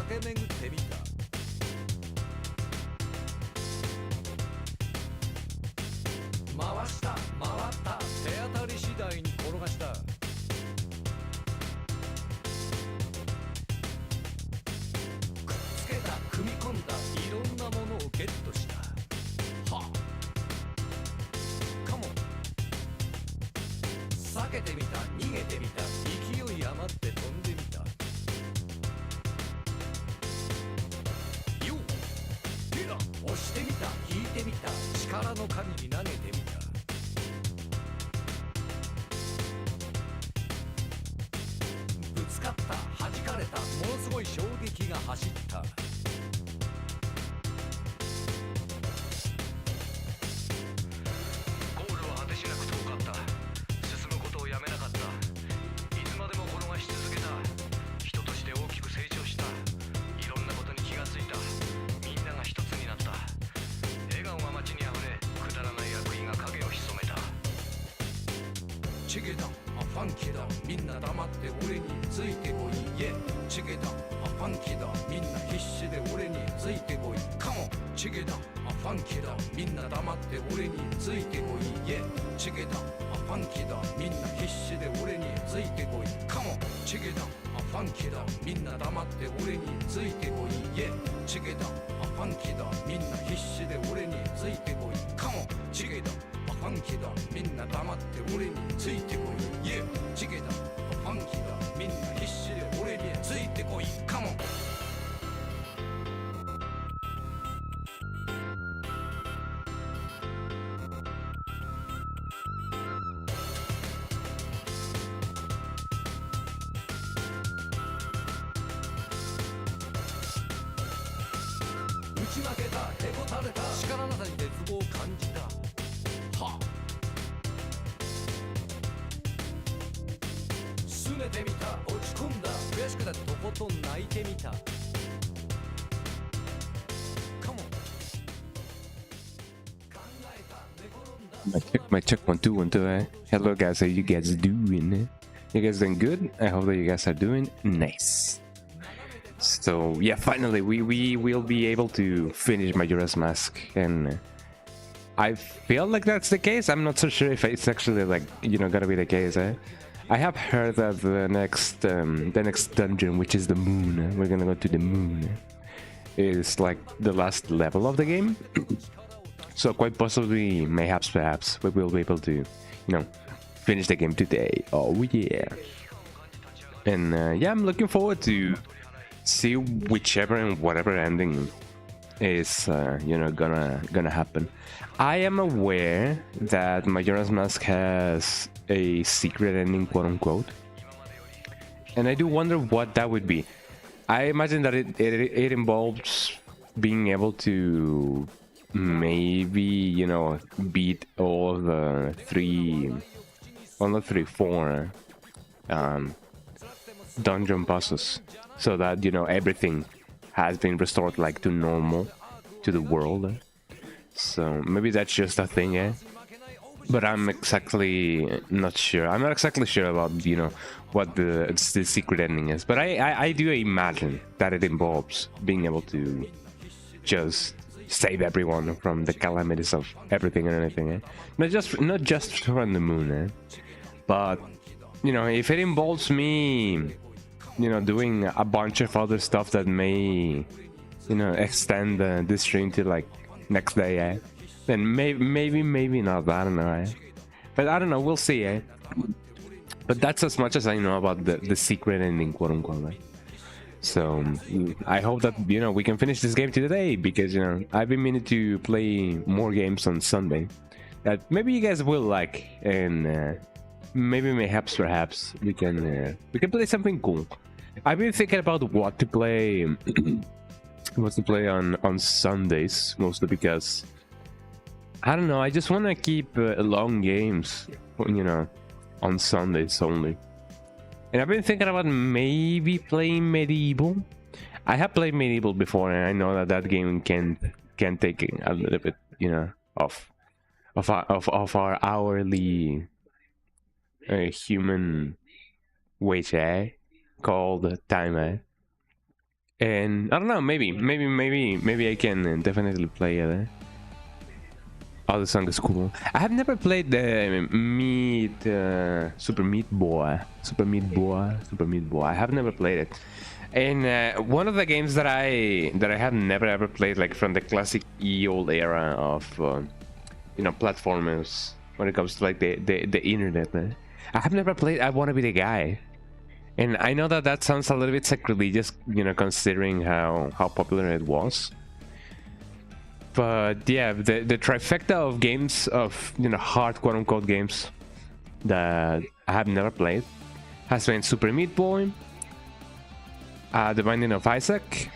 駆け巡ってみた。回した回った手当たり次第に転がした。くっつけた組み込んだいろんなものをゲットした。はあカモン。避けてみた逃げてみた勢い余って飛んでみた。よっ手だ押してみた引いてみた力の限り投げてみた。ぶつかった弾かれたものすごい衝撃が走った。ゴールは果てしなく遠かった。進むことをやめなかった。いつまでも転がし続けた。人として大きく成長した。いろんなことに気がついた。みんなが一つになった。笑顔が街にあふれ、くだらない悪意が影を潜めた。チゲだファンキーだみんな黙って俺についてこい。イエチゲだファンキーだみんな必死で俺についてこい。カモンチゲだファンキーだみんな黙って俺についてこい。イエチゲだファンキーだみんな必死で俺についてこい。カモンチゲだファンキーだみんな黙って俺についてこい。イエチゲだファンキーだみんな必死で俺についてこい。カモンチゲだファンキーだみんな黙って俺についてこい。イエチゲだファンキーだみんな必死で俺についてこい。カモン打ち負けたへこたれた力なさに絶望を感じた。は拗ねてみた落ち込んだ悔しくてとことん泣いてみた。カモン考えた寝転んだ。 My check 1 2 1 2. Hello guys, how you guys doing? You guys doing good? I hope that you guys are doing nice. So yeah, finally we will be able to finish Majora's Mask, and I feel like that's the case. I'm not so sure if it's actually like gonna be the case. I have heard that the next dungeon, which is the moon, we're gonna go to the moon, is like the last level of the game. So quite possibly, perhaps, we will be able to, finish the game today. Oh yeah. And yeah, I'm looking forward to see whichever and whatever ending is, gonna happen. I am aware that Majora's Mask has a secret ending, quote unquote, and I do wonder what that would be. I imagine that it involves being able to maybe beat all the four dungeon bosses, so that everything has been restored like to normal, to the world. So maybe that's just a thing, but I'm exactly not sure. I'm not exactly sure about what the secret ending is, but I do imagine that it involves being able to just save everyone from the calamities of everything and anything, not just from the moon, but if it involves me doing a bunch of other stuff that may extend the stream to like next day, then maybe not. I don't know, but I don't know, we'll see, but that's as much as I know about the secret ending, quote unquote. So I hope that we can finish this game today, because I've been meaning to play more games on Sunday that maybe you guys will like, and perhaps we can play something cool. I've been thinking about what to play on Sundays, mostly because I don't know, I just want to keep long games on Sundays only. And I've been thinking about maybe playing MediEvil. I have played MediEvil before, and I know that game can take a little bit of our hourly human wage, called time, And I don't know, maybe I can definitely play it. Oh, the song is cool. I have never played the Super Meat Boy. I have never played it. And one of the games that I have never ever played, like from the classic old era of platformers, when it comes to like the internet. I have never played I Want to Be the Guy. And I know that sounds a little bit sacrilegious, considering how popular it was. But yeah, the trifecta of games, of hard quote-unquote games that I have never played has been Super Meat Boy, The Binding of Isaac,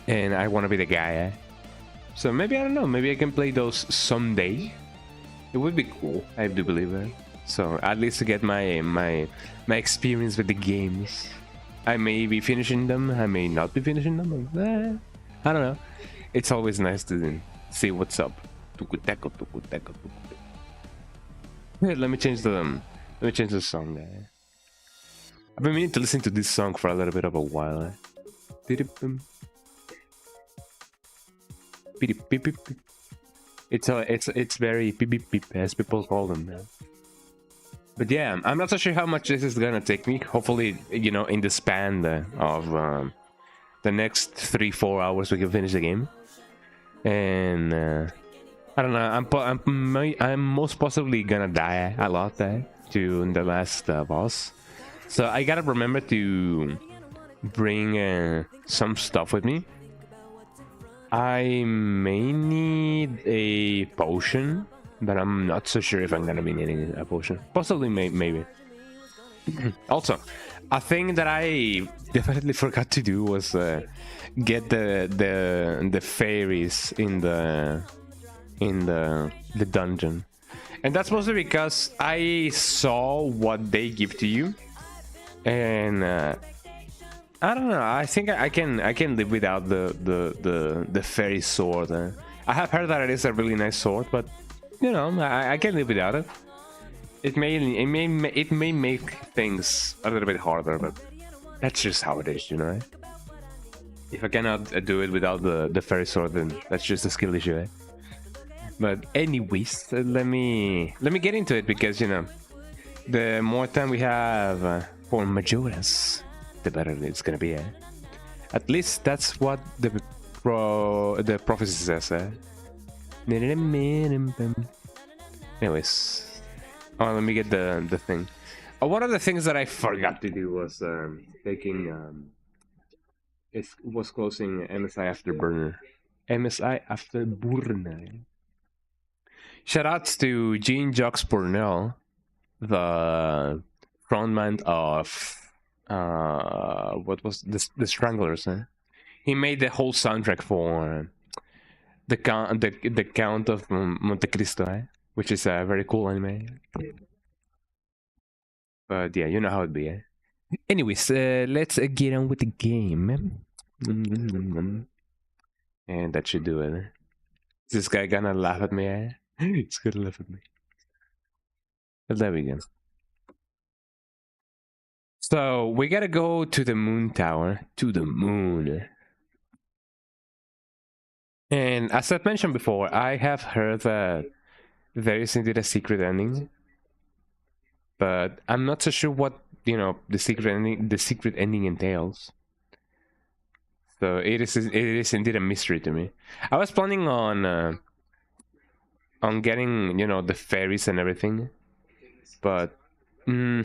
and I Want to Be the Guy. So maybe, I don't know, maybe I can play those someday. It would be cool, I do believe it. So at least to get my experience with the games. I may be finishing them, I may not be finishing them. I don't know. It's always nice to see what's up. Here, let me change the song. I've been meaning to listen to this song for a little bit of a while. It's very beep beep beep, as people call them. But yeah, I'm not so sure how much this is gonna take me. Hopefully, in the span of the next 3-4 hours, we can finish the game. And I don't know. I'm most possibly gonna die a lot to the last boss. So I gotta remember to bring some stuff with me. I may need a potion, but I'm not so sure if I'm gonna be needing a potion. Possibly, maybe. Also, a thing that I definitely forgot to do was get the fairies in the dungeon, and that's mostly because I saw what they give to you, and I don't know. I think I can live without the fairy sword. I have heard that it is a really nice sword, but I can live without it. It may make things a little bit harder, but that's just how it is, If I cannot do it without the fairy sword, then that's just a skill issue, But anyways, let me get into it, because the more time we have for Majoras, the better it's gonna be. At least that's what the prophecy says. Anyways. Oh, let me get the thing. One of the things that I forgot to do was taking it was closing MSI Afterburner. MSI Afterburner. Shoutouts to Jean Jacques Burnell, the frontman of what was the Stranglers. He made the whole soundtrack for the Count of Monte Cristo, which is a very cool anime. But yeah, you know how it be. Anyways, let's get on with the game. And that should do it. Is this guy gonna laugh at me? He's gonna laugh at me. But there we go. So we gotta go to the moon tower, to the moon. And as I've mentioned before, I have heard that there is indeed a secret ending, but I'm not so sure what the secret ending entails. So it is indeed a mystery to me. I was planning on getting the fairies and everything, but I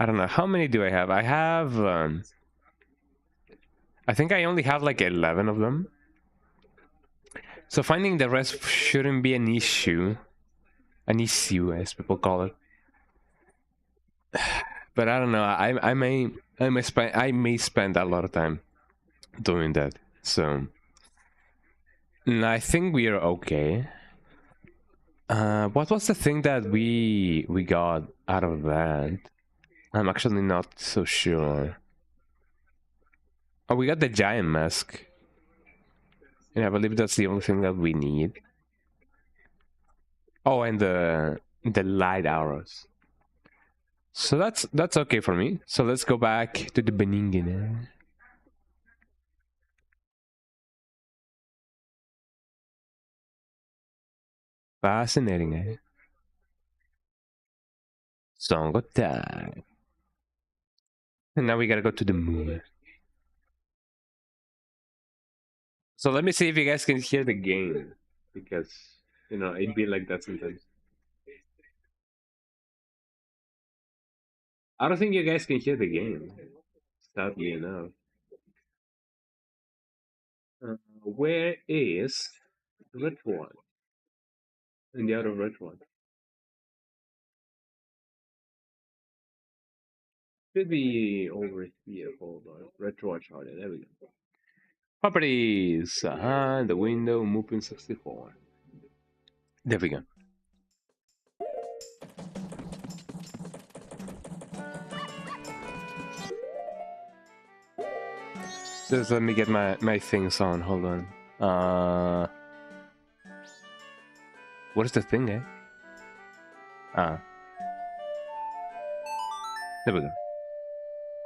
don't know, how many do I have. I have I think I only have like 11 of them. So finding the rest shouldn't be an issue. An issue, as people call it. But I don't know. I may spend a lot of time doing that. So I think we are okay. What was the thing that we got out of that? I'm actually not so sure. Oh, we got the giant mask. And I believe that's the only thing that we need. Oh, and the light arrows. So that's okay for me. So let's go back to the beginning. Fascinating, eh? Song of time. And now we gotta go to the moon. So let me see if you guys can hear the game. Because, you know, it'd be like that sometimes. I don't think you guys can hear the game. Sadly enough. Where is the red one? And the other red one? Should be over here. Hold on. Retro charter. There we go. Properties. The window. Moving 64. There we go. Just let me get my things on. Hold on. What is the thing, eh? There we go.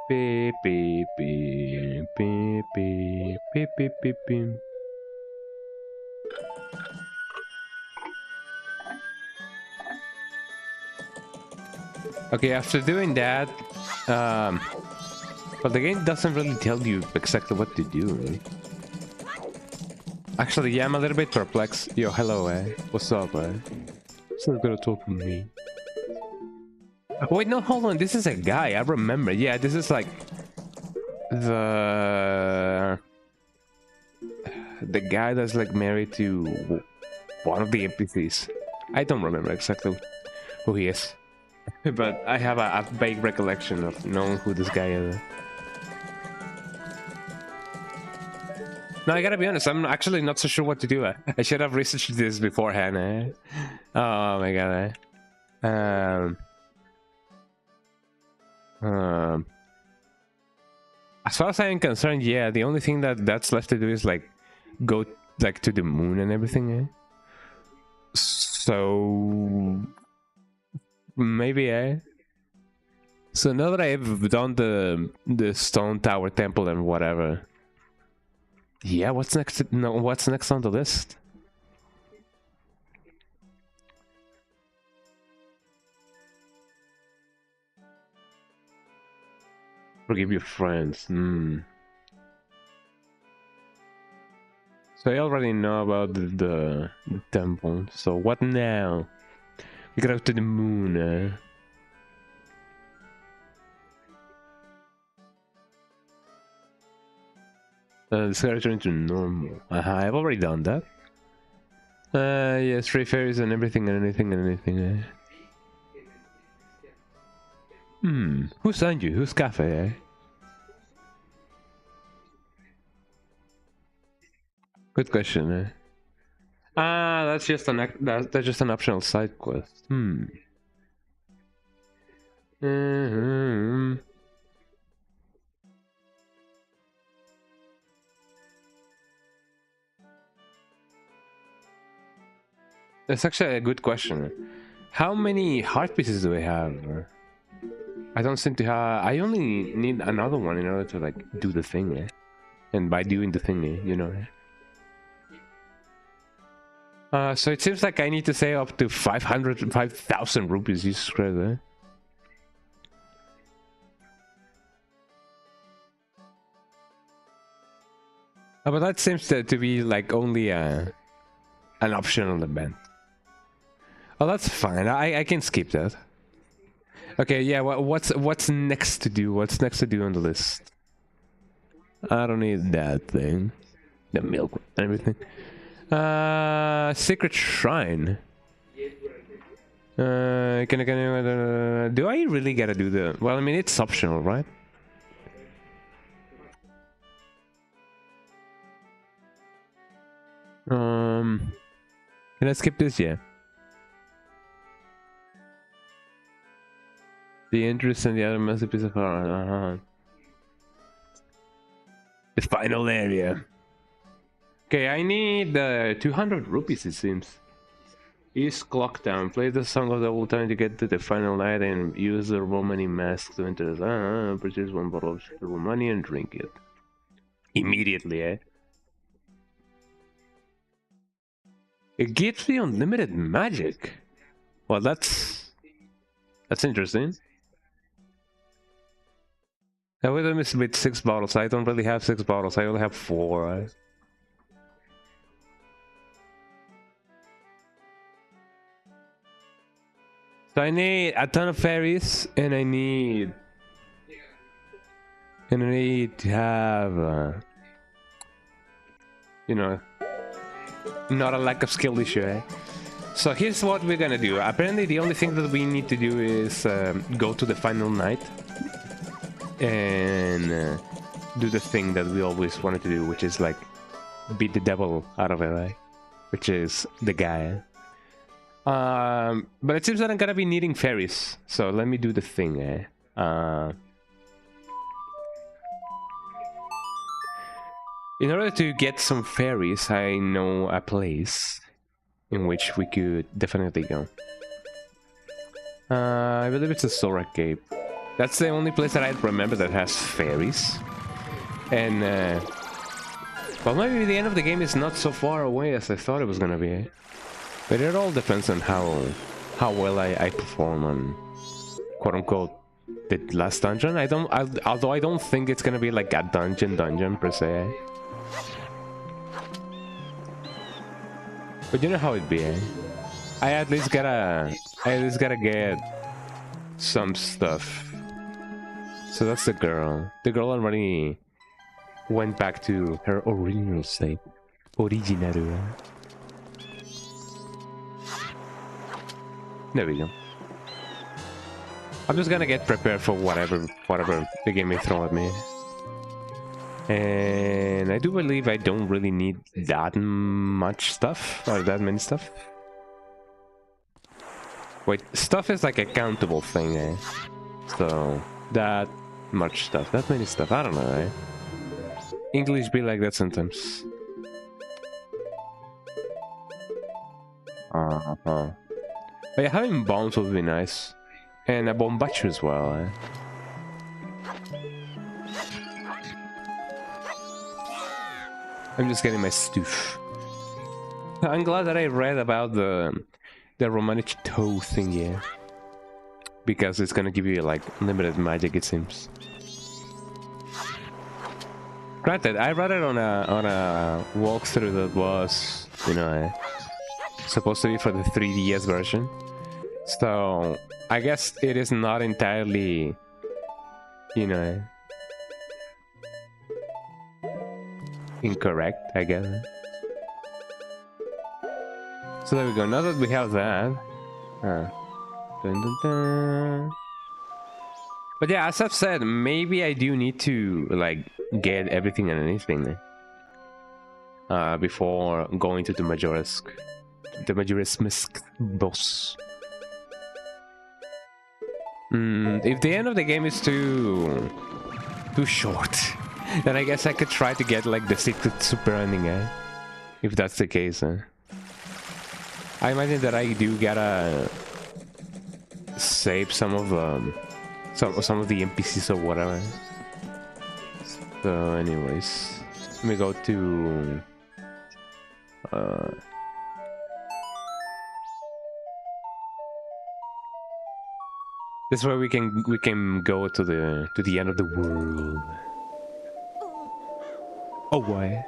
Beep beep beep beep beep beep beep beep beep. Okay, after doing that, but the game doesn't really tell you exactly what to do, really. Actually, yeah, I'm a little bit perplexed. Yo, hello, eh? What's up, eh? It's not gonna talk to me. Oh, wait, no, hold on. This is a guy. I remember. Yeah, this is like the guy that's like married to one of the NPCs. I don't remember exactly who he is, but I have a vague recollection of knowing who this guy is. No, I gotta be honest, I'm actually not so sure what to do. I should have researched this beforehand, eh? Oh my god, eh? As far as I am concerned, yeah, the only thing that's left to do is like go like to the moon and everything, eh? So maybe, eh? So now that I've done the stone tower temple and whatever, yeah, what's next? No, what's next on the list? Forgive your friends. So I already know about the temple. So what now? We gotta go to the moon. This guy return to normal. I've already done that. Yes, three fairies and everything and anything and anything. Who signed you? Who's cafe? Good question. That's just that's just an optional side quest. That's actually a good question. How many heart pieces do I have? I don't seem to have. I only need another one in order to like do the thing, and by doing the thing, you know. So it seems like I need to save up to 5,000 rupees. Jesus Christ, eh? But that seems to be like only an optional event. Oh, that's fine. I can skip that. Okay, yeah. What's next to do? What's next to do on the list? I don't need that thing. The milk and everything. Secret shrine. Do I really gotta do the? Well, I mean, it's optional, right? Can I skip this? Yeah. The interest in the other masterpiece of art. The final area. Okay, I need 200 rupees, it seems. Use clock down. Play the song of the old time to get to the final night and use the Romani mask to enter. Purchase one bottle of Romani and drink it. Immediately, eh? It gives me unlimited magic. Well, that's interesting. I would have missed with 6 bottles. I don't really have 6 bottles. I only have 4. Right? So I need a ton of fairies, and I need to have, you know, not a lack of skill issue. Eh? So here's what we're gonna do. Apparently, the only thing that we need to do is go to the final night and do the thing that we always wanted to do, which is like beat the devil out of it, right? Which is the guy. But it seems that I'm gonna be needing fairies, so let me do the thing. In order to get some fairies, I know a place in which we could definitely go. I believe it's a Sora Cave. That's the only place that I remember that has fairies. And, well, maybe the end of the game is not so far away as I thought it was gonna be. But it all depends on how well I perform on, quote-unquote, the last dungeon. Although I don't think it's gonna be like a dungeon per se. But you know how it be, eh? I at least gotta get some stuff. So that's the girl. The girl already went back to her original state. Originaru. There we go. I'm just gonna get prepared for whatever the game may throw at me. And I do believe I don't really need that much stuff, or that many stuff. Wait, stuff is like a countable thing, eh? So, that much stuff, that many stuff, I don't know, eh? English be like that sometimes. But yeah, having bombs would be nice. And a bombachu as well, eh? I'm just getting my stuff. I'm glad that I read about the romantic toe thing, yeah. Because it's gonna give you like limited magic, it seems. Granted, I read it on a walkthrough that was, you know, supposed to be for the 3DS version. So I guess it is not entirely, you know, incorrect, I guess. So there we go. Now that we have that, dun, dun, dun. But yeah, as I've said, maybe I do need to like get everything and anything before going to the Majoras boss. If the end of the game is too short, then I guess I could try to get like the secret super ending, eh? If that's the case, eh? I imagine that I do gotta save some of some of the NPCs or whatever. So, anyways, let me go to this is where we can go to the end of the world. Oh boy.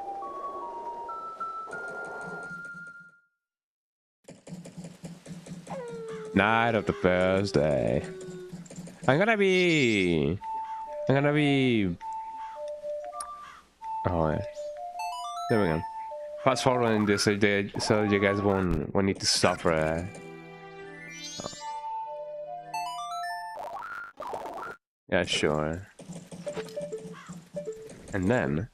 Night of the first day. I'm gonna be. Oh yeah. There we go. Fast forwarding this so you guys won't need to suffer. Yeah, sure. And then.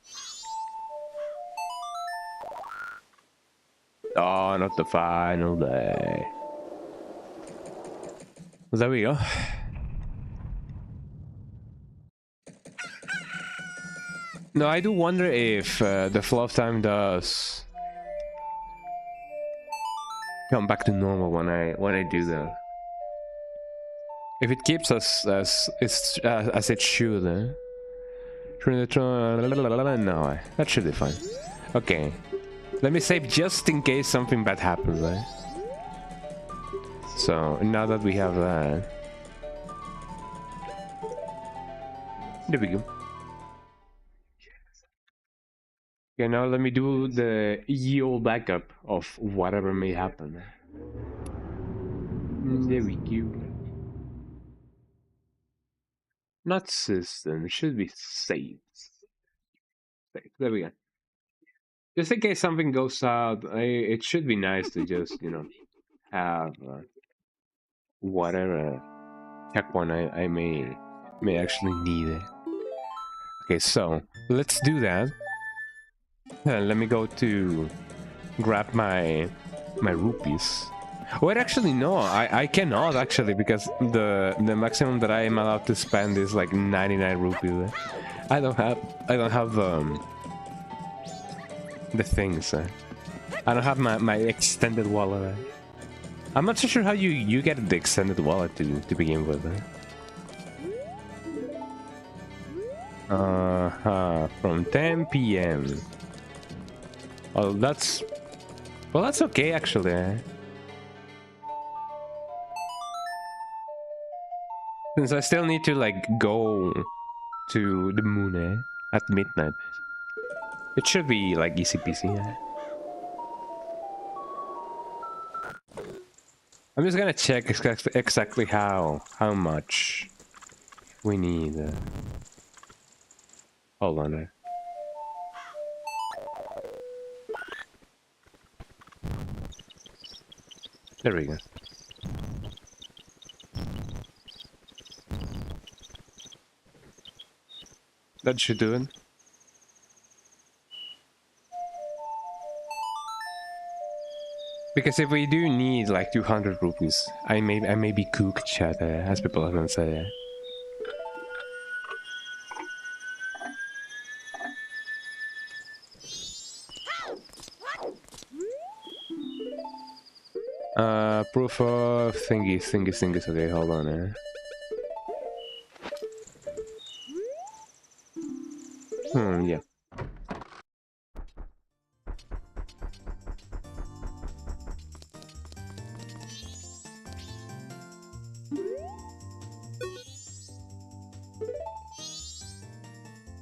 Oh, not the final day. Well, there we go. No, I do wonder if the flow of time does come back to normal when I do that. If it keeps us as it should, eh? No, that should be fine. Okay. Let me save just in case something bad happens, right? So now that we have that, there we go. Okay, now let me do the yield backup of whatever may happen. There we go. Not system, it should be saved. There we go. Just in case something goes out, it should be nice to just, you know, have whatever checkpoint I may actually need it. Okay, so let's do that. Let me go to grab my rupees. Wait, actually no, I cannot actually, because the maximum that I am allowed to spend is like 99 rupees. I don't have the things. I don't have my extended wallet. I'm not so sure how you get the extended wallet to begin with. From 10 p.m. Oh, that's okay actually. Since I still need to like go to the moon at midnight. It should be like easy peasy. I'm just gonna check exactly how much we need. Hold on there. There we go. That should do it. Because if we do need like 200 rupees, I may be cooked, chat, as people often say. Proof of thingies. Okay, hold on. Yeah.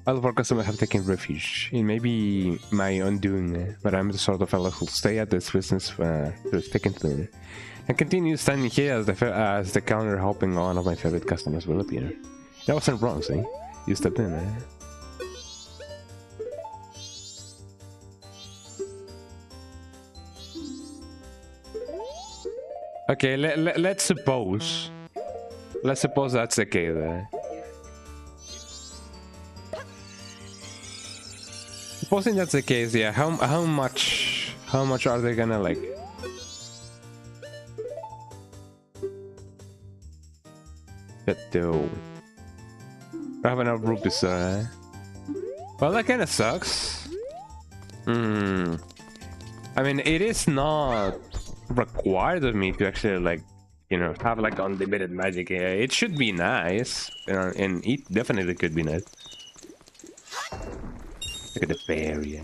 All of our customers have taken refuge. It may be my undoing, but I'm the sort of fellow who'll stay at this business through thick and thin, and continue standing here as the counter hoping one of my favorite customers will appear. That wasn't wrong, see? You stepped in, Okay, let's suppose that's the case. Supposing that's the case, yeah. How much are they gonna like? That do. I have enough rupees, well, that kind of sucks. I mean, it is not required of me to actually like, you know, have like unlimited magic. It should be nice, you know, and it definitely could be nice. Look at the berry.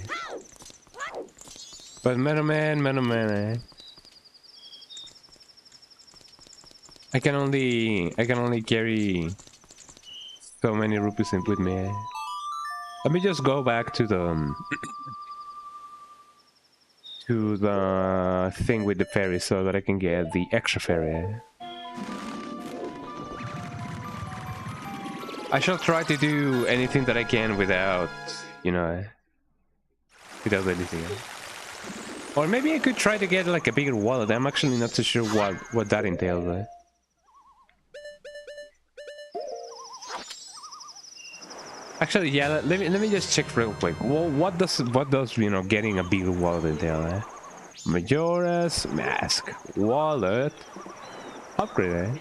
But Metal Man. I can only carry so many rupees in with me. Let me just go back to the thing with the fairy so that I can get the extra fairy. I shall try to do anything that I can without, you know, without anything. Or maybe I could try to get like a bigger wallet. I'm actually not so sure what that entails. Actually, yeah. Let me just check real quick. Well, what does you know getting a bigger wallet entail? Majora's mask, wallet, upgrade.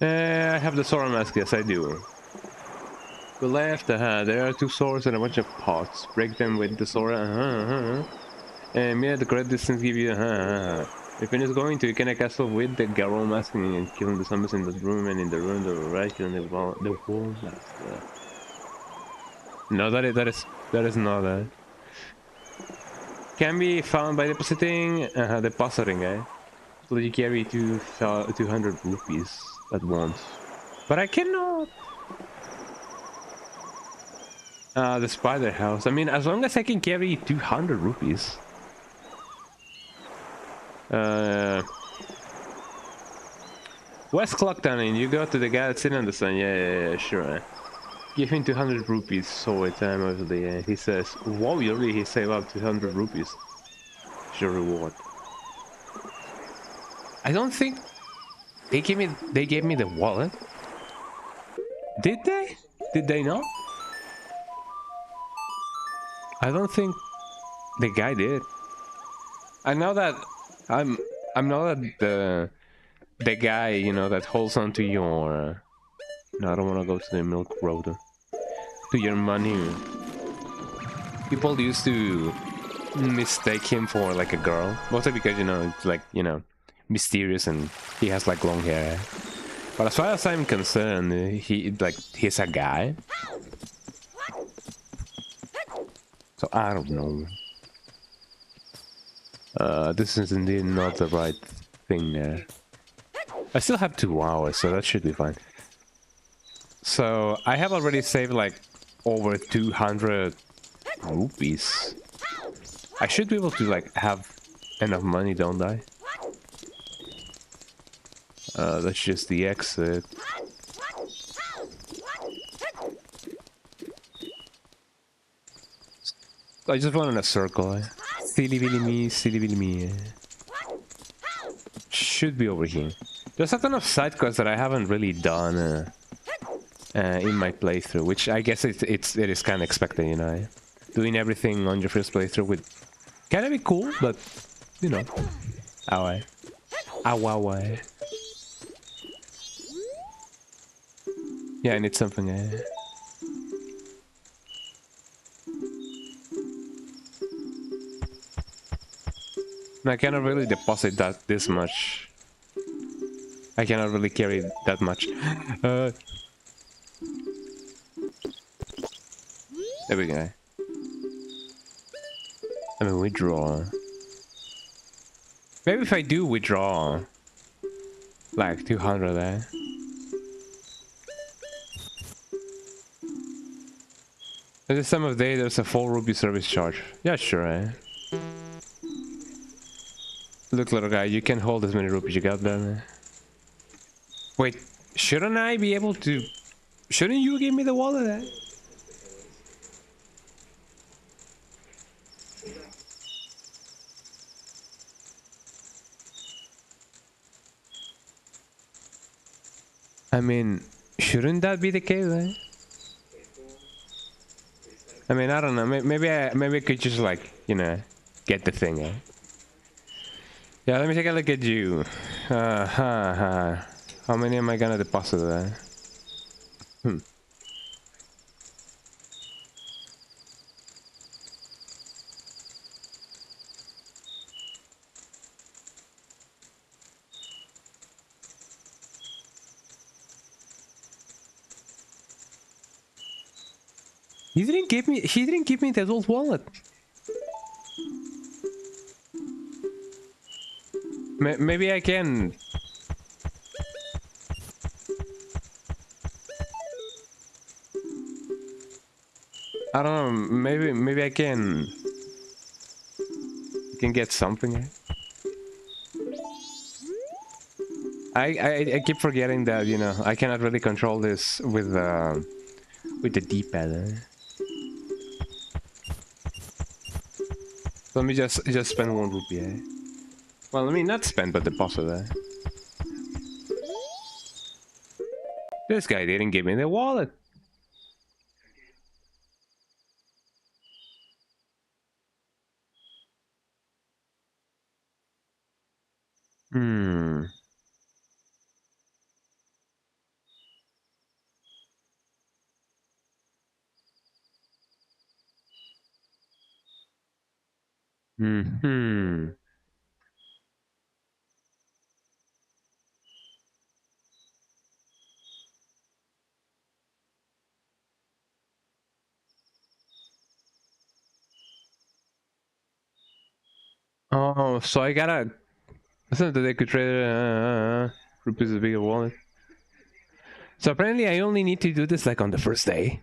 I have the Sora mask, yes I do. To the left, there are two swords and a bunch of pots. Break them with the Sora, And at the correct distance give you, If finish going to Ikena Castle with the Garou mask and killing the zombies in the room, and in the room to the right, killing the wall mask. No, that is not that. Can be found by depositing, eh? So you carry 200 rupees at once. But I cannot. The spider house. I mean, as long as I can carry 200 rupees. West Clock Tunning, you go to the guy that's sitting on the sun. Yeah, sure. Give him 200 rupees, so it's time of the day. He says, wow, you really save up 200 rupees. It's your reward. I don't think they gave me the wallet. Did they? Did they not? I don't think the guy did. I know that I'm not the guy, you know, that holds on to your no, I don't want to go to the milk road. To your money. People used to mistake him for like a girl, mostly because, you know, it's like, you know, mysterious and he has like long hair. But as far as I'm concerned, he's a guy. So I don't know. This is indeed not the right thing there. I still have 2 hours, so that should be fine. So I have already saved like over 200 rupees. I should be able to like have enough money, don't I? That's just the exit. I just went in a circle. Silly billy me, silly billy me. Should be over here. There's a ton of side quests that I haven't really done in my playthrough, which I guess it is kind of expected, you know. Doing everything on your first playthrough would kind of be cool, but you know. Ow, ow. Yeah, I need something. No, I cannot really deposit this much. I cannot really carry that much. There we go. I mean, withdraw. Maybe if I do withdraw, like 200 there. At this time of day, there's a 4 rupee service charge. Yeah, sure, eh? Look, little guy, you can hold as many rupees you got then. Wait, shouldn't I be able to... Shouldn't you give me the wallet, eh? I mean, shouldn't that be the case, eh? I mean, I don't know. Maybe I could just like, you know, get the thing, eh? Yeah, let me take a look at you. How many am I gonna deposit there? He didn't give me the old wallet. Maybe I can... I don't know, maybe I can get something. Eh? I keep forgetting that, you know, I cannot really control this with the D-pad. Eh? Let me just spend 1 rupee. Eh? Well, I mean, not spend, but deposit. Eh? This guy didn't give me the wallet. Hmm. Hmm. Oh, so I gotta... I thought that they could trade rupees a bigger wallet. So apparently I only need to do this like on the first day.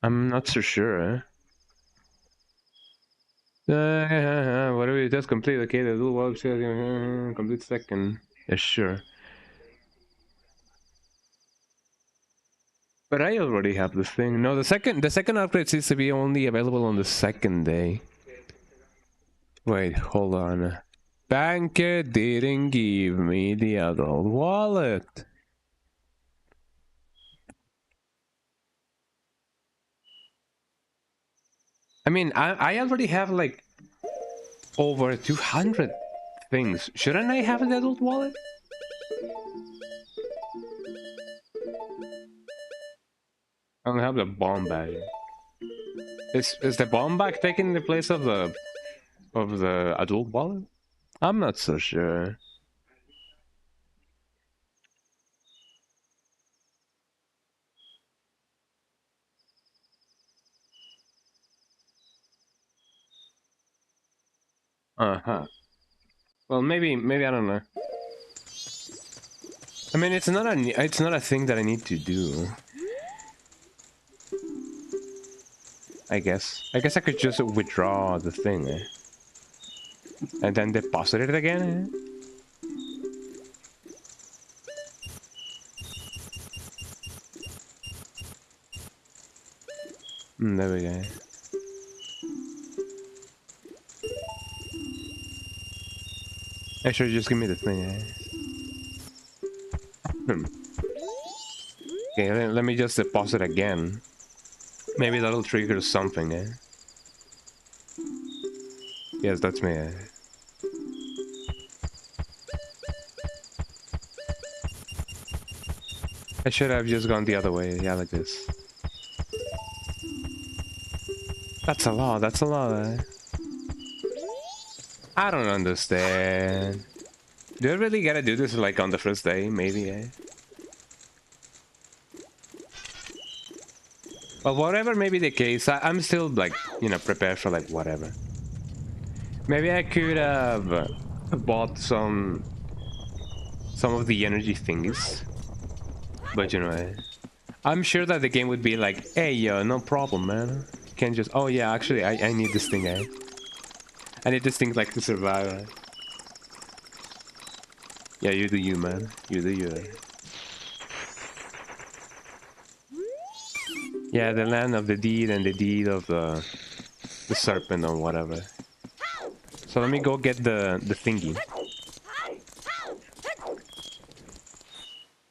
I'm not so sure. What do we just complete? Okay, the little wallet complete second. Yeah, sure. But I already have this thing. No, the second upgrade seems to be only available on the second day. Wait, hold on. Banker didn't give me the adult wallet. I mean, I already have like over 200 things. Shouldn't I have an adult wallet? I don't have the bomb bag. Is the bomb bag taking the place of the adult wallet? I'm not so sure. Uh-huh. Well, maybe I don't know. I mean, it's not a thing that I need to do. I guess I could just withdraw the thing, and then deposit it again. There we go. Actually, just give me the thing. Okay, let me just deposit again. Maybe that'll trigger something. Yes, that's me. I should have just gone the other way. Yeah, like this. That's a lot. That's a lot. I don't understand. Do I really gotta do this like on the first day? Maybe. Well, whatever may be the case, I'm still like, you know, prepared for like whatever. Maybe I could have bought some of the energy things, but you know, I'm sure that the game would be like, hey, no problem, man. You can't just, oh yeah, actually, I need this thing, I need this thing like to survive. Yeah, you do you, man. You do you. Yeah, the land of the deed and the deed of the serpent or whatever. So let me go get the thingy.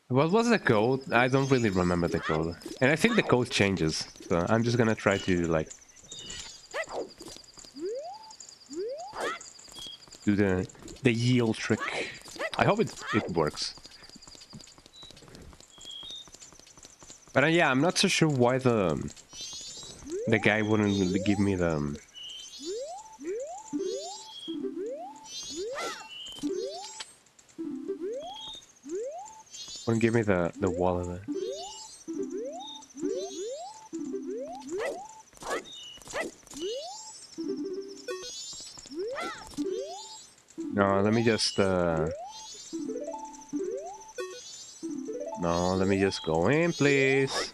What was the code? I don't really remember the code. And I think the code changes. So I'm just gonna try to like do the yield trick. I hope it works. But yeah, I'm not so sure why the guy wouldn't give me the wouldn't give me the wallet. No, let me just no, let me just go in, please.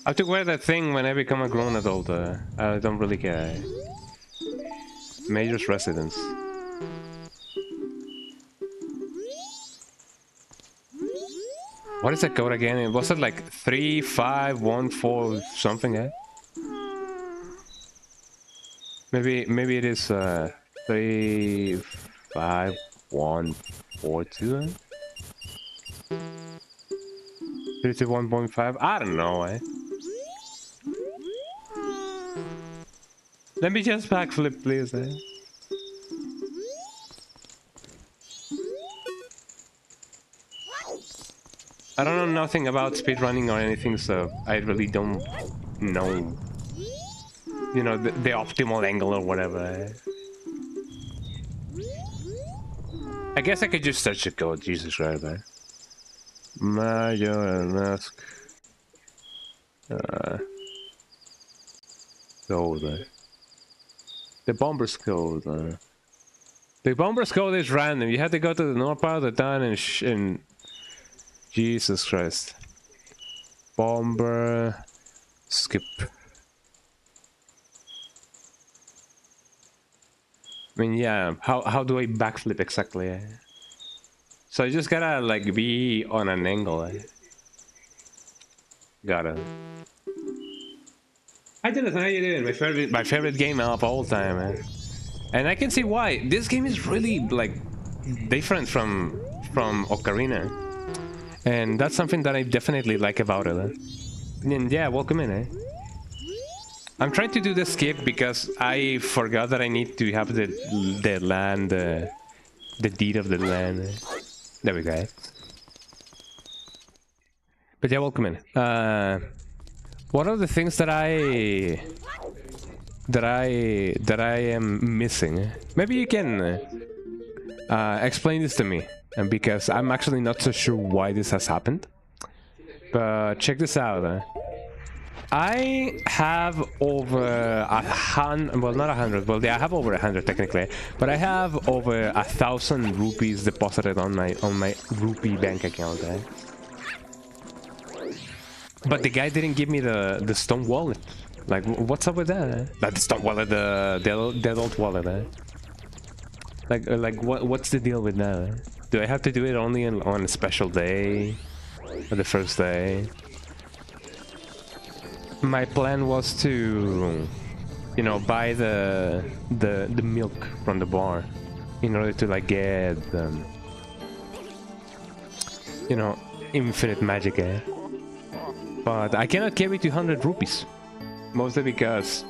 I have to wear that thing when I become a grown adult. I don't really care. Major's residence. What is that code again? Was it like 3514 something? Maybe it is 35142. 321.5. I don't know. Let me just backflip, please. I don't know nothing about speedrunning or anything, so I really don't know. you know, the optimal angle or whatever. I guess I could just search the code. Jesus Christ, man. Majora mask. Code. The bomber's code. The bomber's code is random. You have to go to the north part of the town and Jesus Christ. Bomber. Skip. I mean, yeah. How do I backflip exactly? So I just gotta like be on an angle. Gotta. Hi Dennis, how you doing? My favorite game of all time, man. And I can see why. This game is really like different from Ocarina, and that's something that I definitely like about it. And yeah, welcome in. I'm trying to do the skip because I forgot that I need to have the land, the deed of the land. There we go. But yeah, welcome in. One of the things that I am missing. Maybe you can explain this to me, and because I'm actually not so sure why this has happened. But check this out. I have over 100, well not 100, well yeah, I have over 100 technically, but I have over 1,000 rupees deposited on my rupee bank account. But the guy didn't give me the stone wallet. Like, what's up with that? Not the stone wallet, the adult wallet. Like what's the deal with that? Do I have to do it only on a special day, or the first day? My plan was to, you know, buy the milk from the bar in order to like get, you know, infinite magic. But I cannot carry 200 rupees, mostly because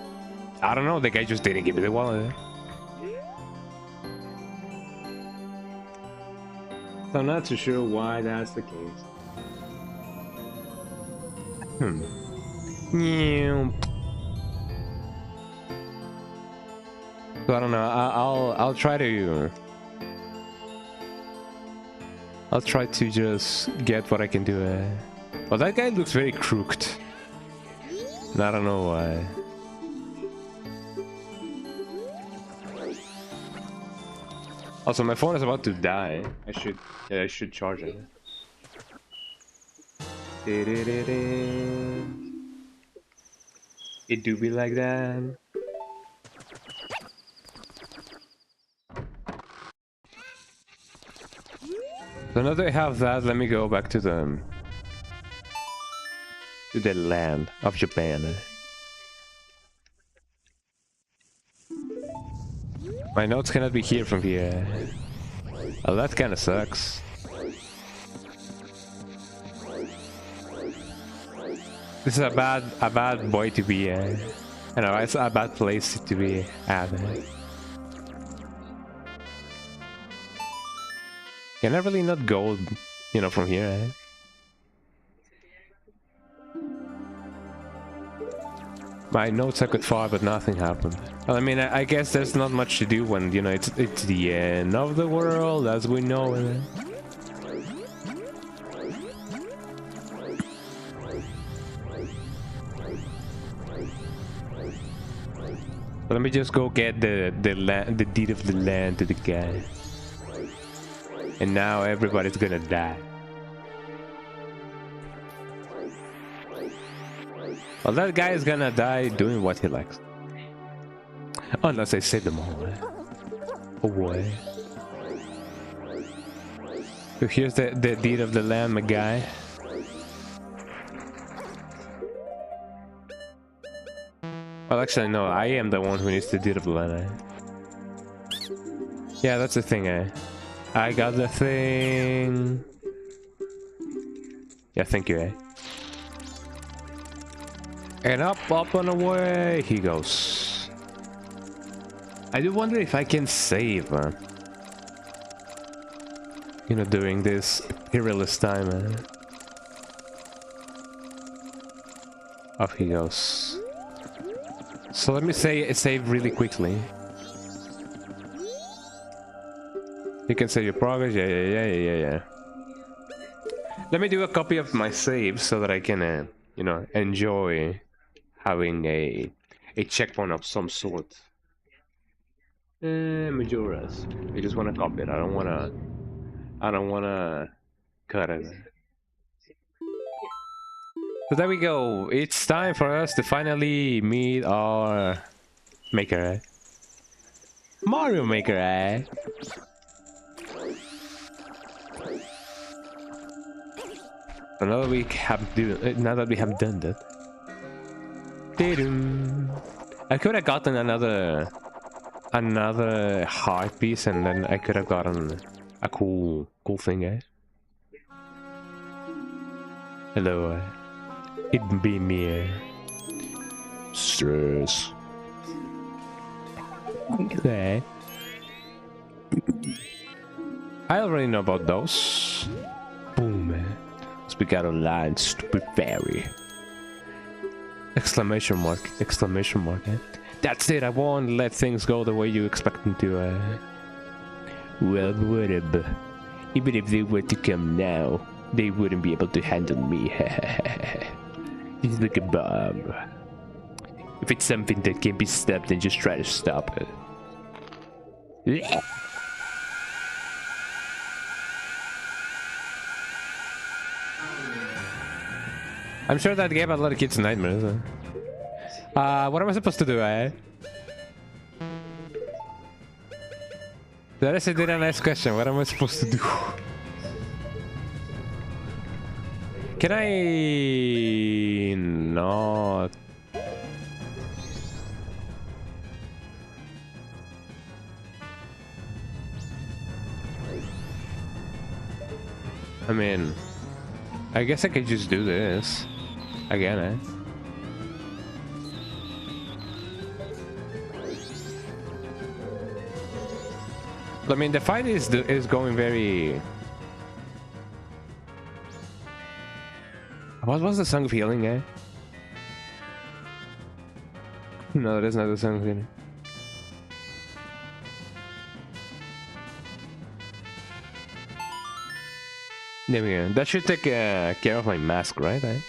I don't know. The guy just didn't give me the wallet. So I'm not too sure why that's the case. So I don't know. I'll try to. I'll try to just get what I can do. Well, that guy looks very crooked. And I don't know why. Also, my phone is about to die. I should charge it. It do be like that. So now that I have that, let me go back to the land of Japan. My notes cannot be here from here. Well, that kind of sucks. This is a bad boy to be. I know it's a bad place to be at. Can I really not go, you know, from here? My notes I could far, but nothing happened. Well, I mean, I guess there's not much to do when, you know, it's the end of the world as we know it. But let me just go get the deed of the land to the guy. And now everybody's gonna die. Well, that guy is gonna die doing what he likes. Unless I save them all. Oh boy. So here's the deed of the land, my guy. Well, actually, no, I am the one who needs the deed of the land. Yeah, that's the thing, I got the thing. Yeah, thank you, And up and away he goes. I do wonder if I can save, you know, during this perilous time. Off he goes. So let me save really quickly. You can save your progress. Yeah. Let me do a copy of my save so that I can, you know, enjoy having a checkpoint of some sort. Majoras. I just want to copy it. I don't wanna cut it. So there we go. It's time for us to finally meet our maker, eh? Mario Maker, eh? So now that we have done that, I could have gotten another heart piece, and then I could have gotten a cool thing, eh? Hello, it be me, eh? Stress. Okay. I already know about those. Boom, man. Speak out of line, stupid fairy. Exclamation mark, eh? That's it, I won't let things go the way you expect them to, Well, whatever. Even if they were to come now, they wouldn't be able to handle me. He's like a bomb. If it's something that can be stopped, then just try to stop it. I'm sure that gave a lot of kids nightmares. What am I supposed to do, eh? That is a nice question. What am I supposed to do? Can I not? I mean, I guess I could just do this again, eh? I mean, the fight is going very. What was the song feeling, eh? No, that's not the song feeling. There we go. That should take care of my mask, right? Eh?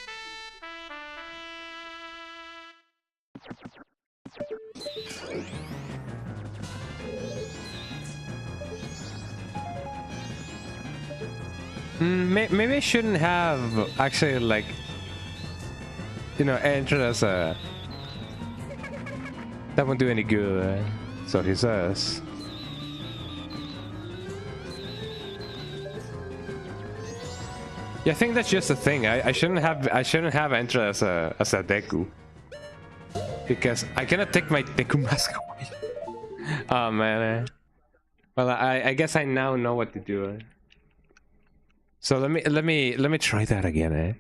Maybe I shouldn't have actually, like, you know, entered as a. That won't do any good. So he says. Yeah, I think that's just a thing. I shouldn't have entered as a Deku, because I cannot take my Deku mask away. Oh man. Well, I guess I now know what to do. So let me try that again, eh?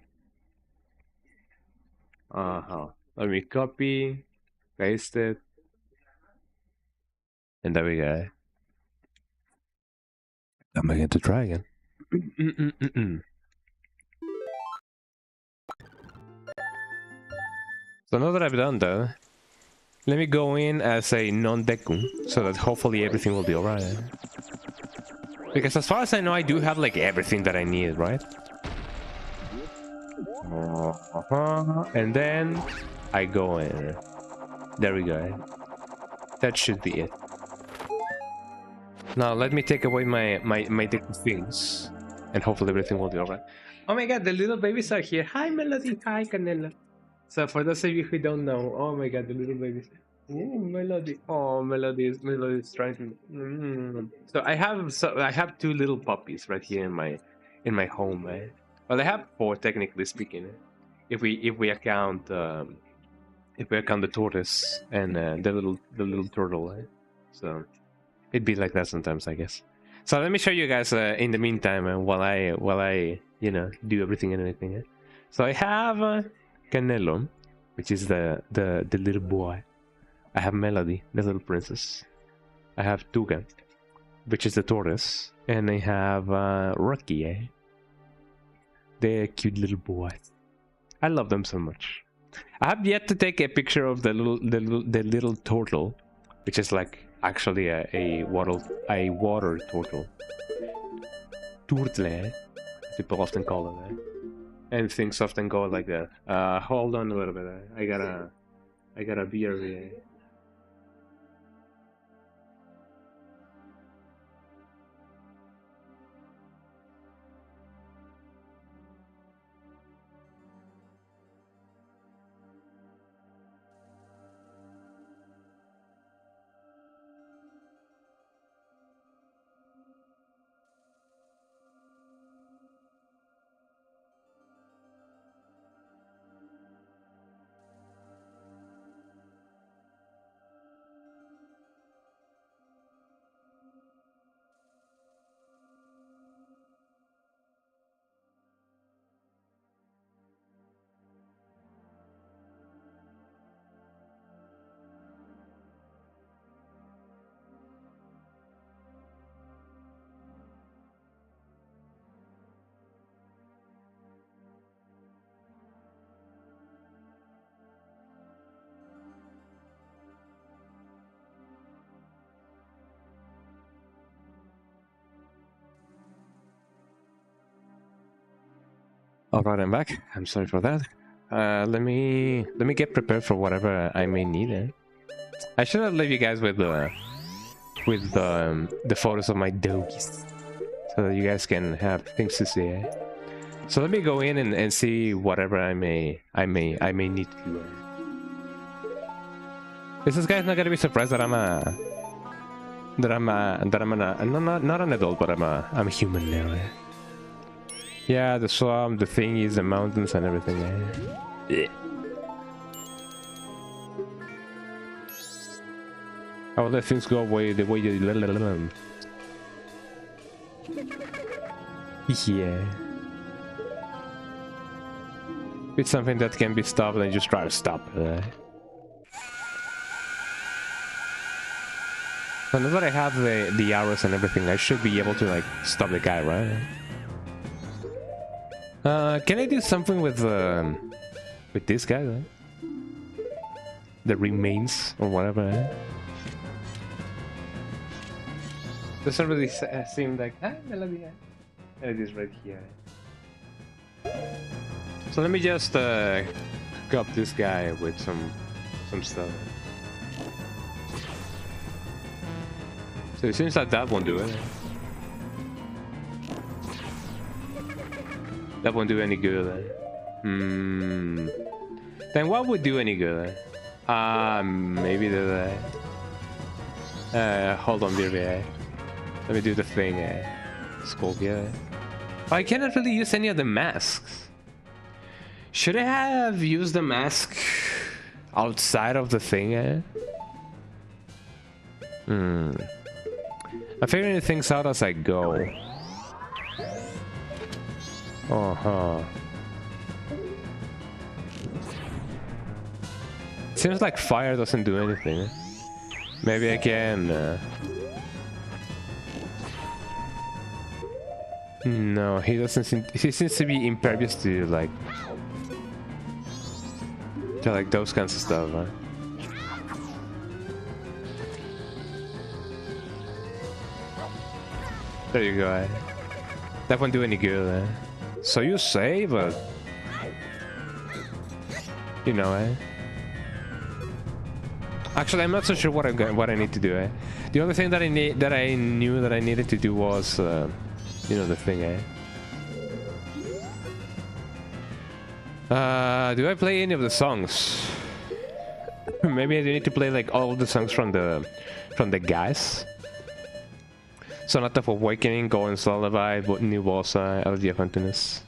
Let me copy, paste it, and there we go. I'm going to try again. So now that I've done that, let me go in as a non-Deku, so that hopefully everything will be alright. Eh? Because as far as I know, I do have like everything that I need, right? And then I go in. There we go. That should be it. Now let me take away my Deku things, and hopefully everything will be alright. Oh my god, the little babies are here. Hi Melody, hi Canela. So for those of you who don't know, oh my god, the little babies. Oh, Melody. Oh, Melody is trying to. So I have two little puppies right here in my home. Eh? Well, I have four technically speaking. If we account the tortoise and the little turtle. Eh? So it'd be like that sometimes, I guess. So let me show you guys in the meantime while I you know do everything and anything. Eh? So I have Canelo, which is the little boy. I have Melody, the little princess. I have Tuga, which is the tortoise. And I have Rocky, eh? They're cute little boys. I love them so much. I have yet to take a picture of the little turtle, which is like actually a water turtle. Turtle, eh? People often call it, eh? And things often go like that. Hold on a little bit. I gotta be over here. Alright, I'm back. I'm sorry for that. Let me get prepared for whatever I may need. Eh? I should have left you guys with the photos of my doggies, so that you guys can have things to see. Eh? So let me go in and see whatever I may need to do. This guy's not gonna be surprised that I'm not an adult, but I'm a human now. Eh? Yeah, the swamp, the thingies, the mountains, and everything. Yeah. I will let things go away the way you let them. Yeah. It's something that can be stopped, and just try to stop it. So now that I have the arrows and everything, I should be able to like stop the guy, right? Can I do something with this guy, right? The remains or whatever. Eh? Doesn't really seem like Melody. It is right here. So let me just hook up this guy with some stuff. So it seems like that won't do it. That won't do any good. Then what would do any good? Maybe the... hold on, BRB. Let me do the thing. Scorpio. I cannot really use any of the masks. Should I have used the mask outside of the thing? I'm figuring things out as I go. Seems like fire doesn't do anything. Maybe I can... No, he doesn't seem... He seems to be impervious to like those kinds of stuff, huh? There you go, eh? That won't do any good, eh? So you say, but... You know, eh? Actually, I'm not so sure what I need to do, eh? The only thing that I knew that I needed to do was, you know, the thing, eh? Do I play any of the songs? Maybe I need to play like all the songs from the guys. Sonata of Awakening, Golden Lullaby, New Bossa, Elegy of Emptiness.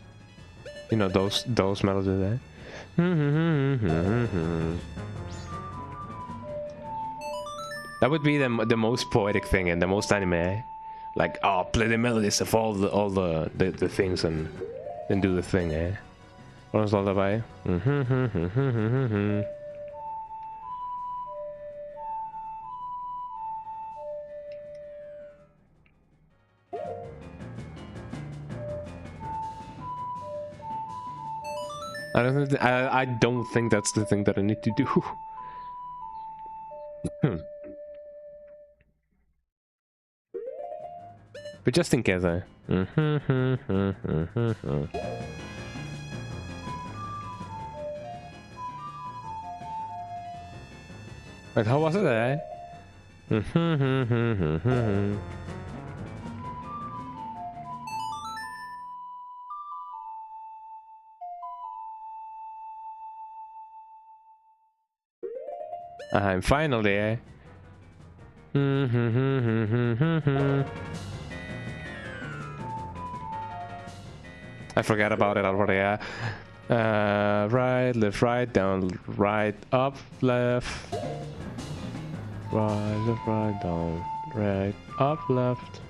You know, those melodies there. That would be the most poetic thing and the most anime. Like, oh, play the melodies of all the things and then do the thing, eh? Golden Lullaby. I don't think that's the thing that I need to do. But just in case, Wait, how was it, I'm finally, I forgot about it already, right, left, right, down, right, up, left. Right, left, right, down, right, up, left.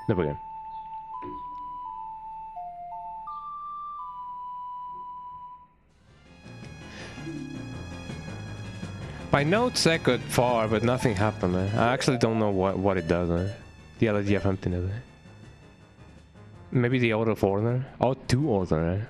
There we go. My notes echoed far, but nothing happened. I actually don't know what it does. The LG of emptiness. Maybe the out of order? Oh, two order.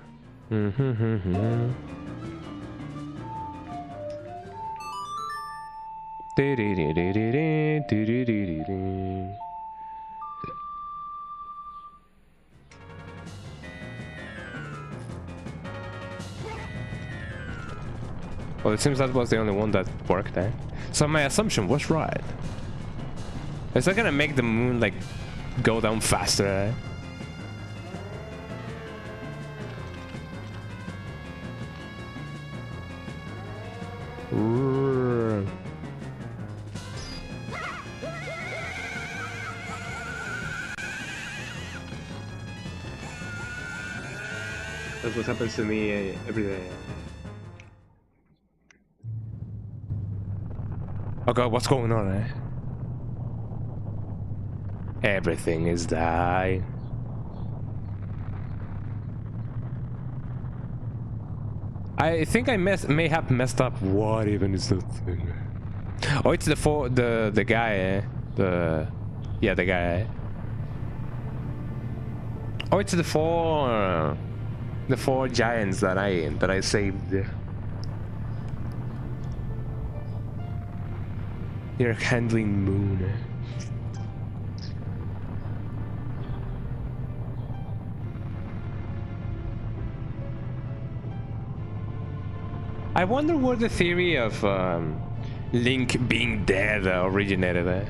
Well, it seems that was the only one that worked, eh? So my assumption was right. Is that gonna make the moon, like, go down faster, eh? That's what happens to me every day. Oh god, what's going on, eh? Everything is dying. I think I may have messed up. What even is that thing? Oh, it's the guy, eh? The guy. Eh? Oh, it's the four giants that I saved. You're handling moon. I wonder where the theory of Link being dead originated.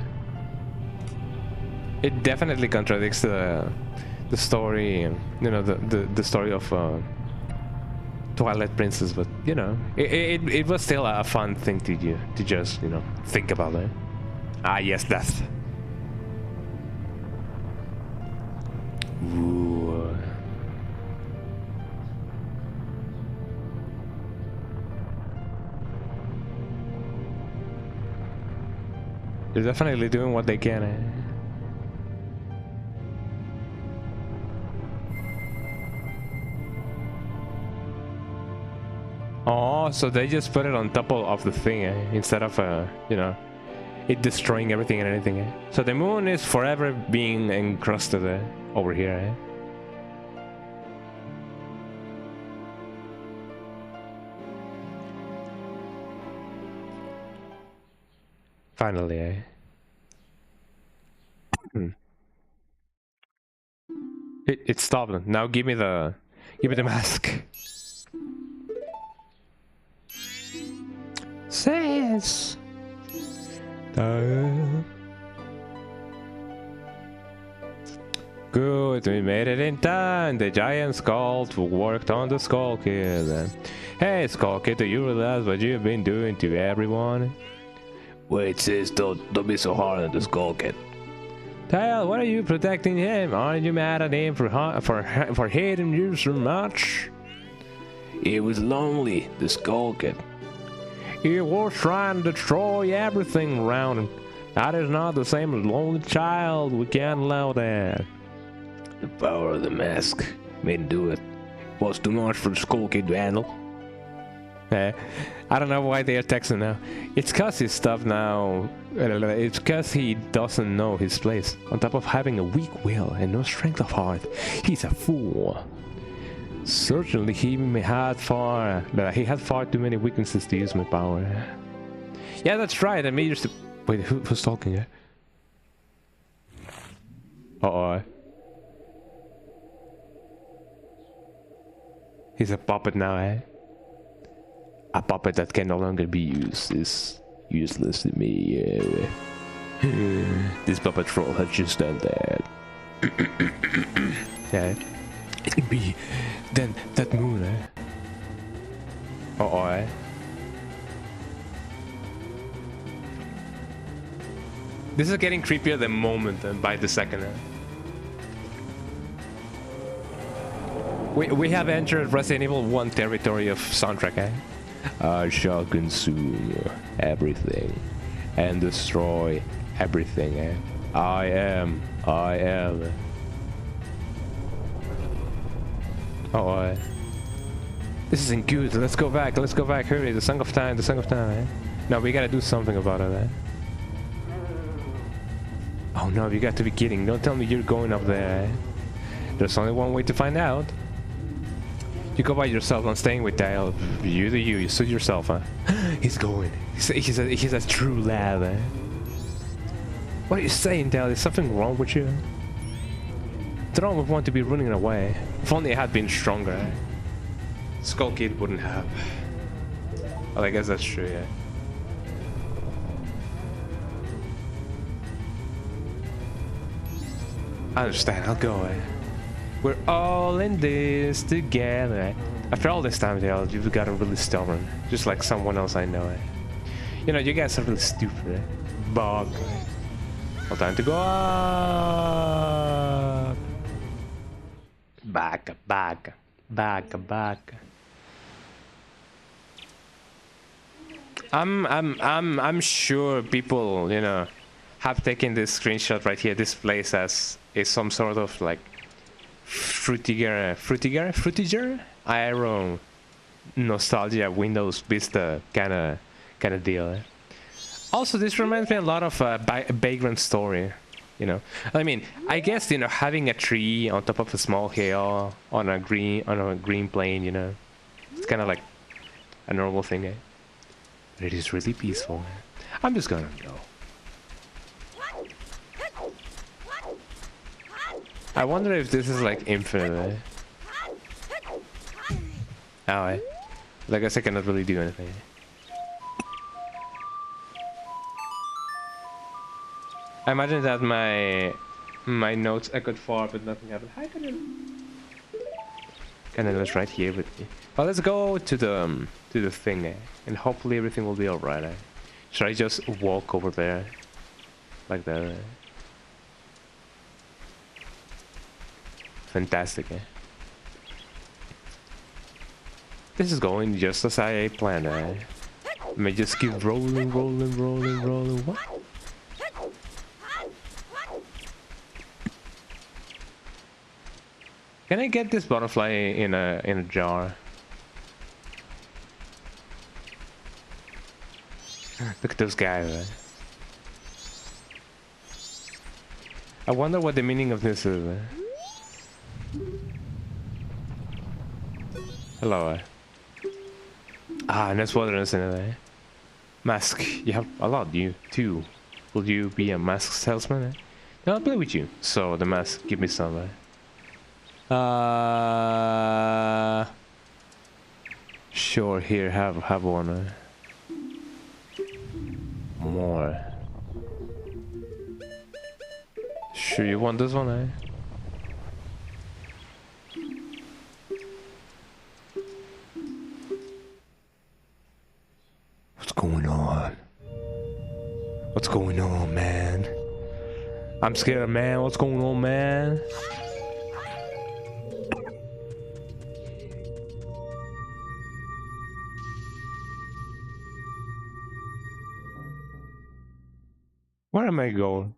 It definitely contradicts the story, you know, the story of Twilight Princess, but you know, it was still a fun thing to just, you know, think about it. Ah, yes, death. Ooh. They're definitely doing what they can. Eh? Oh, so they just put it on top of the thing, eh? Instead of, you know, it destroying everything and anything. Eh? So the moon is forever being encrusted over here. Eh? Finally, eh? It stopped. Now give me the mask. Says. Good, we made it in time. The giant skull worked on the Skull Kid. Hey, Skull Kid, do you realize what you've been doing to everyone? Wait, sis, don't be so hard on the Skull Kid. Tail, what are you protecting him? Aren't you mad at him for hating you so much? He was lonely, the Skull Kid. He was trying to destroy everything around him. That is not the same as lonely child. We can't allow that. The power of the mask made him do it. It was too much for the Skull Kid to handle. I don't know why they are texting now. It's cause his stuff now. It's cause he doesn't know his place. On top of having a weak will and no strength of heart, he's a fool. Certainly, he had far too many weaknesses to use my power. Yeah, that's right. I made you. Wait, who's talking? Uh-oh. He's a puppet now, eh? A puppet that can no longer be used is useless to me. This puppet troll has just done that. Yeah. It could be then that moon, eh? Uh-oh, eh? This is getting creepier the moment and by the second, eh? We have entered Resident Evil 1 territory of soundtrack, eh? I shall consume everything and destroy everything, eh? I am. Oh, this isn't good. Let's go back. Hurry, the Song of Time, eh? No, we gotta do something about it, eh? Oh no, you got to be kidding. Don't tell me you're going up there, eh? There's only one way to find out. You go by yourself, I'm staying with Dale. You do you suit yourself, huh? He's going. He's a true lad, eh? What are you saying, Dale? Is something wrong with you? I don't want to be running away. If only I had been stronger, eh? Skull Kid wouldn't have. Well, I guess that's true, yeah. I understand, I'll go, eh? We're all in this together. After all this time, Dale, you've gotten really stubborn. Just like someone else I know, eh? You know, you guys are really stupid, eh? Bog. Well, time to go up. Back. I'm sure people, you know, have taken this screenshot right here. This place as is some sort of like fruitiger aero nostalgia Windows Vista kind of deal. Eh? Also, this reminds me a lot of Vagrant Story. You know, I mean, I guess, you know, having a tree on top of a small hill on a green plain, you know, it's kind of like a normal thing, eh? But it is really peaceful, man. I'm just gonna go. I wonder if this is like infinite, eh? Oh, eh? Like I guess I cannot really do anything. I imagine that my notes echoed far, but nothing happened. Hi, Canada was right here with me. Well, let's go to the thing, eh? And hopefully everything will be alright, eh? Should I just walk over there? Like that, eh? Fantastic, eh? This is going just as I planned, eh? Let me just keep rolling. What? Can I get this butterfly in a jar? Look at those guys, eh? I wonder what the meaning of this is, eh? Hello, eh? Ah, nice wilderness in it, eh? Mask, you have a lot, you too. Will you be a mask salesman, eh? No, I'll play with you. So, the mask, give me some, eh? Sure, here, have one, eh? More. Sure, you want this one, eh? What's going on? What's going on, man? I'm scared, man. What's going on, man? Where am I going?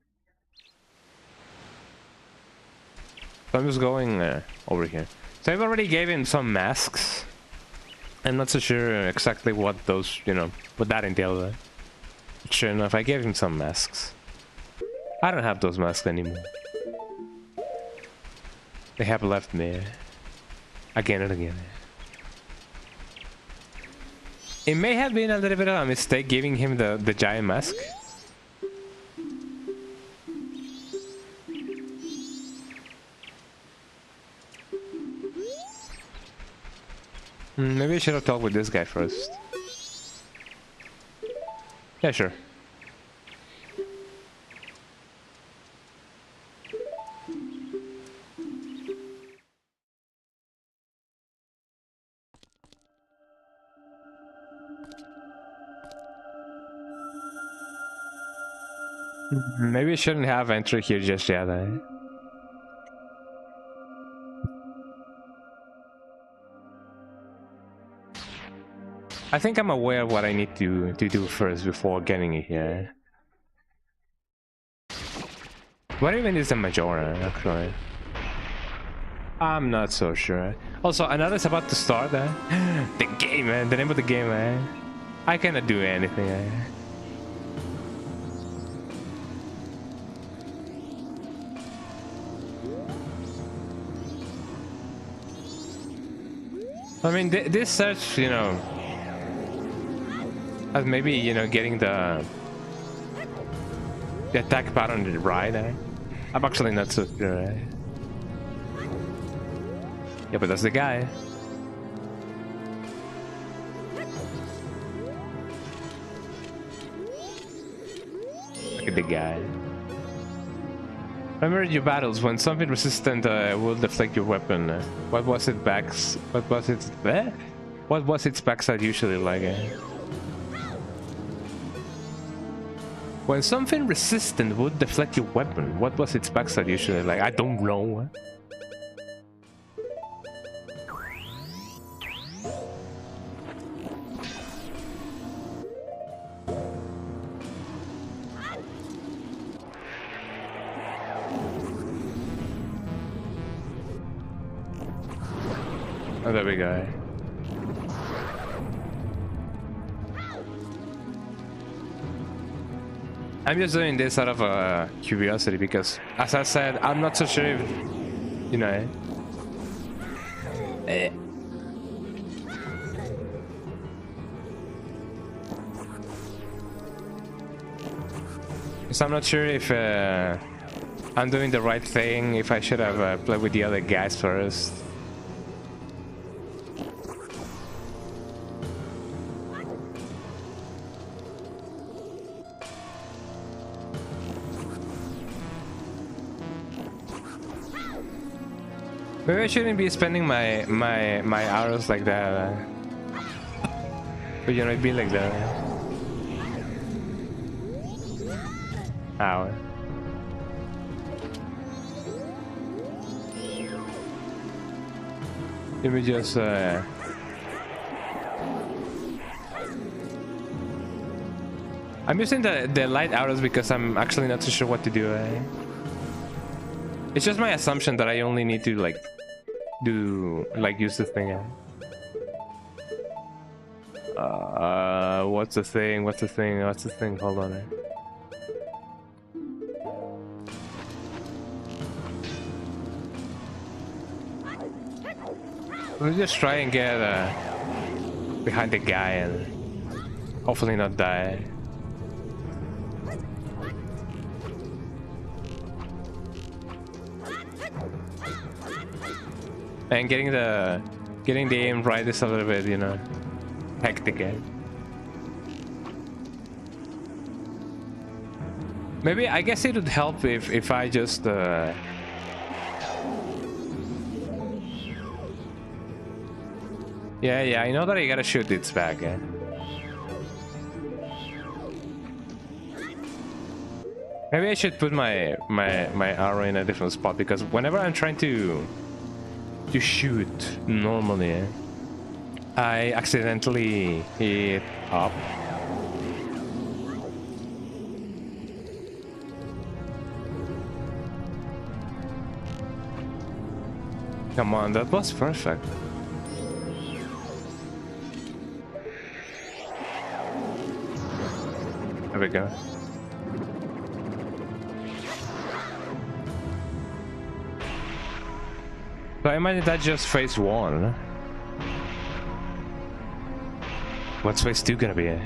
So I'm just going over here. So I've already gave him some masks. I'm not so sure exactly what those, you know, what that entails. But sure enough, I gave him some masks. I don't have those masks anymore. They have left me. Again and again. It may have been a little bit of a mistake giving him the giant mask. Maybe I should have talked with this guy first. Yeah, sure. Maybe I shouldn't have entered here just yet, eh? I think I'm aware of what I need to do first before getting it here. What even is a Majora, actually? I'm not so sure. Also, another's about to start, eh? The game, man. The name of the game, eh? I cannot do anything, eh? I mean, this search, you know, as maybe, you know, getting the attack pattern right, eh? I'm actually not so sure, eh? Yeah, but that's the guy. Look at the guy. Remember your battles when something resistant will deflect your weapon. What was its backs? What was its What was its backside usually like? When something resistant would deflect your weapon, what was its backside usually like? I don't know. Oh, there we go. I'm just doing this out of curiosity because, as I said, I'm not so sure if, you know. So I'm not sure if I'm doing the right thing, if I should have played with the other guys first. Maybe I shouldn't be spending my arrows like that. But you know, it'd be like that. Ow. Let me just I'm using the light arrows because I'm actually not too sure what to do. It's just my assumption that I only need to like use this thing. What's the thing? What's the thing? What's the thing? Hold on. Let me just try and get behind the guy and hopefully not die. And getting the aim right is a little bit, you know, hectic. Maybe I guess it would help if I just yeah, I know that I gotta shoot its back. Maybe I should put my arrow in a different spot because whenever I'm trying to shoot normally, I accidentally hit up. Come on, that was perfect. There we go. So I imagine that's just phase 1. What's phase 2 gonna be?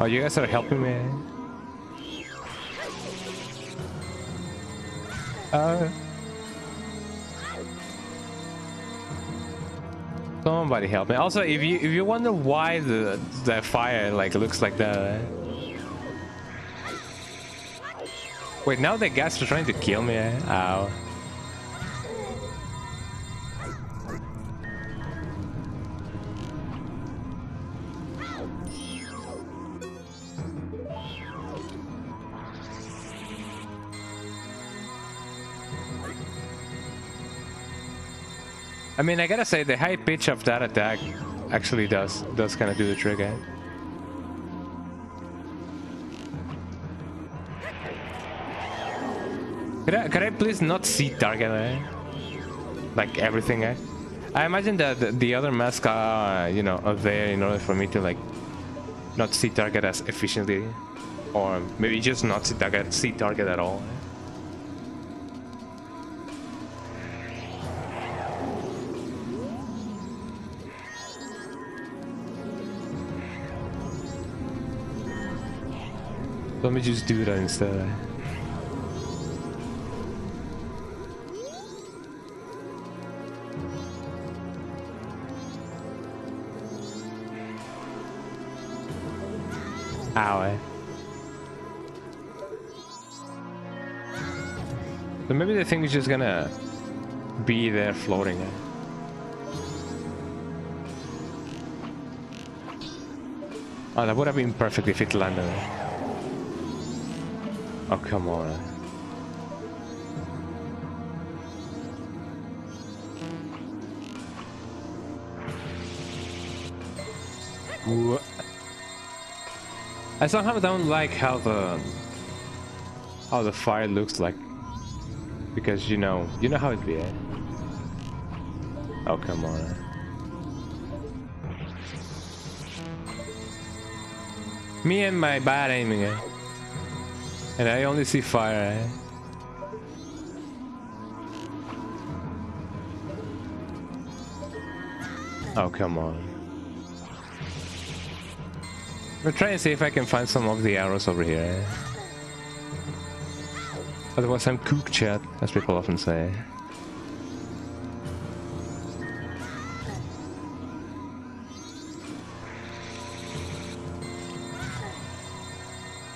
Oh, you guys are helping me? Somebody help me. Also, if you wonder why the fire like looks like that. Wait, now the guys are trying to kill me. Ow. I mean, I gotta say, the high pitch of that attack actually does kind of do the trick, eh? Could I please not see target, eh? Like everything, eh? I imagine that the other masks are, you know, are there in order for me to like not see target as efficiently, or maybe just not see target at all. Eh? Let me just do that instead. Eh? Ow, eh? So maybe the thing is just gonna be there floating. Eh? Oh, that would have been perfect if it landed. Eh? Oh, come on. Ooh. I somehow don't like how the fire looks like, because you know how it be. Eh? Oh, come on. Me and my bad aiming. Eh? And I only see fire, eh? Oh, come on. We'll try and see if I can find some of the arrows over here, eh? Otherwise I'm cooked, chat, as people often say.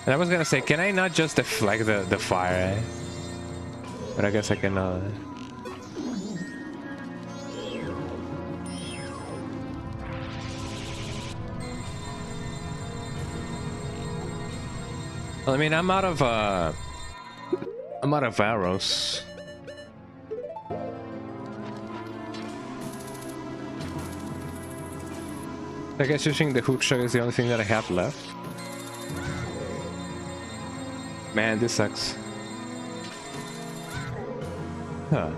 And I was gonna say, can I not just deflect the fire, eh? But I guess I cannot. Well, I mean, I'm out of arrows. I guess using the hook shot is the only thing that I have left. Man, this sucks. Huh.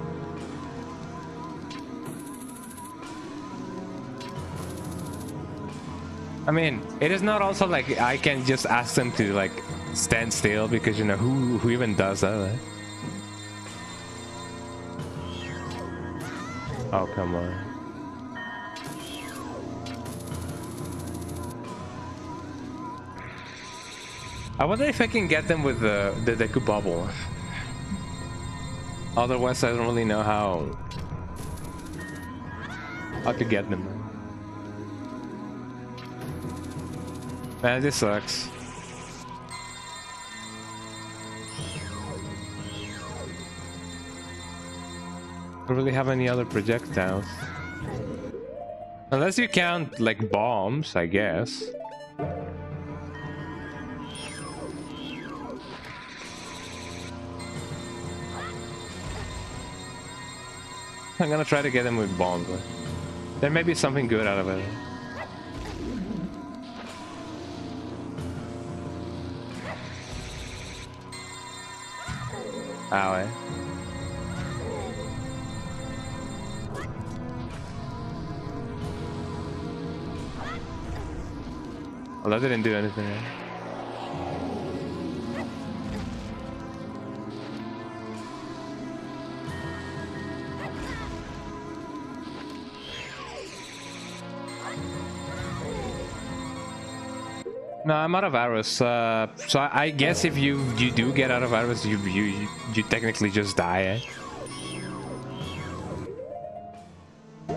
I mean, it is not also like I can just ask them to like stand still, because you know who even does that, right? Oh, come on. I wonder if I can get them with the Deku bubble. Otherwise, I don't really know how to get them. Man, this sucks. I don't really have any other projectiles. Unless you count like bombs, I guess. I'm gonna try to get him with bombs. There may be something good out of it. Ow, eh? Well, that didn't do anything. Eh? No, I'm out of arrows. So I guess if you do get out of arrows, you technically just die. Eh?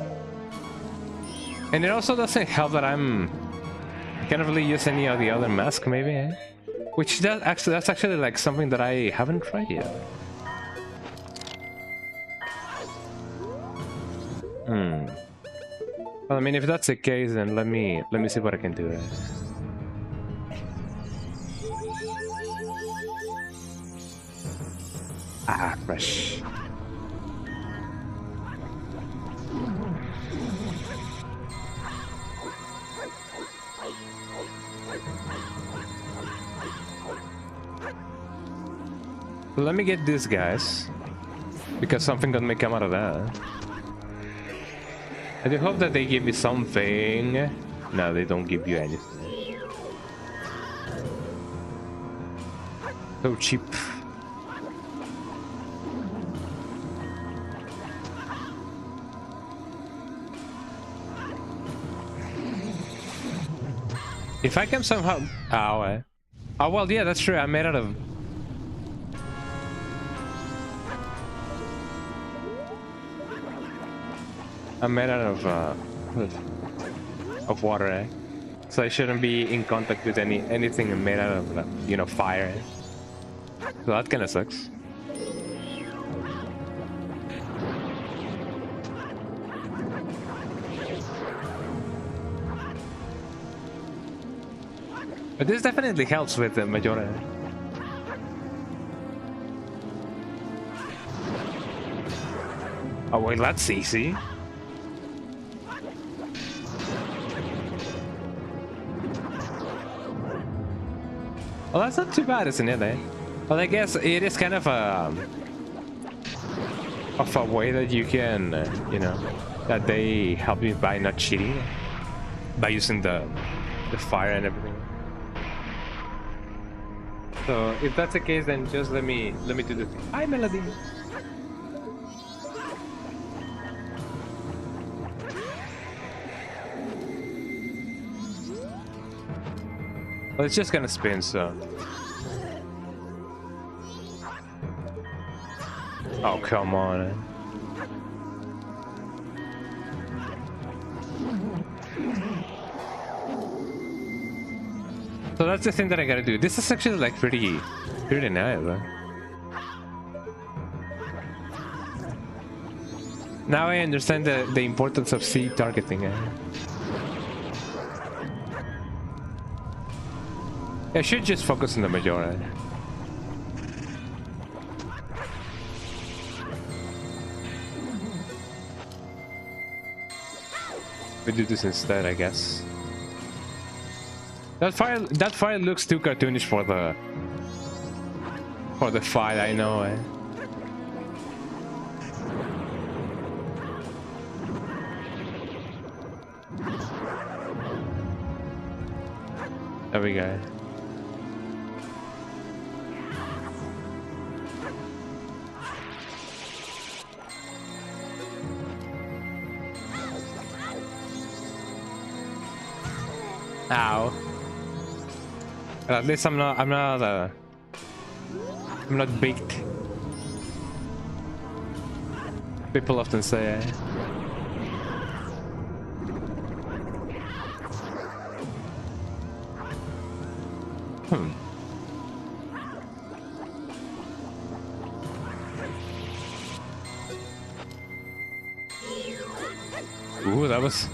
And it also doesn't help that I can't really use any of the other mask, maybe. Eh? Which that's actually like something that I haven't tried yet. Well, I mean, if that's the case, then let me see what I can do. Ah, fresh. So let me get these guys, because something good may come out of that. I do hope that they give you something. No, they don't give you anything. So cheap. If I can somehow... Ow, oh, well, yeah, that's true. I made out of... I'm made out of water, eh? So I shouldn't be in contact with anything made out of, you know, fire. Eh? So that kind of sucks. But this definitely helps with the Majora. Oh, wait, that's easy. Well, that's not too bad, isn't it, eh? Well, I guess it is kind of a way that you can, you know, that they help you by not cheating, by using the fire and everything. So if that's the case, then just let me do the thing. Hi, Melody. Well, it's just gonna spin, so. Oh, come on. So that's the thing that I gotta do. This is actually like pretty nice, huh? Now I understand the importance of C targeting. I should just focus on the Majora. We do this instead, I guess. That fire looks too cartoonish for the fight, I know. Eh? There we go. Ow. But at least I'm not baked. People often say. Ooh, that was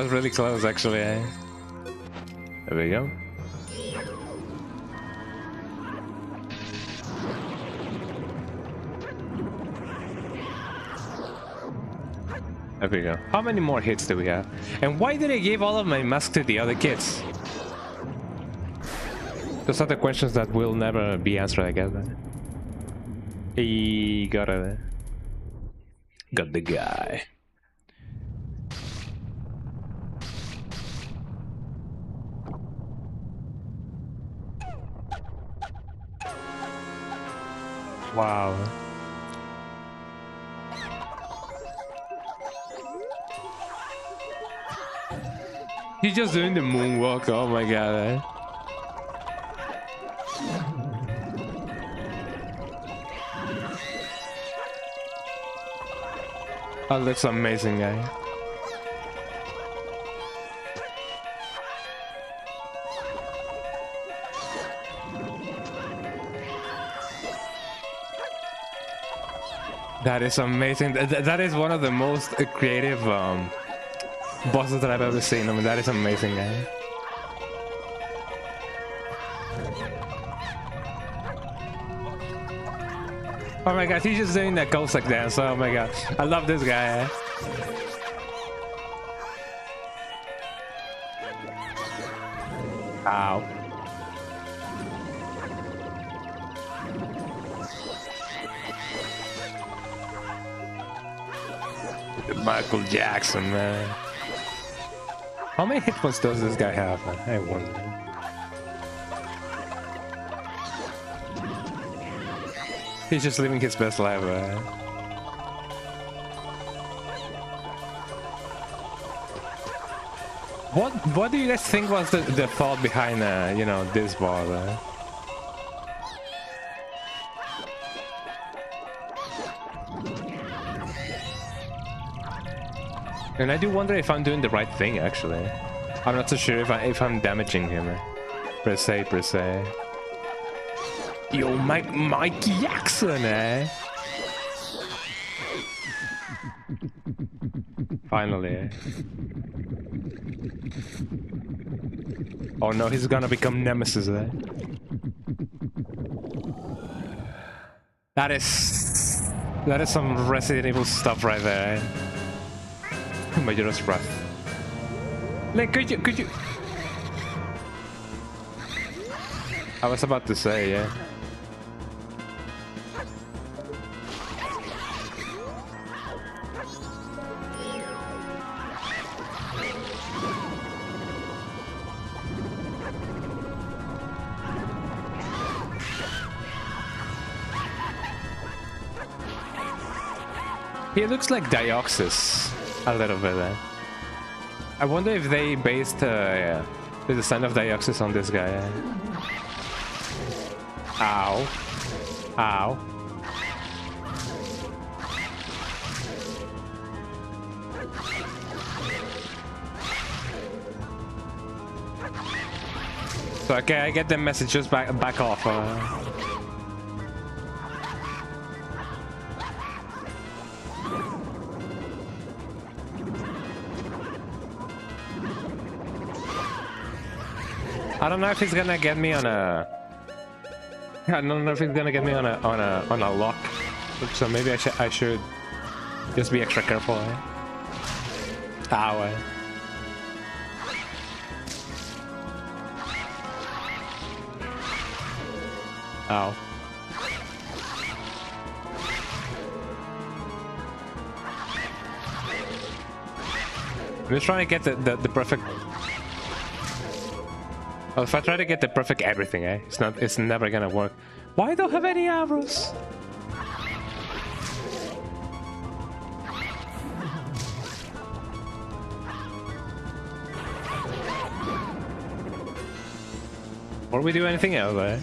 really close, actually. Eh? There we go. There we go. How many more hits do we have? And why did I give all of my masks to the other kids? Those are the questions that will never be answered, I guess. He got the guy. Wow. He's just doing the moonwalk. Oh my god. Eh? Oh, that's amazing, guy. That is amazing. That is one of the most creative bosses that I've ever seen. I mean, that is amazing, guy. Oh my god, he's just doing that Cossack dance. Oh my god, I love this guy. Ow. Michael Jackson, man. How many hit points does this guy have, man? I wonder. He's just living his best life, man. What do you guys think was the thought behind you know, this ball? And I do wonder if I'm doing the right thing, actually. I'm not so sure if I'm damaging him, per se. Yo, Mike Jackson, eh? Finally, eh? Oh no, he's gonna become Nemesis, eh? That is some Resident Evil stuff right there, eh? Majora's Wrath. Like, could you? I was about to say, yeah. He looks like Dioxys a little bit. I wonder if they based the design of Dioxys on this guy. Ow. Ow. So okay, I get the message, just back off. I don't know if he's gonna get me on a. I don't know if he's gonna get me on a lock. So maybe I should just be extra careful. Eh? Ow. Eh? Ow. I'm just trying to get the perfect. Well, if I try to get the perfect everything, eh? It's never gonna work. Why don't have any arrows? Or we do anything else, eh?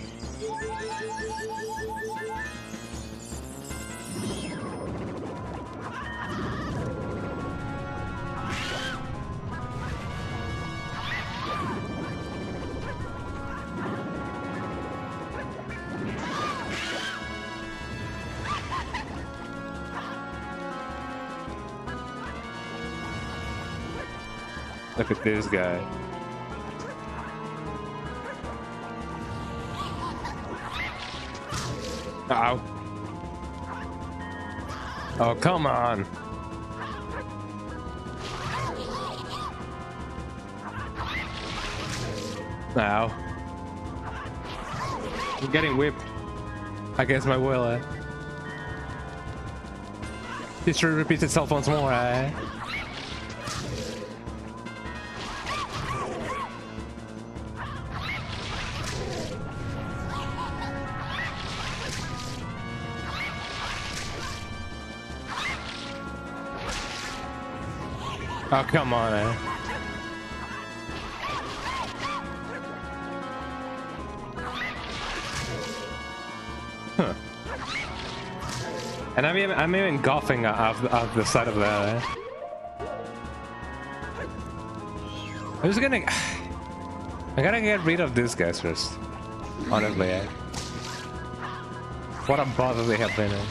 Look at this guy. Ow. Oh, come on. Ow. I'm getting whipped. Against my will, eh? History repeats itself once more, eh? Oh, come on, eh? Huh. And I'm even golfing off the side of that. I'm just gonna... I gotta get rid of these guys first. Honestly, what a bother they have been in.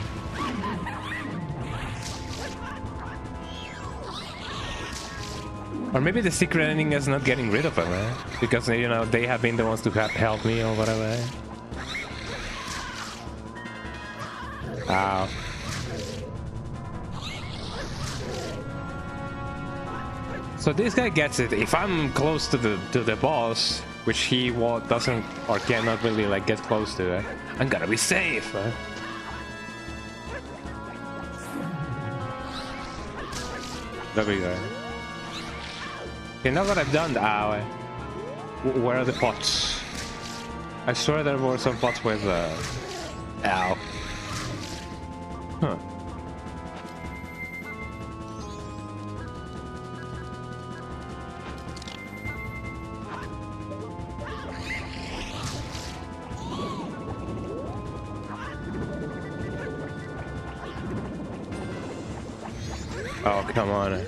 Or maybe the secret ending is not getting rid of them, because, you know, they have been the ones to help me or whatever. Ow. So this guy gets it. If I'm close to the boss, which he doesn't or cannot really like get close to, I'm gonna be safe. There we go. You know what I've done? Ow. Where are the pots? I swear there were some pots with ow. Huh. Oh, come on.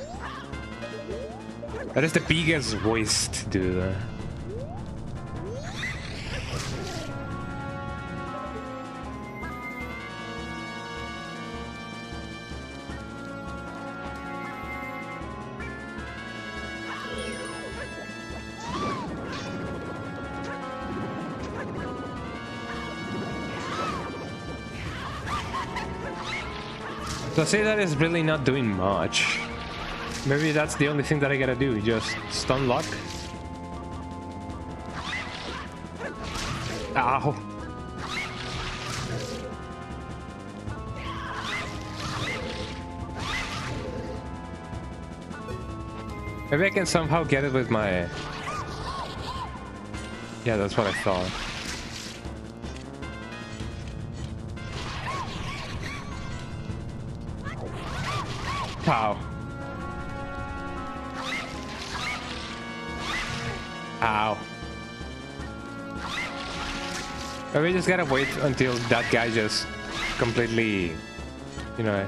That is the biggest waste, dude. So say that is really not doing much. Maybe that's the only thing that I gotta do, just stun lock. Ow. Maybe I can somehow get it with my... Yeah, that's what I thought. Ow. Ow. But we just gotta wait until that guy just completely, you know...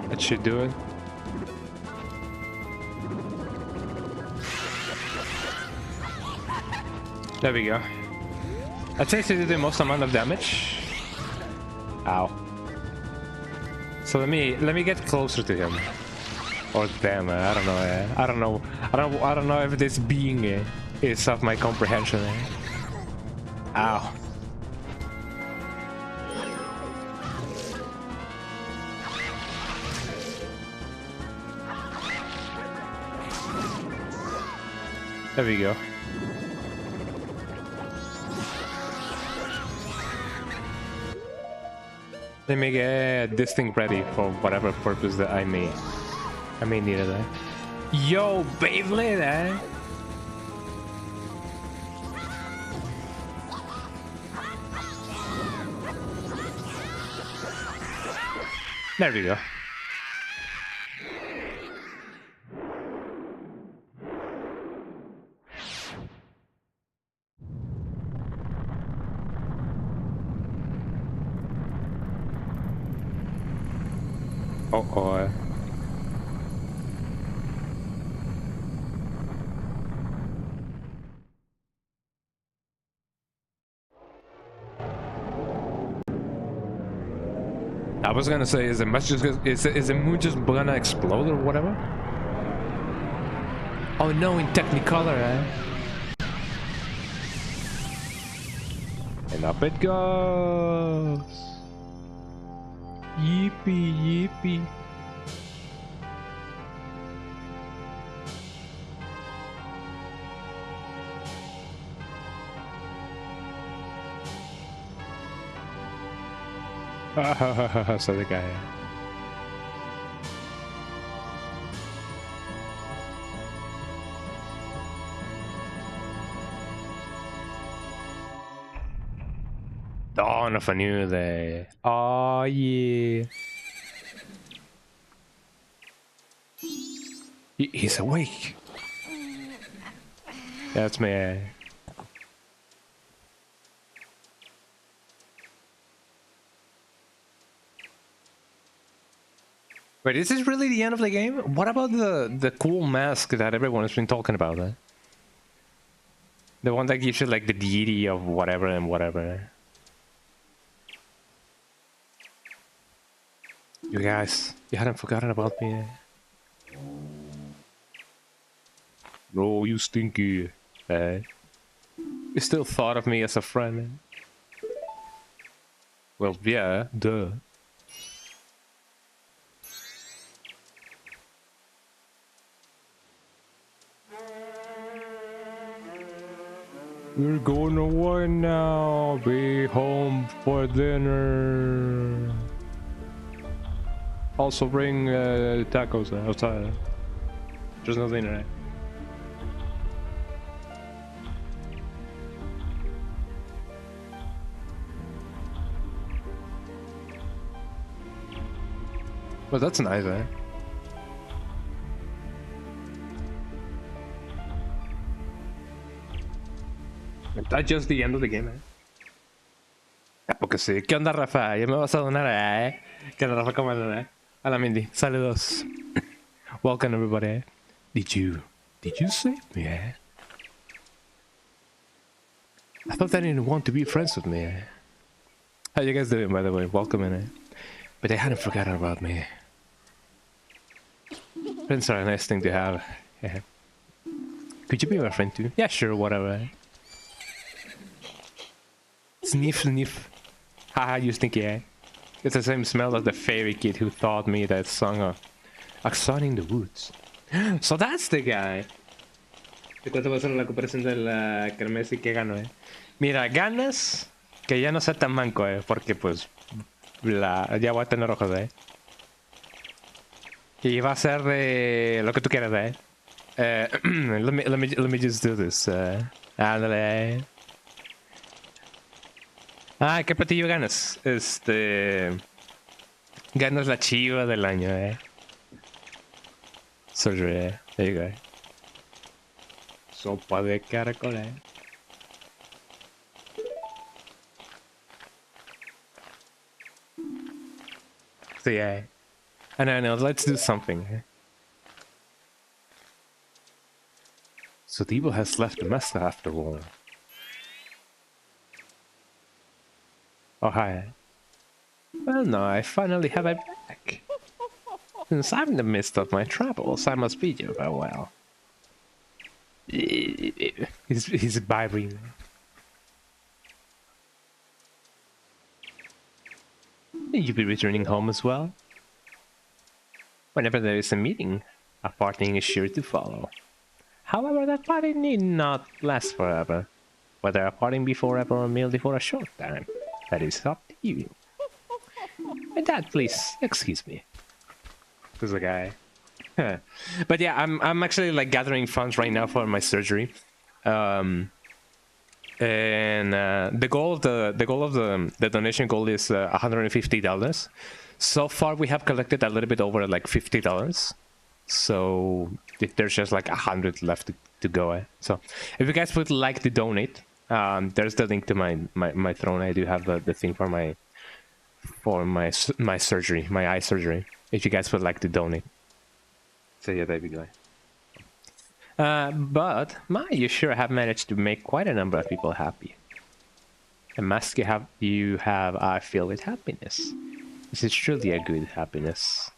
That should do it. There we go. That seems to do the most amount of damage. Ow. So let me get closer to him. Or them, I don't know. I don't know if this being is of my comprehension. Ow. There we go. Let me get this thing ready for whatever purpose that I may need it. Yo, Beyblade, There we go. Uh-oh. I was gonna say, is the moon just gonna explode or whatever? Oh no, in Technicolor, And up it goes. Yippee, yippee. So the guy. Oh dawn of a new day. Oh yeah. He's awake. That's me. Wait, is this really the end of the game? What about the cool mask that everyone has been talking about? The one that gives you like the deity of whatever and whatever. You guys, you hadn't forgotten about me. No, you stinky. You still thought of me as a friend. Well, yeah, duh. We're going away now. Be home for dinner. Also bring tacos outside. There's no dinner. Well, that's nice, eh? That's just the end of the game, eh? Porque sí. ¿Qué onda, Rafa? Ya me vas a donar, eh? ¿Qué onda, Rafa? ¿Cómo andas, eh? Hola, Mindy. Saludos. Welcome, everybody, eh? Did you save me, eh? I thought they didn't want to be friends with me, eh? How you guys doing, by the way? Welcome in, eh? But they hadn't forgotten about me. Friends are a nice thing to have. Yeah. Could you be my friend too? Yeah, sure, whatever. Sniff, sniff. Haha, you stinky, eh? It's the same smell as the fairy kid who taught me that song of A Song in the Woods. So that's the guy. ¿De cuánto va a ser la comparación de la kermés y qué gano, eh? Mira, ganas que ya no sea tan manco, eh, porque pues ya voy a tener ojos, eh. Y va a ser de lo que tú quieras, eh. Let me just do this. Ándale. Ah, ¿qué platillo ganas? Ganas la chiva del año, eh. Surgery, eh. There you go. Sopa de caracol, eh. So yeah. I know, let's do something. So the evil has left the master after all. Oh, hi. Well, no, I finally have it back. Since I'm in the midst of my travels, I must bid you farewell. He's vibrating. You'll be returning home as well? Whenever there is a meeting, a parting is sure to follow. However, that parting need not last forever. Whether a parting be forever or merely for a short time, that is up to you. And that, please, excuse me. There's a guy. But yeah, I'm actually like gathering funds right now for my surgery. And the goal of the donation goal is $150. So far, we have collected a little bit over like $50. So there's just like 100 left to go. Eh? So if you guys would like to donate, there's the link to my throne. I do have the thing for my surgery, my eye surgery. If you guys would like to donate. So yeah, there we go. But you sure have managed to make quite a number of people happy. A mask you have, I feel with happiness. This is truly a good happiness.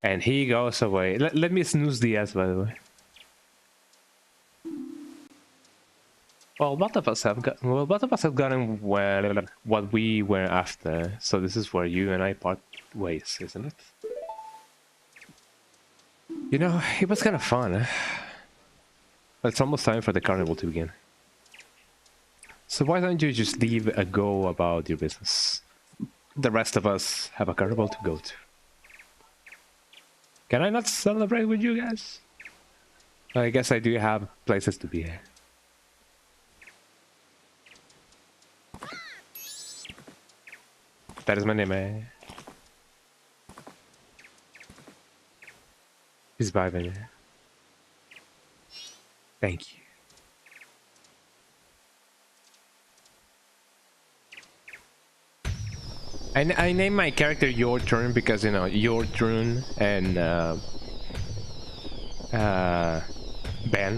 And he goes away. Let me snooze the ass, by the way. Well, both of us have gotten what we were after. So this is where you and I part ways, isn't it? You know, it was kind of fun. Eh? But it's almost time for the carnival to begin. So why don't you just leave a go about your business? The rest of us have a carnival to go to. Can I not celebrate with you guys? I guess I do have places to be here. That is my name, eh? He's vibing. Thank you. I named my character Your Turn because, you know, Your Turn and Ben,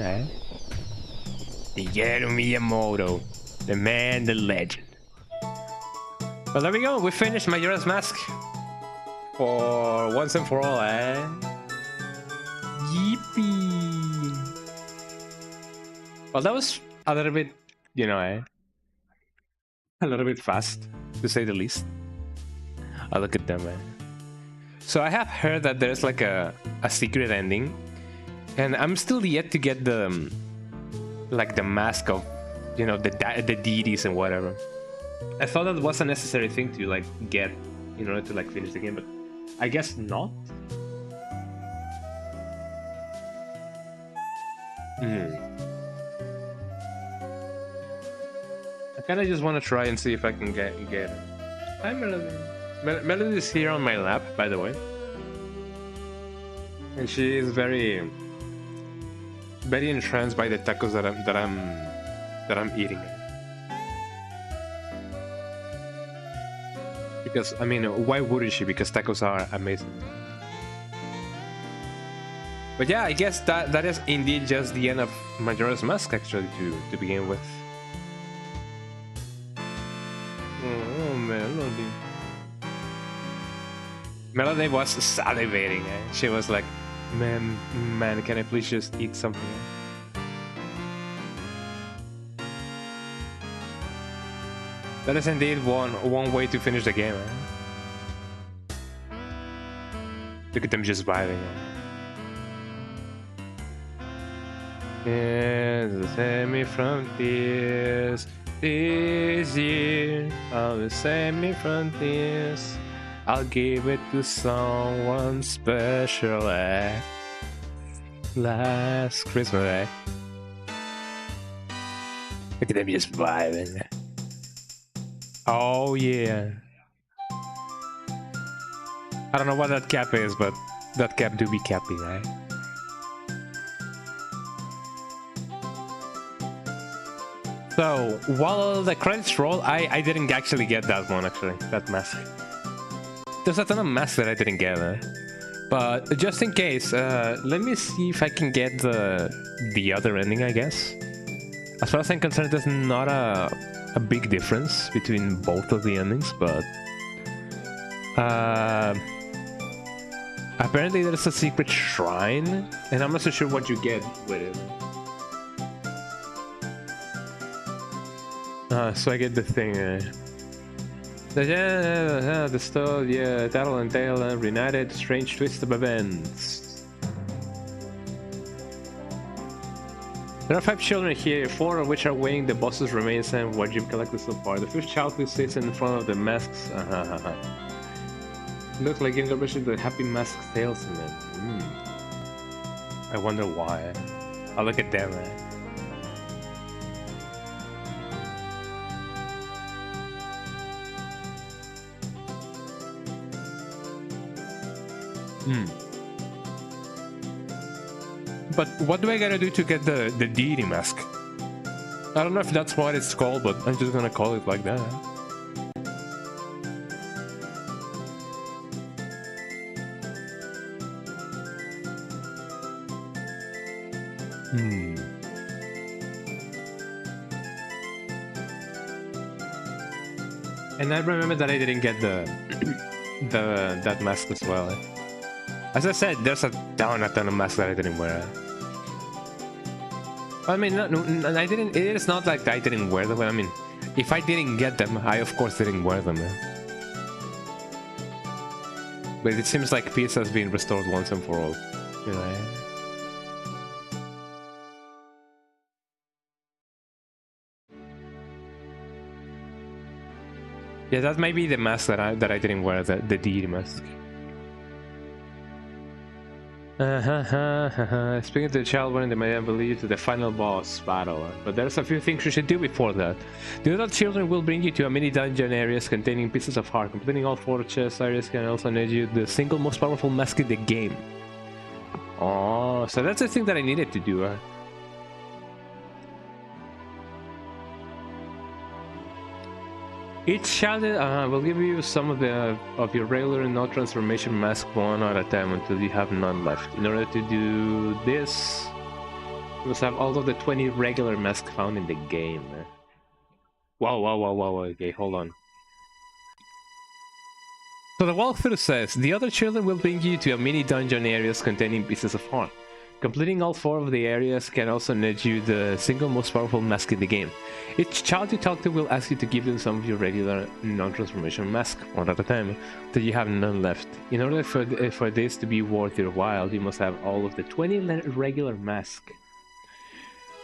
eh? Shigeru Miyamoto, the man, the legend. Well, there we go. We finished Majora's Mask for once and for all, eh? Yippee! Well, that was a little bit, you know, eh? A little bit fast, to say the least. Oh, look at them, man. So I have heard that there's like a secret ending, and I'm still yet to get the like the mask of, you know, the deities and whatever. I thought that was a necessary thing to like get in order to like finish the game, but I guess not. I kind of just want to try and see if I can get it. Hi, Melody. Melody is here on my lap, by the way, and she is very entranced by the tacos that I'm eating. Because I mean, why wouldn't she? Because tacos are amazing. But yeah, I guess that is indeed just the end of Majora's Mask, actually, to begin with. Oh, Melody. Melody was salivating. She was like, man, can I please just eat something? That is indeed one way to finish the game. Look at them just vibing. Yeah, save me from tears this year. I'll save me from tears. I'll give it to someone special, last Christmas, Look at them just vibing. Oh yeah. I don't know what that cap is, but that cap do be cappy, So, while the credits roll, I didn't actually get that one, actually, that mask. There's a ton of masks that I didn't get, but just in case, let me see if I can get the other ending, I guess. As far as I'm concerned, there's not a big difference between both of the endings, but apparently there's a secret shrine, and I'm not so sure what you get with it. So I get the thing. The story, yeah, Tattle and Tail reunited, strange twist of events. There are 5 children here, 4 of which are weighing the boss's remains and what you've collected so far. The 5th child who sits in front of the masks. Looks like introduction to the happy mask salesman. I wonder why. Oh, look at them, man. But what do I gotta do to get the deity mask? I don't know if that's what it's called, but I'm just gonna call it like that. And I remember that I didn't get that mask as well. As I said, there's a ton of masks that I didn't wear. I mean, no, I didn't. It is not like I didn't wear them. I mean, if I didn't get them, I of course didn't wear them. But it seems like peace has been restored once and for all. You know. Yeah, that might be the mask that I didn't wear, the deity mask. Speaking to the child when they may believe to the final boss battle, but there's a few things you should do before that. The adult children will bring you to a mini dungeon areas containing pieces of heart. Completing all 4 chest areas can also net you the single most powerful mask in the game. Oh, so that's the thing that I needed to do. Each child will give you some of your regular no transformation mask one at a time until you have none left. In order to do this, you must have all of the 20 regular masks found in the game. Whoa, okay, hold on. So the walkthrough says, the other children will bring you to a mini dungeon areas containing pieces of heart. Completing all 4 of the areas can also net you the single most powerful mask in the game. Each child you talk to will ask you to give them some of your regular non-transformation mask, one at a time, till you have none left. In order for this to be worth your while, you must have all of the 20 regular masks.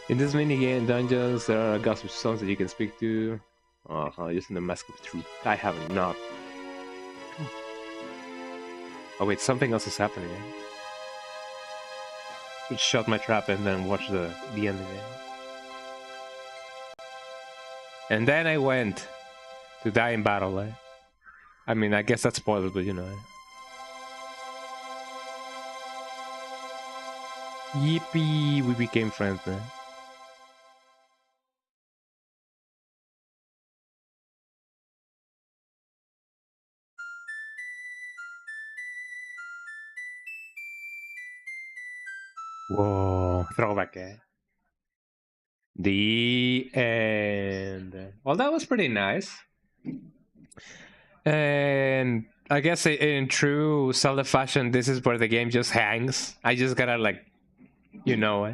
In this mini-game dungeons, there are gossip songs that you can speak to. Using the Mask of Truth. I have not. Oh wait, something else is happening. Just shut my trap and then watch the end of it. And then I went to die in battle. I mean, I guess that's spoiler, but you know. Yippee, we became friends, man. Whoa, throwback, The end. Well, that was pretty nice. And I guess in true Zelda fashion, this is where the game just hangs. I just gotta, like, you know,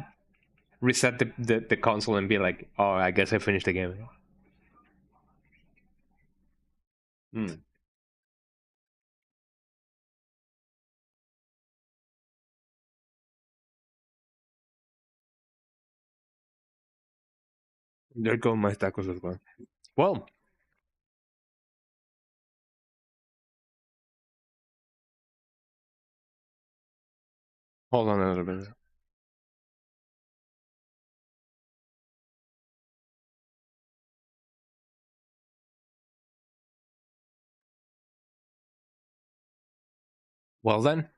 reset the console and be like, oh, I guess I finished the game. There go my tacos as well. Well, hold on a little bit. Well then,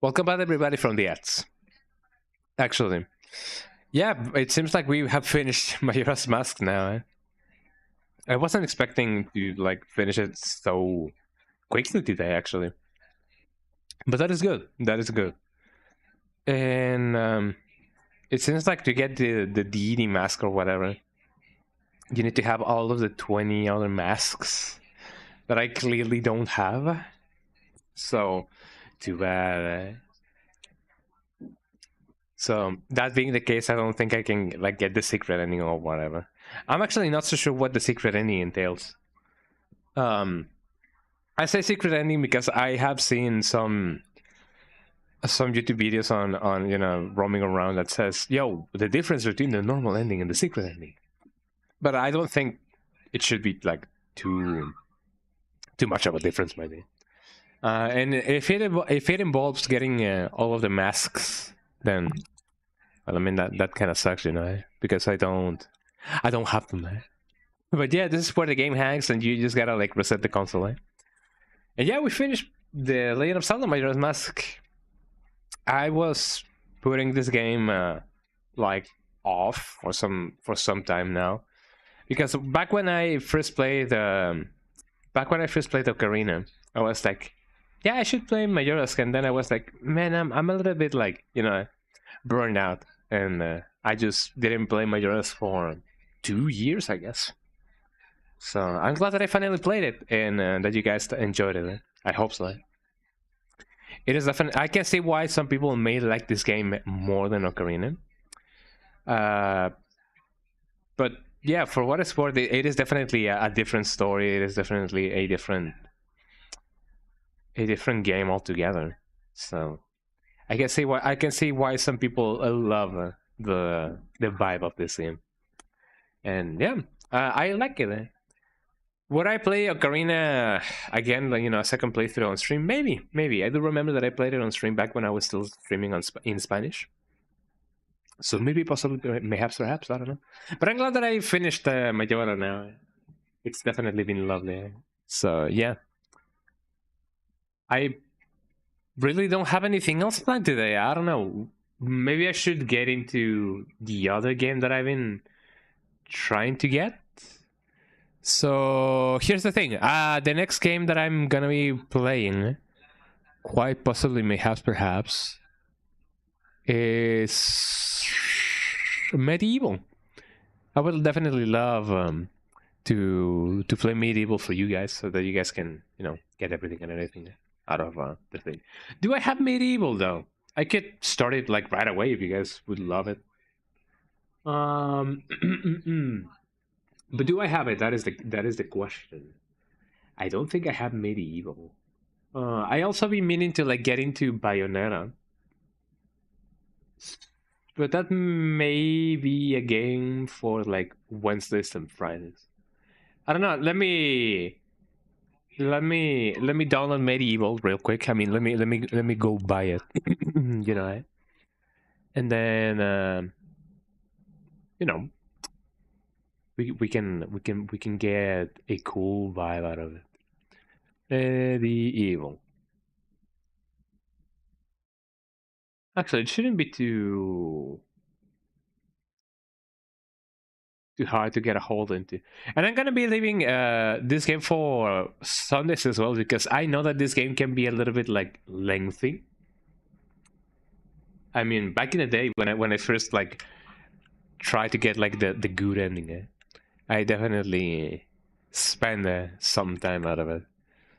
welcome back everybody from the ads. Actually, yeah, it seems like we have finished Majora's Mask now. I wasn't expecting to like finish it so quickly today, actually. But that is good. That is good. And it seems like to get the deity mask or whatever, you need to have all of the 20 other masks that I clearly don't have. So, too bad. So that being the case, I don't think I can like get the secret ending or whatever. I'm actually not so sure what the secret ending entails. I say secret ending because I have seen some YouTube videos on you know roaming around that says, yo, the difference between the normal ending and the secret ending. But I don't think it should be like too much of a difference, maybe. And if it involves getting all of the masks, then well, I mean that kind of sucks, you know, because I don't have them. But yeah, this is where the game hangs, and you just gotta like reset the console. And yeah, we finished the Legend of Zelda Majora's Mask. I was putting this game like off for some time now, because back when I first played Ocarina, I was like, yeah, I should play Majora's, and then I was like, man, I'm a little bit like, you know, burned out, and I just didn't play Majora's for 2 years, I guess. So I'm glad that I finally played it, and that you guys enjoyed it. I hope so. It is definitely. I can see why some people may like this game more than Ocarina. But yeah, for what it's worth, it is definitely a different story. It is definitely a different game altogether. So I can see why some people love the vibe of this game. And yeah, I like it. Would I play Ocarina again, like, you know, a second playthrough on stream? Maybe. I do remember that I played it on stream back when I was still streaming in Spanish. So maybe, possibly, perhaps, I don't know. But I'm glad that I finished Majora now. It's definitely been lovely. So yeah, I really don't have anything else planned today. I don't know. Maybe I should get into the other game that I've been trying to get. So here's the thing. The next game that I'm gonna be playing, quite possibly, perhaps, is MediEvil. I would definitely love to play MediEvil for you guys, so that you guys can, you know, get everything and anything out of the thing. Do I have MediEvil though? I could start it like right away if you guys would love it. But do I have it? That is the question. I don't think I have MediEvil. I also been meaning to like get into Bayonetta, but that may be a game for like Wednesdays and Fridays. I don't know. Let me download MediEvil real quick. I mean, let me go buy it. You know, and then you know, we can get a cool vibe out of it. MediEvil. Actually, it shouldn't be too hard to get a hold into. And I'm gonna be leaving this game for Sundays as well, because I know that this game can be a little bit like lengthy. I mean, back in the day when I first like tried to get like the good ending, I definitely spent some time out of it.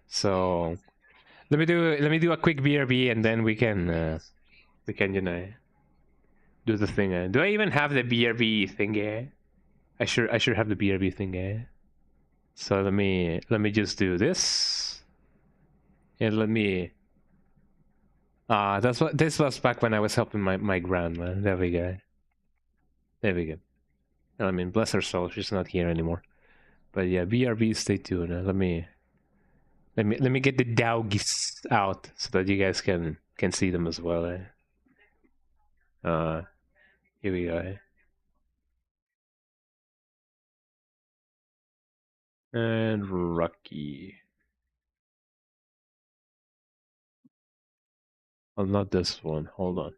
So let me do a quick BRB, and then we can you know, do the thing. Do I even have the BRB thing? I should have the BRB thing. So let me just do this, and let me. This was back when I was helping my grandma. There we go. I mean, bless her soul, she's not here anymore. But yeah, BRB, stay tuned. Let me get the doggies out so that you guys can see them as well. Here we go. And Rocky. Oh, not this one. Hold on.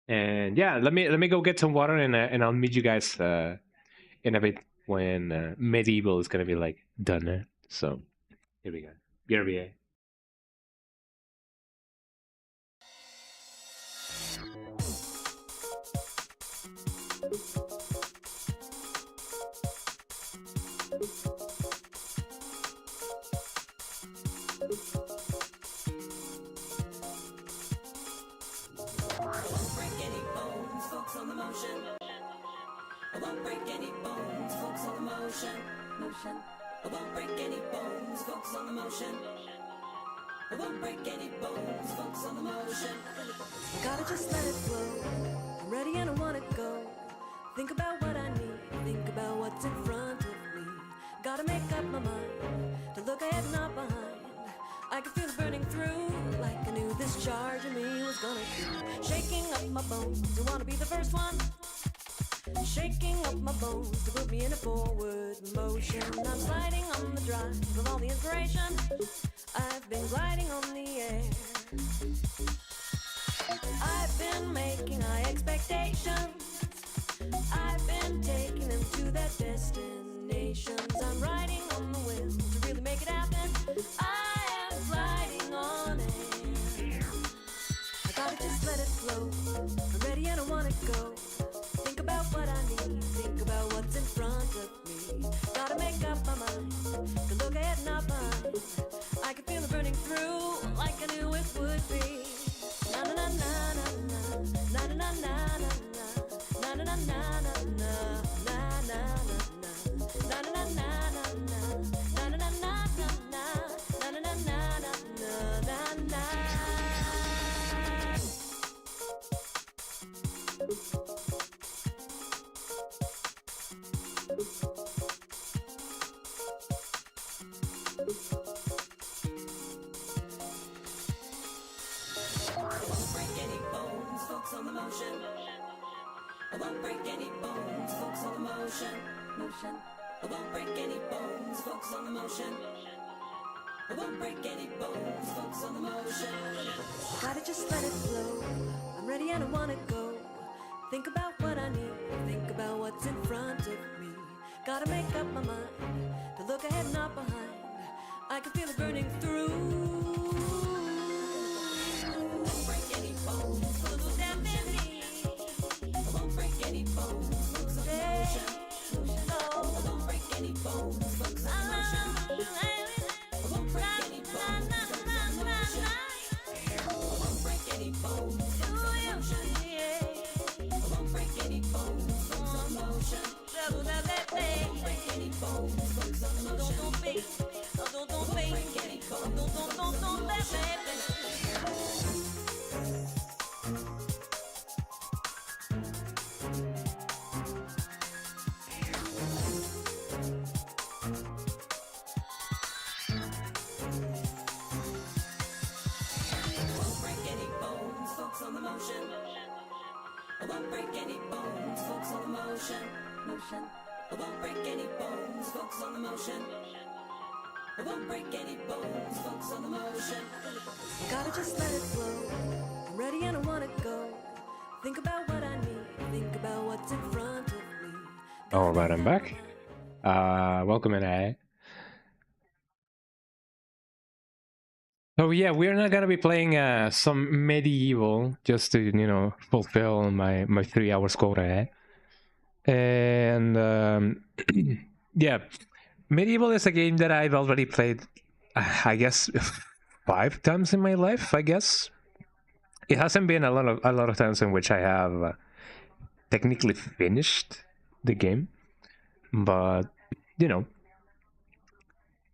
And yeah, let me go get some water, and I'll meet you guys in a bit when MediEvil is gonna be like done. So here we go. BRB. I won't break any bones, focus on the motion. I won't break any bones, focus on the motion. I won't break any bones, focus on the motion. Gotta just let it flow. I'm ready and I wanna go. Think about what I need, think about what's in front of me. Gotta make up my mind to look ahead, not behind. I can feel it burning through, like I knew this charge in me was gonna do. Shaking up my bones, I wanna be the first one. Shaking up my bones to put me in a forward motion. I'm sliding on the drive of all the inspiration. I've been gliding on the air. I've been making high expectations. I've been taking them to their destinations. I'm riding on the wind to really make it happen. I am gliding on air. I gotta just let it flow. I'm ready and I wanna go. Think about what I need, think about what's in front of me. Gotta make up my mind, to look ahead, not behind. I can feel it burning through, like I knew it would be. Na na na na na na na na na na na na na na na na na na. won't break any bones, focus on the motion, motion. I won't break any bones, focus on the motion. I won't break any bones, focus on the motion. Gotta just let it flow. I'm ready and I wanna go. Think about what I need, think about what's in front of me. Gotta make up my mind to look ahead, not behind. I can feel it burning through. I won't break any bones, focus on the motion. I won't break any bones, focus on the motion. I won't break any bones, focus on the motion. I won't break any bones, focus on the motion. I won't break any bones, focus on the motion. I won't break any bones, focus on the motion. I won't break any bones, focus on the motion. I won't break any bones, focus on the motion. I won't break any bones, focus on the motion, motion. I won't break any bones, focus on the motion. I won't break any bones, focus on the motion. Gotta just let it flow. I'm ready and I wanna go. Think about what I need, think about what's in front of me. All right, I'm back. Welcome in. So yeah, we're not gonna be playing some MediEvil just to fulfill my 3 hours quota. And yeah, MediEvil is a game that I've already played, I guess, 5 times in my life. I guess it hasn't been a lot of times in which I have technically finished the game, but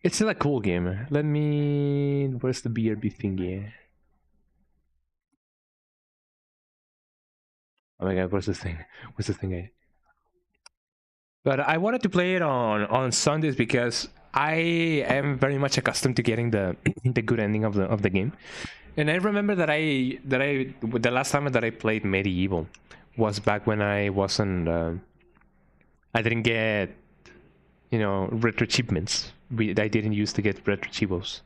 it's still a cool game. Let me. Where's the BRB thingy? Oh my god, where's the thing? Where's the thing? But I wanted to play it on Sundays because I am very much accustomed to getting the the good ending of the game. And I remember that the last time that I played MediEvil was back when I wasn't I didn't get retro achievements. I didn't used to get retro achievos.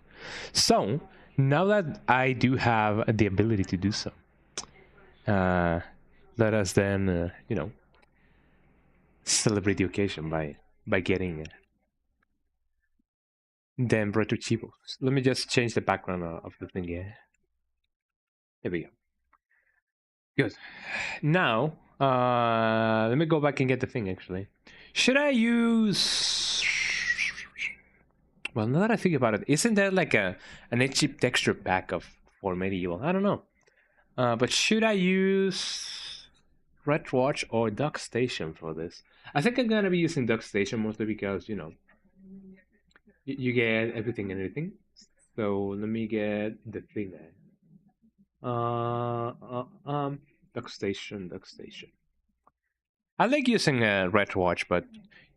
So now that I do have the ability to do so, let us then celebrate the occasion by getting them retro achievos. Let me just change the background of the thing here. There we go. Good. Now, let me go back and get the thing, actually. Should I use... Well, now that I think about it, isn't there like an cheap texture pack for MediEvil? I don't know. But should I use Red Watch or Duck Station for this? I think I'm gonna be using Duck Station mostly because, you get everything and everything. So let me get the thing there. Duck Station. I like using Red Watch, but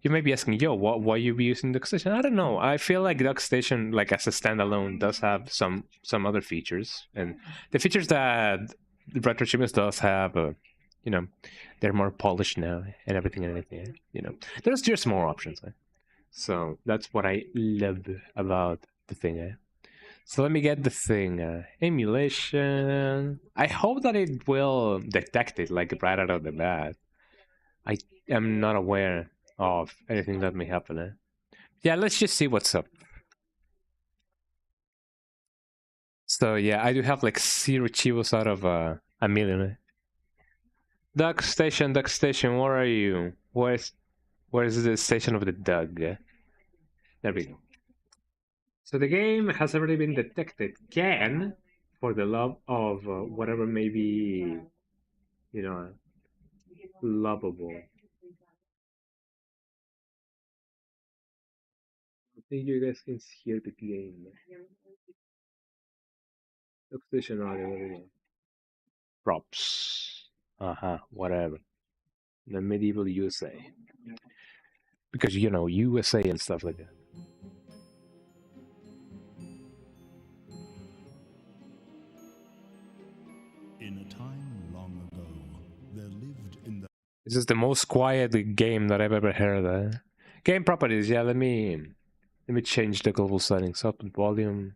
you may be asking, yo, why you be using Duck Station? I don't know. I feel like Duck Station, like as a standalone, does have some other features, and the features that Retro Achievements does have, they're more polished now and everything. There's just more options. So that's what I love about the thing. So let me get the thing. Emulation. I hope that it will detect it like right out of the bat. I am not aware of anything that may happen. Yeah, let's just see what's up. So yeah, I do have like 0 chivos out of a million. Duck Station, where are you? Where's the station of the Doug? There we go. So the game has already been detected. Can, for the love of whatever may be, lovable. I think you guys can hear the game. Station audio. Props. Whatever. The medieval USA. Because, USA and stuff like that. In a time long ago, there lived in the This is the most quiet game that I've ever heard. Game properties, yeah, let me change the global settings. Output volume.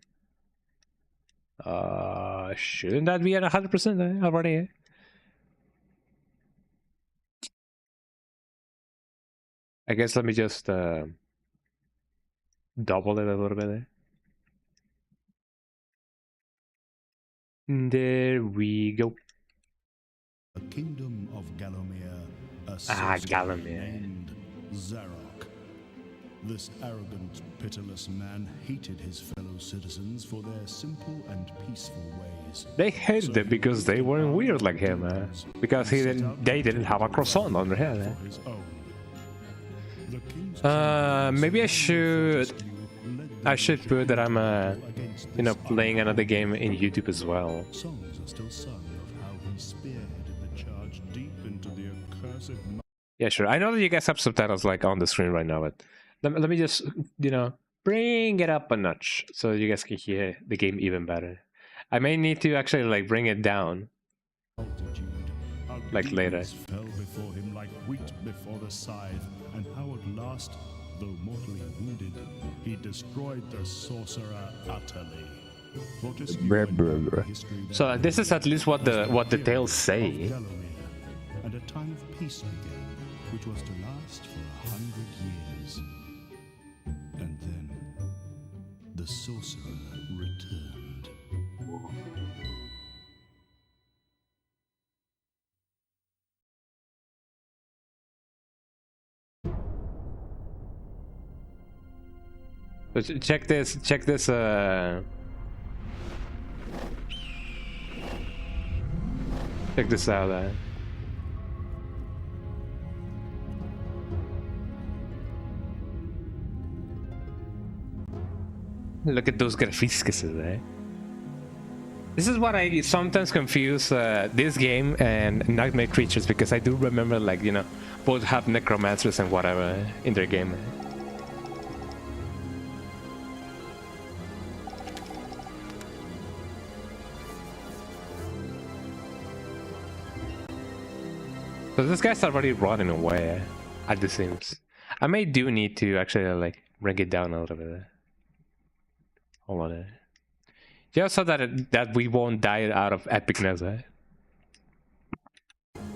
Shouldn't that be at 100% already? I guess let me just double it a little bit. There we go. The kingdom of Gallowmere, a Gallowmere. named Zarok. This arrogant, pitiless man hated his fellow citizens for their simple and peaceful ways. They hated it because they weren't weird like him, because they didn't have a croissant on their head. For his own. The king's Maybe I should put that I'm playing another game in YouTube as well. songs are still sung of how he spearheaded the charge deep into the accursed Yeah, sure. I know that you guys have subtitles like on the screen right now, but let me just bring it up a notch so you guys can hear the game even better. I may need to actually like bring it down multitude. How like later. demons fell before him like wheat before the scythe, and how at last, though mortally wounded, he destroyed the sorcerer utterly. What is new and the history that So this is at least what the tales of say. Gallowmere, and a time of peace began, which was to last for 100 years. And then the sorcerer returned. But check this. Check this. Check this out. Look at those graphics, This is what I sometimes confuse this game and Nightmare Creatures, because I do remember, like, both have necromancers and whatever in their game. So this guy's already running away at the seams. I may do need to actually like bring it down a little bit. Hold on. Just so that we won't die out of epicness.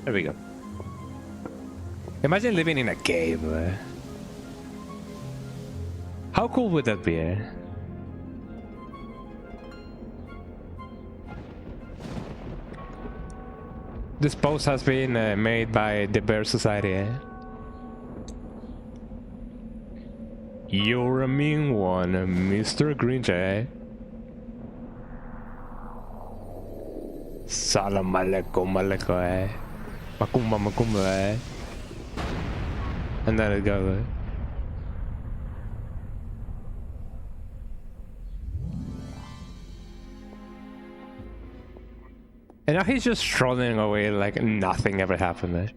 There we go. Imagine living in a cave. How cool would that be? This post has been made by the Bear Society. You're a mean one, Mr. Grinch. Salam alaikum alaikum. Makumba makumba. And then it goes. And now he's just strolling away like nothing ever happened.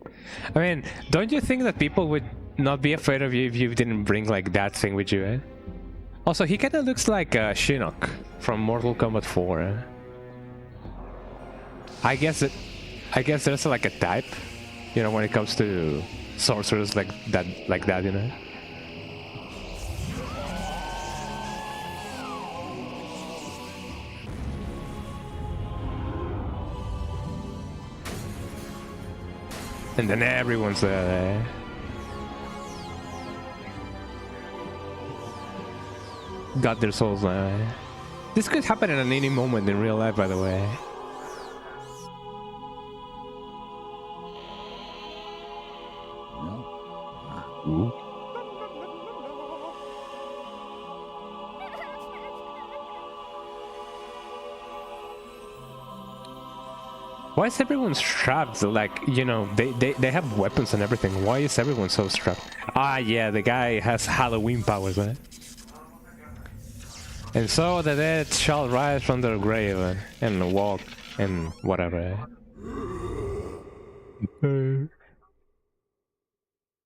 I mean, don't you think that people would not be afraid of you if you didn't bring like that thing with you? Also, he kind of looks like Shinnok from Mortal Kombat 4. I guess there's like a type, when it comes to sorcerers like that, And then everyone's there. Got their souls there. This could happen at any moment in real life, by the way. Ooh. Why is everyone strapped? Like, they have weapons and everything. Why is everyone so strapped? Ah, yeah, the guy has Halloween powers, And so the dead shall rise from their grave and walk and whatever.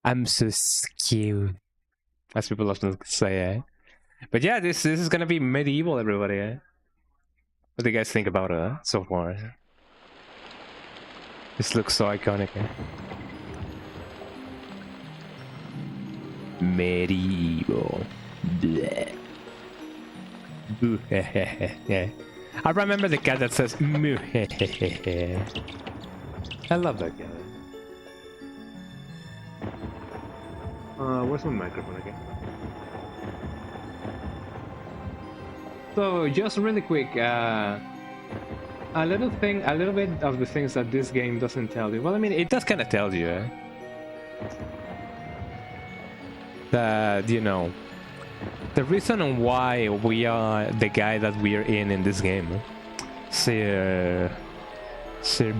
I'm so scared, as people often say. But yeah, this is gonna be MediEvil, everybody. What do you guys think about it so far? This looks so iconic. MediEvil. Bleh. I remember the cat that says moo. I love that cat. Where's my microphone again? So just really quick, a little bit of the things that this game doesn't tell you. Well, I mean, it does kind of tell you, that, you know, the reason why we are the guy that we are in this game. Sir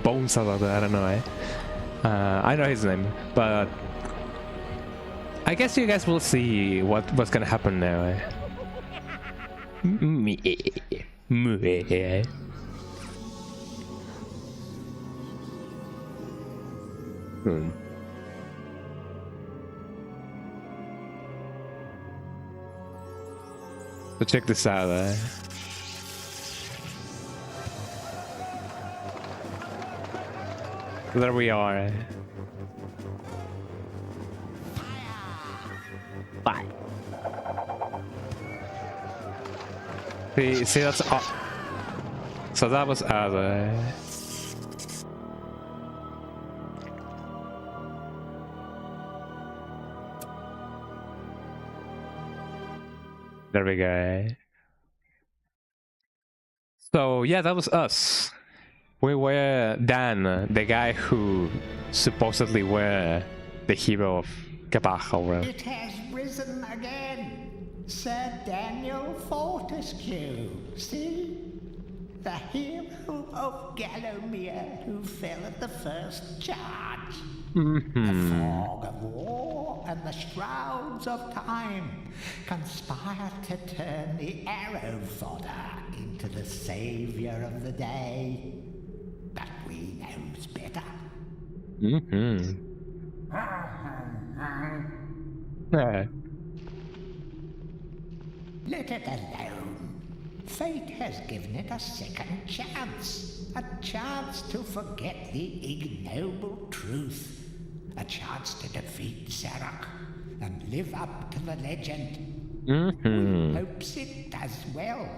Bones, I don't know, I know his name, but I guess you guys will see what's gonna happen now. So check this out. There we are. Bye. See, that's so that was other. There we go. So yeah, that was us. We were Dan, the guy who supposedly were the hero of Kabaja. It has risen again. Sir Daniel Fortescue, see? The hero of Gallowmere who fell at the first charge. The fog of war and the shrouds of time conspire to turn the arrow fodder into the saviour of the day. But we knows better. Let it alone. Fate has given it a second chance. A chance to forget the ignoble truth. A chance to defeat Zarok and live up to the legend. We hopes it does well.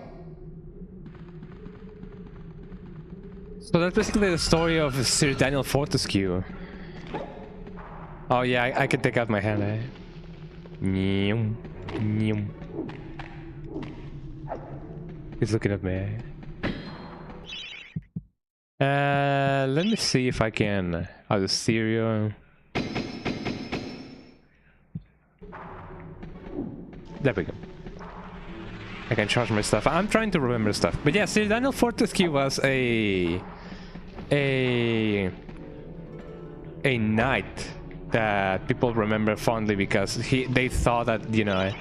So that's basically the story of Sir Daniel Fortescue. Oh yeah, I can take out my hand. He's looking at me. Let me see if I can. Oh, the stereo. There we go. I can charge my stuff. I'm trying to remember stuff. But yeah, Sir Daniel Fortescue was a knight that people remember fondly because they thought that, you know,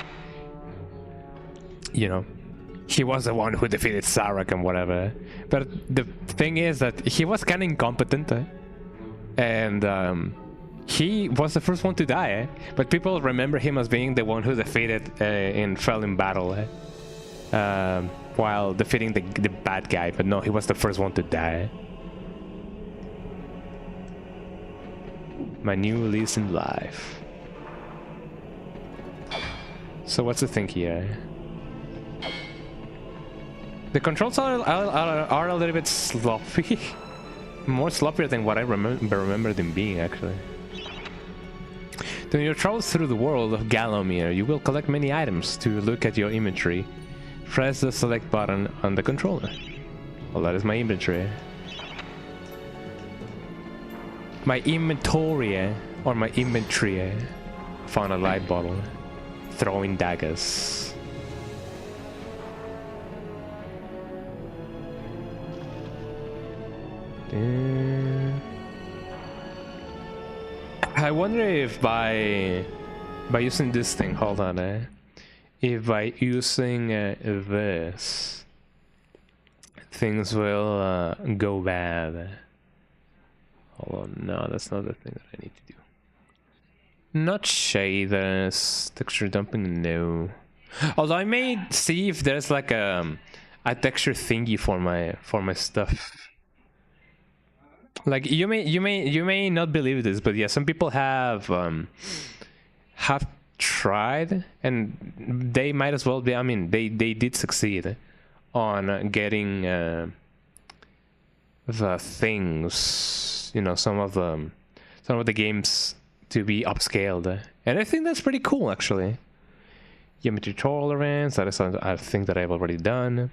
he was the one who defeated Zarok and whatever. But the thing is that he was kind of incompetent, and he was the first one to die. But people remember him as being the one who defeated and fell in battle, while defeating the bad guy. But no, he was the first one to die. My new lease in life. So what's the thing here? The controls are a little bit sloppy. More sloppier than what I remember them being, actually. During your travels through the world of Gallowmere, you will collect many items. To look at your inventory, press the select button on the controller. Well, that is my inventory. My inventory, or my inventory. Found a light bottle. Throwing daggers. I wonder if by using this thing, hold on, if by using this, things will go bad. Hold on, no, that's not the thing that I need to do. Not shaders, texture dumping, no. Although I may see if there's like a texture thingy for my stuff. Like you may not believe this, but yeah, some people have tried, and they might as well be. I mean, they did succeed on getting the things, you know, some of the games to be upscaled, and I think that's pretty cool actually. Geometry tolerance, that is a thing that I've already done.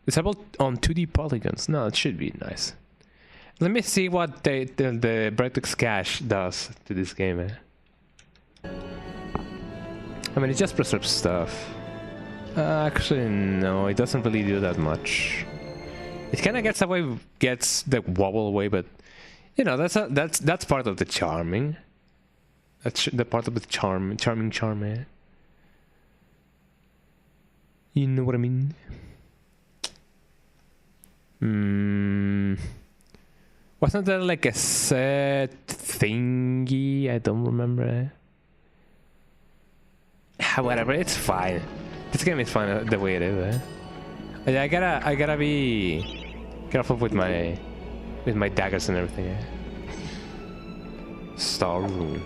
Disable on 2D polygons. No, it should be nice. Let me see what the vertex cache does to this game. I mean, it just preserves stuff. Actually, no, it doesn't really do that much. It kind of gets the wobble away, but you know, that's part of the charming. That's the part of the charm. You know what I mean? Wasn't there like a set thingy? I don't remember. Whatever, it's fine. This game is fine the way it is. I gotta be careful with my daggers and everything. Star room.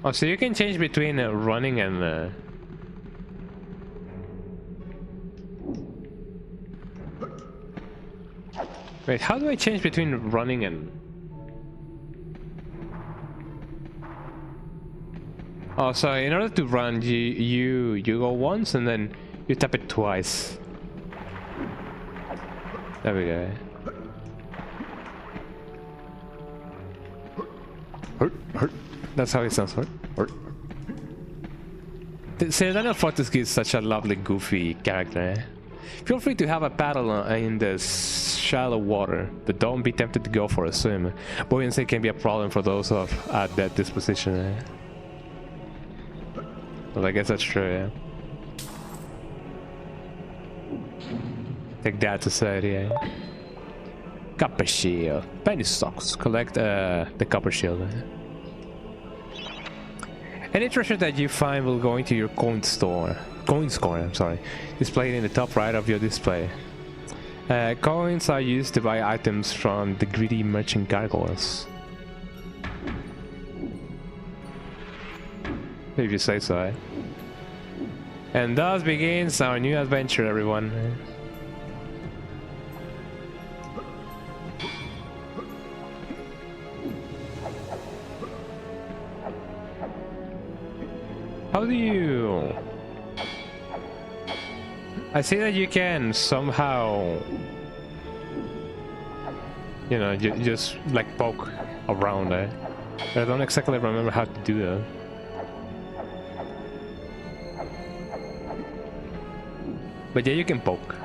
Oh, so you can change between running and... Wait, how do I change between running and... Oh, so in order to run, you go once and then you tap it twice. There we go. Hurt. That's how it sounds. Daniel Fortescue is such a lovely, goofy character. Feel free to have a paddle in the shallow water, but don't be tempted to go for a swim. Buoyancy can be a problem for those at that disposition. Well, I guess that's true, yeah. Take that to society, yeah. Copper shield. Penny stocks. Collect the copper shield. Any treasure that you find will go into your coin score, I'm sorry. Displayed in the top right of your display. Coins are used to buy items from the greedy merchant gargoyles. If you say so, eh? And thus begins our new adventure, everyone. How do you... I see that you can somehow... You know, just like poke around, eh? But I don't exactly remember how to do that. But yeah, you can poke.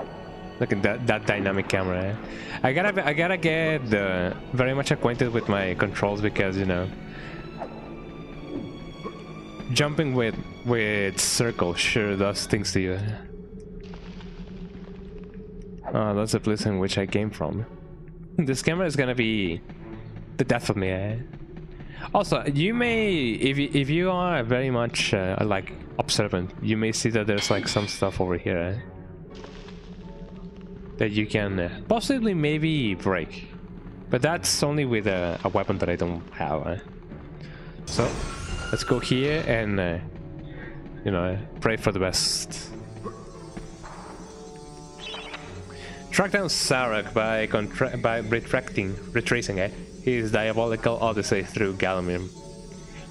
Look at that dynamic camera, eh? I gotta get very much acquainted with my controls because, you know... Jumping with circles sure does things to you. Oh, that's the place in which I came from. This camera is gonna be the death of me, eh? Also, you may, if you are very much like observant, you may see that there's like some stuff over here, eh? That you can possibly maybe break, but that's only with a weapon that I don't have, eh? So. Let's go here and, you know, pray for the best. Track down Sarek by retracing his diabolical odyssey through Gallimium.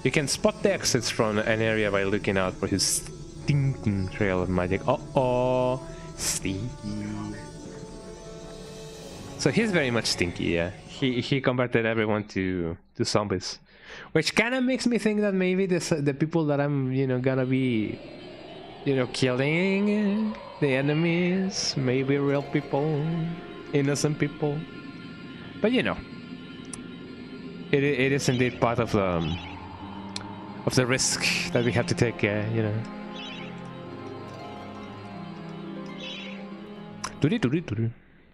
You can spot the exits from an area by looking out for his stinking trail of magic. Uh-oh, stinky. So he's very much stinky, yeah. He converted everyone to zombies. Which kind of makes me think that maybe the people that I'm, you know, gonna be, you know, killing, the enemies, maybe real people, innocent people. But you know, it is indeed part of the risk that we have to take, you know.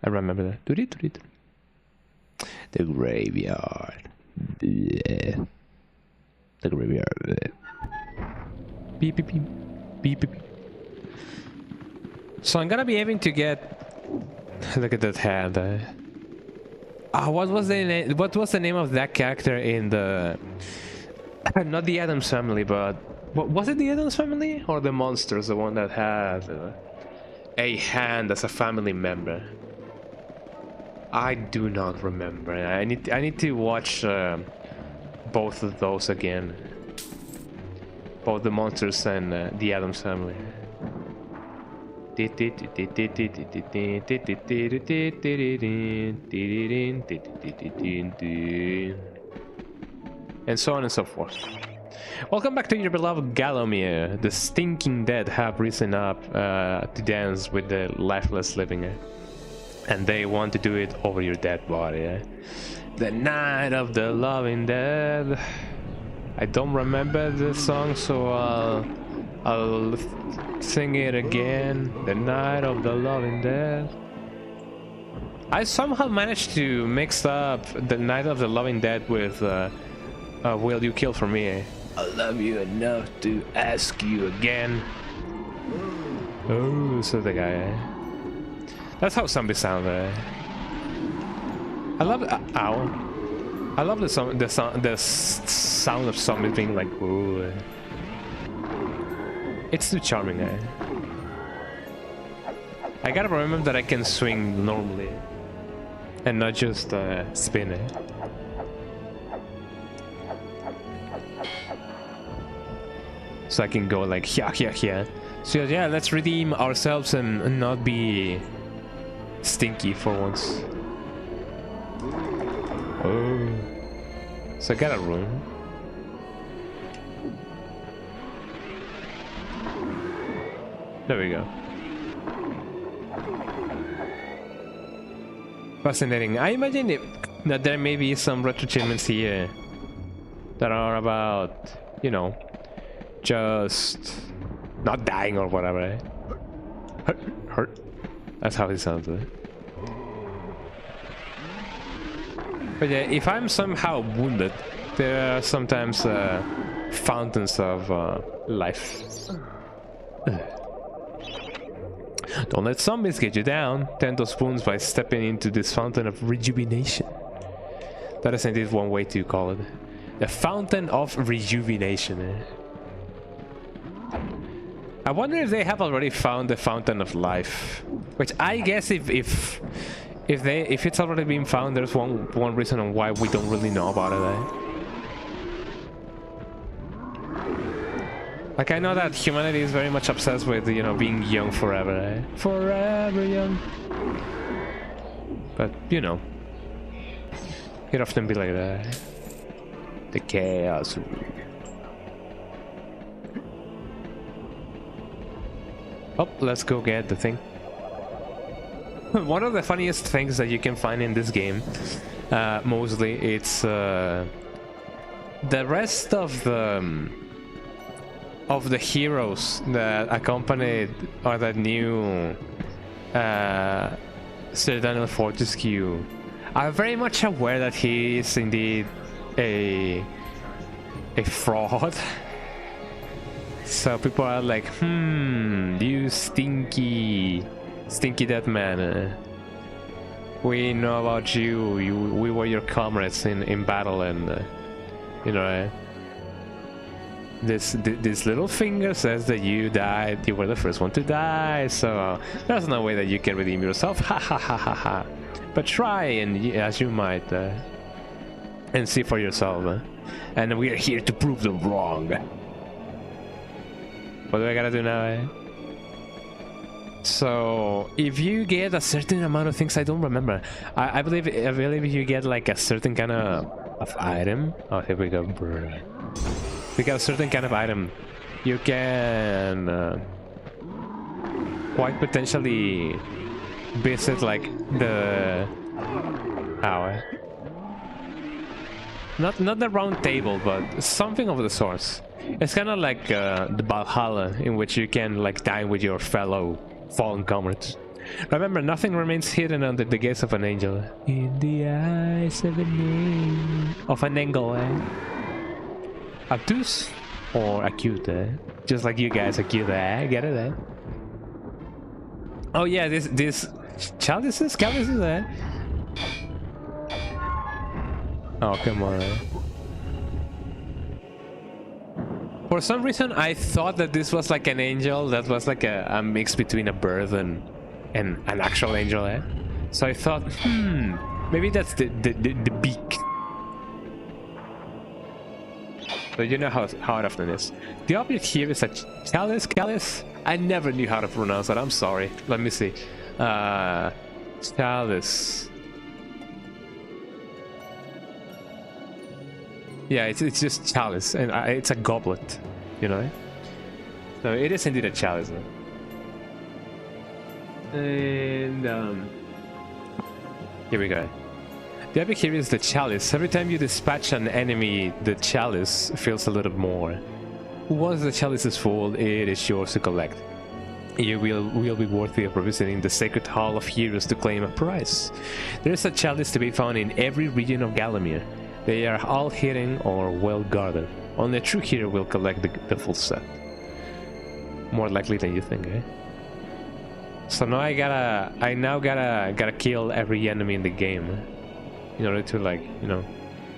I remember that. The graveyard. Bleh. The graveyard. Beep beep beep. Beep beep. So I'm gonna be aiming to get Look at that head. What was the name? What was the name of that character in the? Not the Addams Family, but was it the Addams Family or the Monsters? The one that had a hand as a family member. I do not remember. I need to watch both of those again. Both the Monsters and the Addams Family. And so on and so forth. Welcome back to your beloved Gallowmere. The stinking dead have risen up to dance with the lifeless living. And they want to do it over your dead body. The night of the loving dead. I don't remember the song, so I'll sing it again. The night of the loving dead. I somehow managed to mix up the night of the loving dead with will you kill for me? I love you enough to ask you again. Oh, so the guy. That's how zombies sound. I love ow. I love the sound of zombies being like ooh. It's too charming. I gotta remember that I can swing normally and not just spin. So I can go like yeah. So yeah, let's redeem ourselves and not be stinky for once. Oh, so I got a room. There we go. Fascinating. I imagine that there may be some retro achievements here that are about, you know, just not dying or whatever. Eh? Hurt. That's how it sounds. Eh? But yeah, if I'm somehow wounded, there are sometimes fountains of life. Don't let zombies get you down. Tend those wounds by stepping into this fountain of rejuvenation. That is indeed one way to call it. The fountain of rejuvenation. Eh? I wonder if they have already found the fountain of life. Which I guess if it's already been found, there's one reason on why we don't really know about it. Eh? Like I know that humanity is very much obsessed with, you know, being young forever. Eh? Forever young. But you know, it often be like that. The chaos. Oh, let's go get the thing. One of the funniest things that you can find in this game, mostly, it's the rest of the heroes that accompanied or that knew Sir Daniel Fortescue are very much aware that he is indeed a fraud. So people are like, you stinky dead man. We know about you. We were your comrades in battle, and you know. This little finger says that you died. You were the first one to die. So there's no way that you can redeem yourself. Ha ha ha ha ha. But try, and as you might, and see for yourself. And we are here to prove them wrong. What do I gotta do now? Eh? So if you get a certain amount of things, I don't remember. I believe you get like a certain kind of item. Oh, here we go. If you get a certain kind of item, you can quite potentially visit like the not the round table, but something of the sorts. It's kind of like the Valhalla, in which you can like dine with your fellow fallen comrades. Remember, nothing remains hidden under the gaze of an angel. In the eyes of an angel, eh? Obtuse or acute, eh? Just like you guys, acute, eh? Get it, eh? Oh yeah, this Chalices? Chalices, eh? Oh, come on. For some reason, I thought that this was like an angel that was like a mix between a bird and an actual angel, eh? So I thought, maybe that's the beak. So you know how it often is. The object here is a chalice. I never knew how to pronounce it. I'm sorry. Let me see. Chalice. Yeah, it's just chalice, and it's a goblet, you know. So it is indeed a chalice. And here we go. The object here is the chalice. Every time you dispatch an enemy, the chalice fills a little more. Once the chalice is full, it is yours to collect. You will be worthy of revisiting the Sacred Hall of Heroes to claim a prize. There is a chalice to be found in every region of Gallowmere. They are all hidden or well guarded. Only a true hero will collect the full set. More likely than you think, eh? So now I now gotta kill every enemy in the game in order to, like, you know,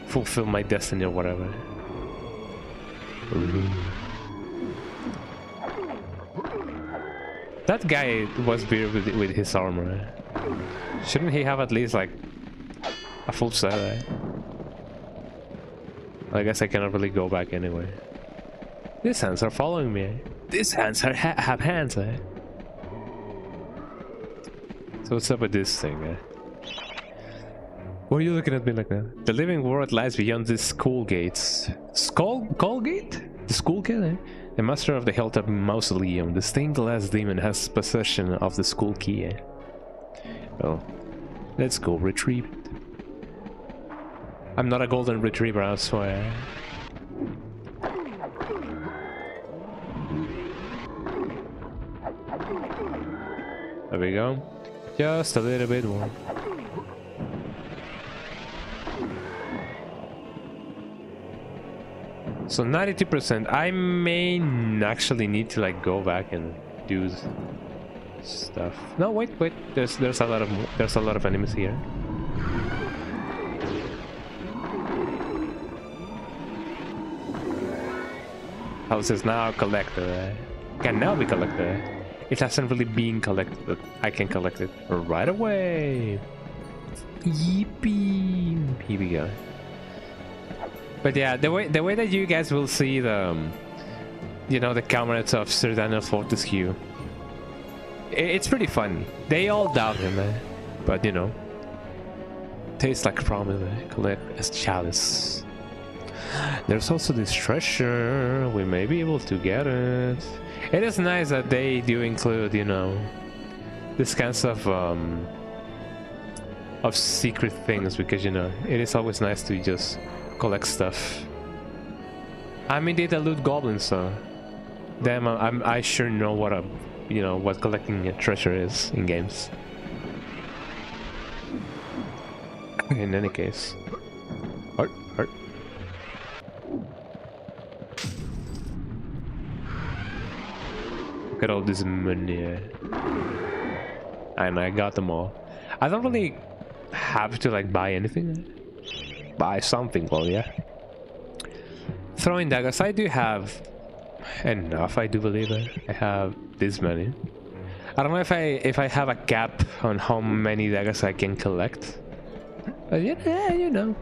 fulfill my destiny or whatever. That guy was weird with his armor. Shouldn't he have at least like a full set, eh? I guess I cannot really go back anyway. These hands are following me. These hands have hands, eh? So what's up with this thing, eh? Why are you looking at me like that? The living world lies beyond these school gates. Skull gate? The school gate, eh? The master of the Hilltop Mausoleum, the stained glass demon, has possession of the school key, eh? Well, let's go retrieve it. I'm not a golden retriever, I swear. There we go. Just a little bit more. So 92%. I may actually need to like go back and do stuff. No, wait. There's a lot of enemies here. House is now collected. Can now be collected. It hasn't really been collected, but I can collect it right away. Yippee! Here we go. But yeah, the way that you guys will see the, you know, the comrades of Sir Daniel Fortescue, it's pretty funny. They all doubt him, but you know, tastes like promise. Collect as chalice. There's also this treasure. We may be able to get it. It is nice that they do include, you know, this kinds of secret things, because you know it is always nice to just collect stuff. I mean, they loot goblins, so damn, I sure know what what collecting a treasure is in games. In any case, hurt. Look at all this money, and I got them all. I don't really have to like buy anything. Buy something, well, yeah. Throwing daggers, I do have enough, I do believe it. I have this many. I don't know if I have a cap on how many daggers I can collect. But yeah, you know,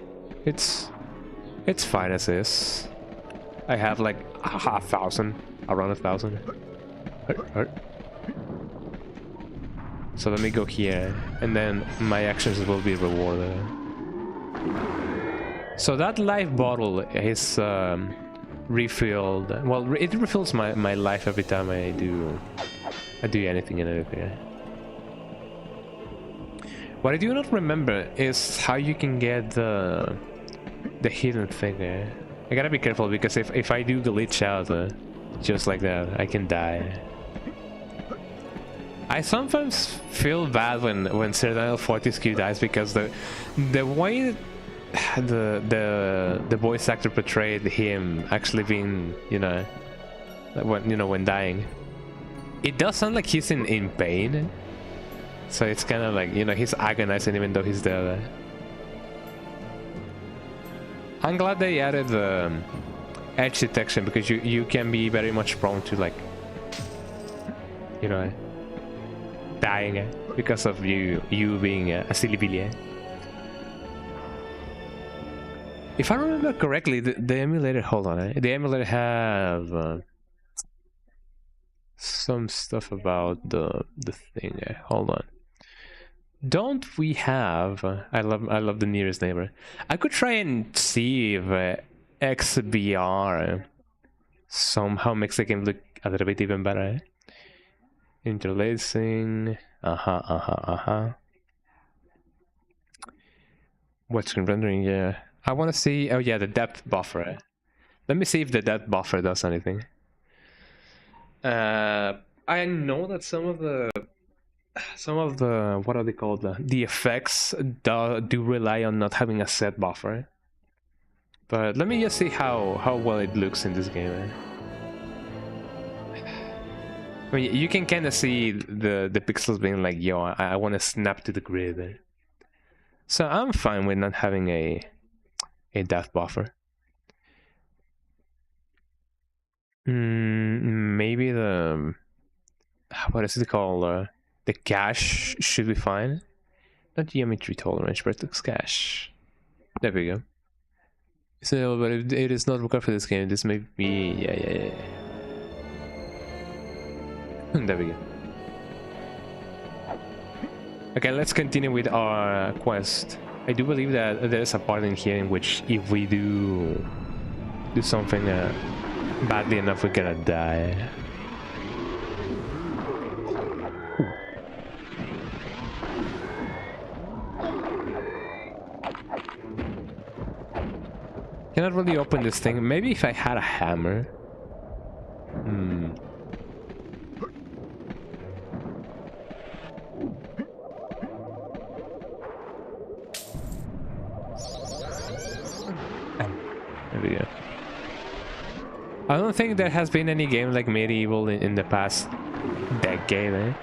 it's fine as is. I have like 1,000, around 1,000. So let me go here, and then my actions will be rewarded. So that life bottle is refilled. Well, it refills my life every time I do anything and everything. What I do not remember is how you can get the hidden thing. I gotta be careful, because if I do glitch out just like that, I can die. I sometimes feel bad when Sir Daniel Fortescue dies, because the way the voice actor portrayed him actually being, when dying, it does sound like he's in pain. So it's kind of like, you know, he's agonizing even though he's there. I'm glad they added the edge detection, because you can be very much prone to, like, you know, dying because of you being a silly billy. If I remember correctly, the emulator, hold on, the emulator have some stuff about the thing. Hold on. Don't we have? I love the nearest neighbor. I could try and see if XBR somehow makes the game look a little bit even better. Interlacing. What's screen rendering? Yeah. I want to see. Oh yeah, the depth buffer. Let me see if the depth buffer does anything. I know that some of the what are they called? The effects do rely on not having a set buffer. But let me just see how well it looks in this game. I mean, you can kind of see the pixels being like, yo, I want to snap to the grid. So I'm fine with not having a depth buffer. Maybe the what is it called? The cache should be fine. Not geometry tolerance, vertex cache. There we go. So, but if it is not required for this game, this may be yeah. There we go. Okay, let's continue with our quest. I do believe that there is a part in here in which if we do something badly enough, we're gonna die. Cannot really open this thing. Maybe if I had a hammer. There we go. I don't think there has been any game like MediEvil in the past decade.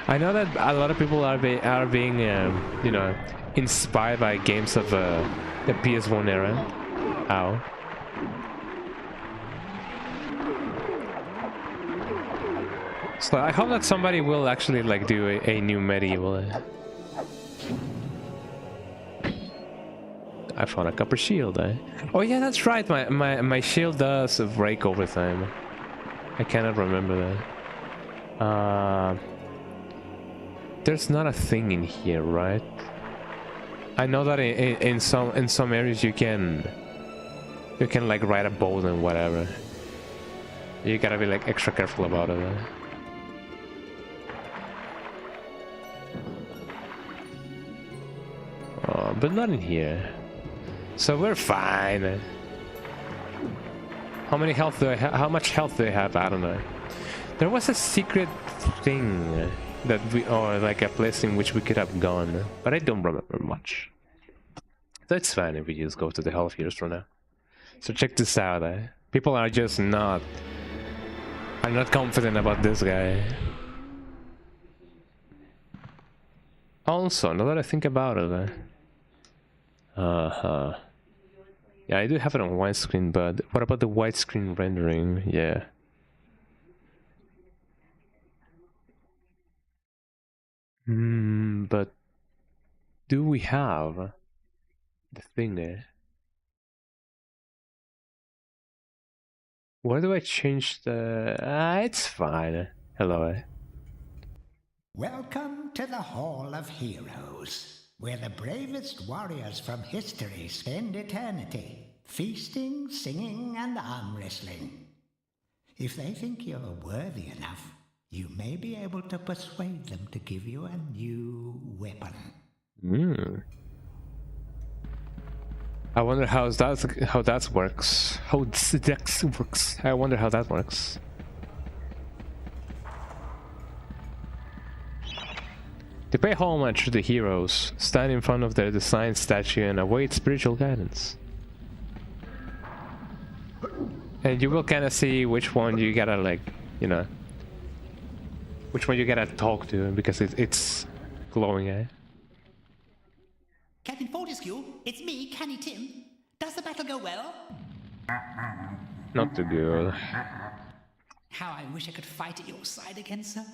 I know that a lot of people are being you know, inspired by games of the PS1 era. Ow. So I hope that somebody will actually like do a new MediEvil. I found a copper shield. Oh yeah, that's right. My shield does break over time. I cannot remember that. There's not a thing in here, right? I know that in some areas you can like ride a boat and whatever. You gotta be like extra careful about it. But not in here. So we're fine. How many health do I have? How much health do I have? I don't know. There was a secret thing that or like a place in which we could have gone, but I don't remember much. So it's fine if we just go to the Hall of Heroes for now. So check this out. People are just not confident about this guy. Also, now that I think about it, yeah, I do have it on widescreen, but what about the widescreen rendering? Yeah. But do we have the thing there? Where do I change the... it's fine. Hello. Welcome to the Hall of Heroes, where the bravest warriors from history spend eternity, feasting, singing, and arm wrestling. If they think you're worthy enough, you may be able to persuade them to give you a new weapon. I wonder how that works. How that works. I wonder how that works. To pay homage to the heroes, stand in front of their designed statue and await spiritual guidance. And you will kind of see which one you gotta, like, you know, which one you gotta talk to, because it's glowing eye. Captain Fortescue, it's me, Canny Tim. Does the battle go well? Not too good. How I wish I could fight at your side again, sir.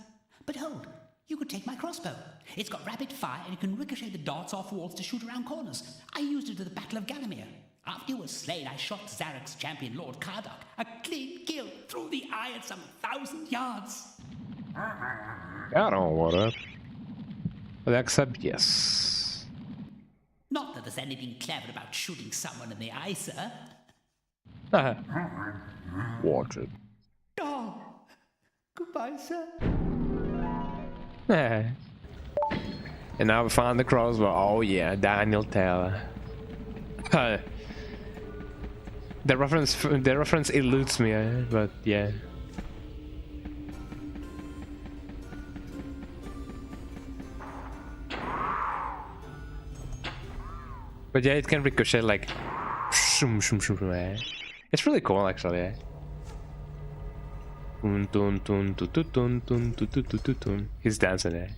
But hold, you could take my crossbow. It's got rapid fire and it can ricochet the darts off walls to shoot around corners. I used it at the Battle of Gallowmere. After you were slain, I shot Zarek's champion, Lord Kardok, a clean kill through the eye at some 1,000 yards. I don't want it. But except yes. Not that there's anything clever about shooting someone in the eye, sir. Watch it. Oh, goodbye, sir. And now we found the crossbow. Oh yeah, Daniel Taylor. The reference eludes me, but yeah. But yeah, it can ricochet like. It's really cool, actually. He's dancing there.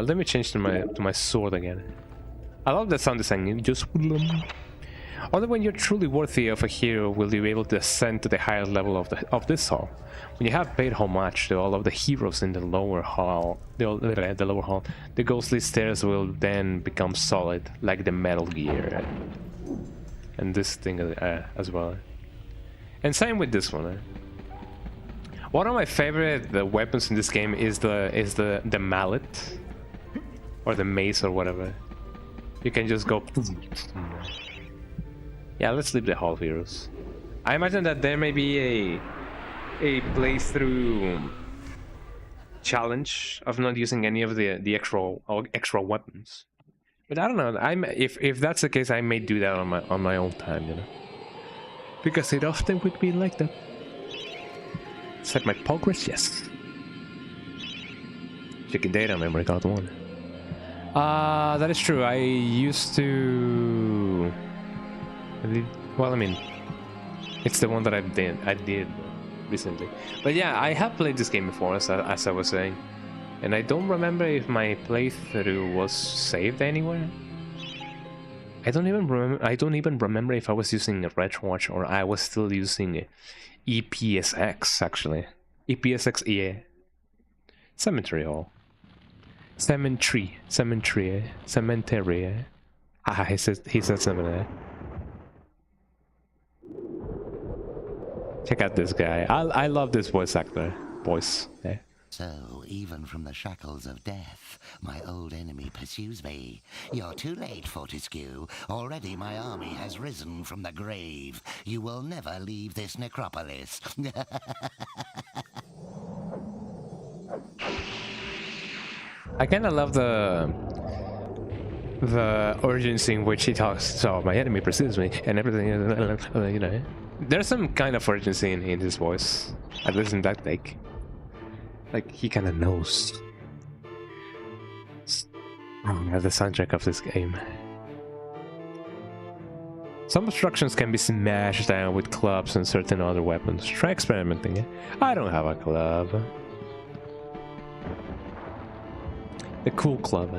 Let me change to my sword again. I love that sound design. Just only when you're truly worthy of a hero will you be able to ascend to the higher level of this hall. When you have paid homage to all of the heroes in the lower hall, the ghostly stairs will then become solid, like the Metal Gear, and this thing as well. And same with this one. One of my favorite weapons in this game is the mallet, or the mace, or whatever. You can just go. Yeah, let's leave the hall heroes. I imagine that there may be a playthrough challenge of not using any of the extra weapons. But I don't know. If that's the case, I may do that on my own time, you know. Because it often would be like that. Set my progress, yes. Checking data, memory card 1. That is true. I used to. Well, I mean, it's the one that I did recently. But yeah, I have played this game before, as I was saying, and I don't remember if my playthrough was saved anywhere. I don't even remember if I was using a RetroWatch or I was still using EPSX, actually. EPSX, yeah. Cemetery Hall. Cemetery. Ah, he said cemetery. Check out this guy. I love this voice actor. Yeah. So, even from the shackles of death, my old enemy pursues me. You're too late, Fortescue. Already my army has risen from the grave. You will never leave this necropolis. I kind of love the urgency in which he talks. So, my enemy pursues me, and everything, you know. There's some kind of urgency in his voice, at least in that take. Like, he kind of knows. The soundtrack of this game. Some obstructions can be smashed down with clubs and certain other weapons. Try experimenting. I don't have a club. The cool club.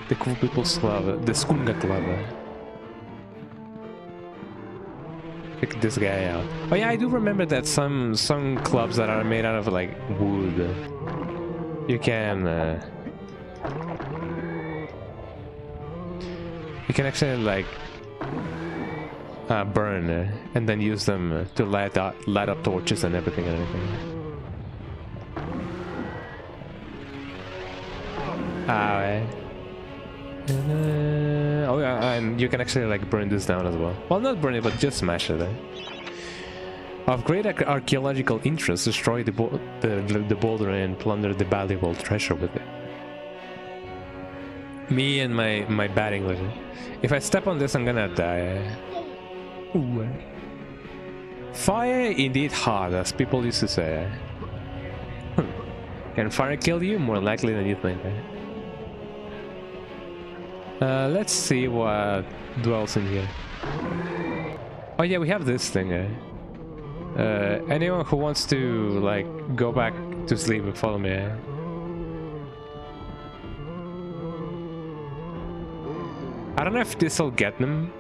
The cool people's club. The Skunga club. Pick this guy out. Oh yeah, I do remember that some clubs that are made out of like wood, you can actually like burn and then use them to light up torches and everything. Oh yeah, and you can actually like burn this down as well. Well, not burn it, but just smash it. Of great archaeological interest, destroy the boulder and plunder the valuable treasure with it. Me and my bad English. If I step on this, I'm gonna die. Ooh. Fire indeed hard, as people used to say. Can fire kill you? More likely than you think. Let's see what dwells in here. Oh yeah, we have this thing. Anyone who wants to like go back to sleep and follow me. I don't know if this will get them.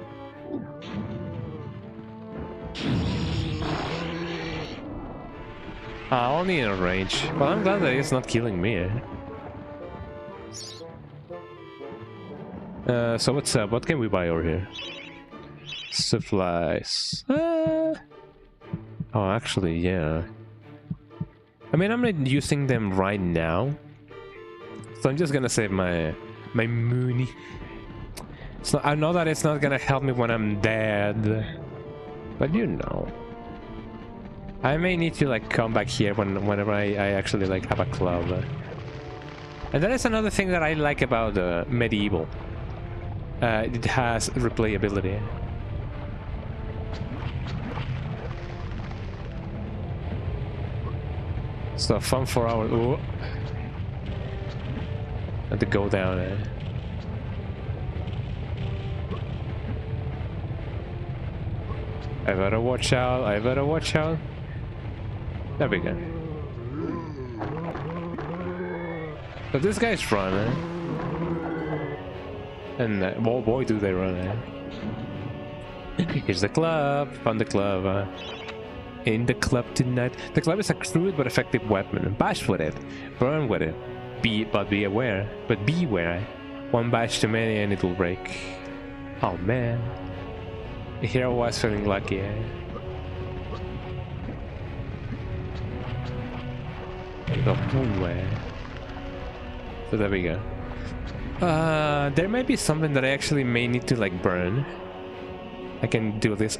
Only in a range. Well, I'm glad that it's not killing me. So what's up? What can we buy over here? Supplies. Oh, actually, yeah. I mean, I'm not using them right now, so I'm just gonna save my money. So I know that it's not gonna help me when I'm dead, but you know, I may need to like come back here whenever I actually like have a club. And that is another thing that I like about MediEvil. It has replayability. So fun for hours. Ooh. Had to go down. I better watch out. I better watch out. There we go. So this guy's running. And oh boy, do they run. Here's the club. Found the club. In the club tonight. The club is a crude but effective weapon. Bash with it. Burn with it. But be aware. But beware. One bash too many and it will break. Oh man. Here I was feeling lucky. So there we go. There might be something that I actually may need to like burn. I can do this.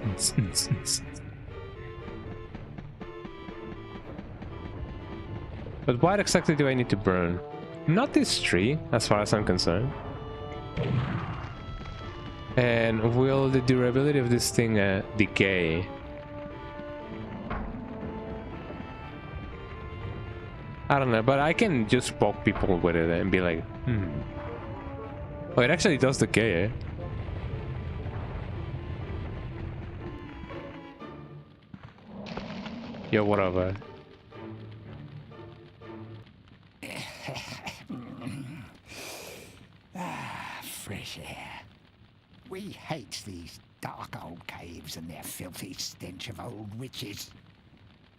But what exactly do I need to burn? Not this tree, as far as I'm concerned. And will the durability of this thing decay? I don't know, but I can just poke people with it and be like, Oh, it actually does decay, eh? Yo, whatever. Fresh air. We hate these dark old caves and their filthy stench of old witches.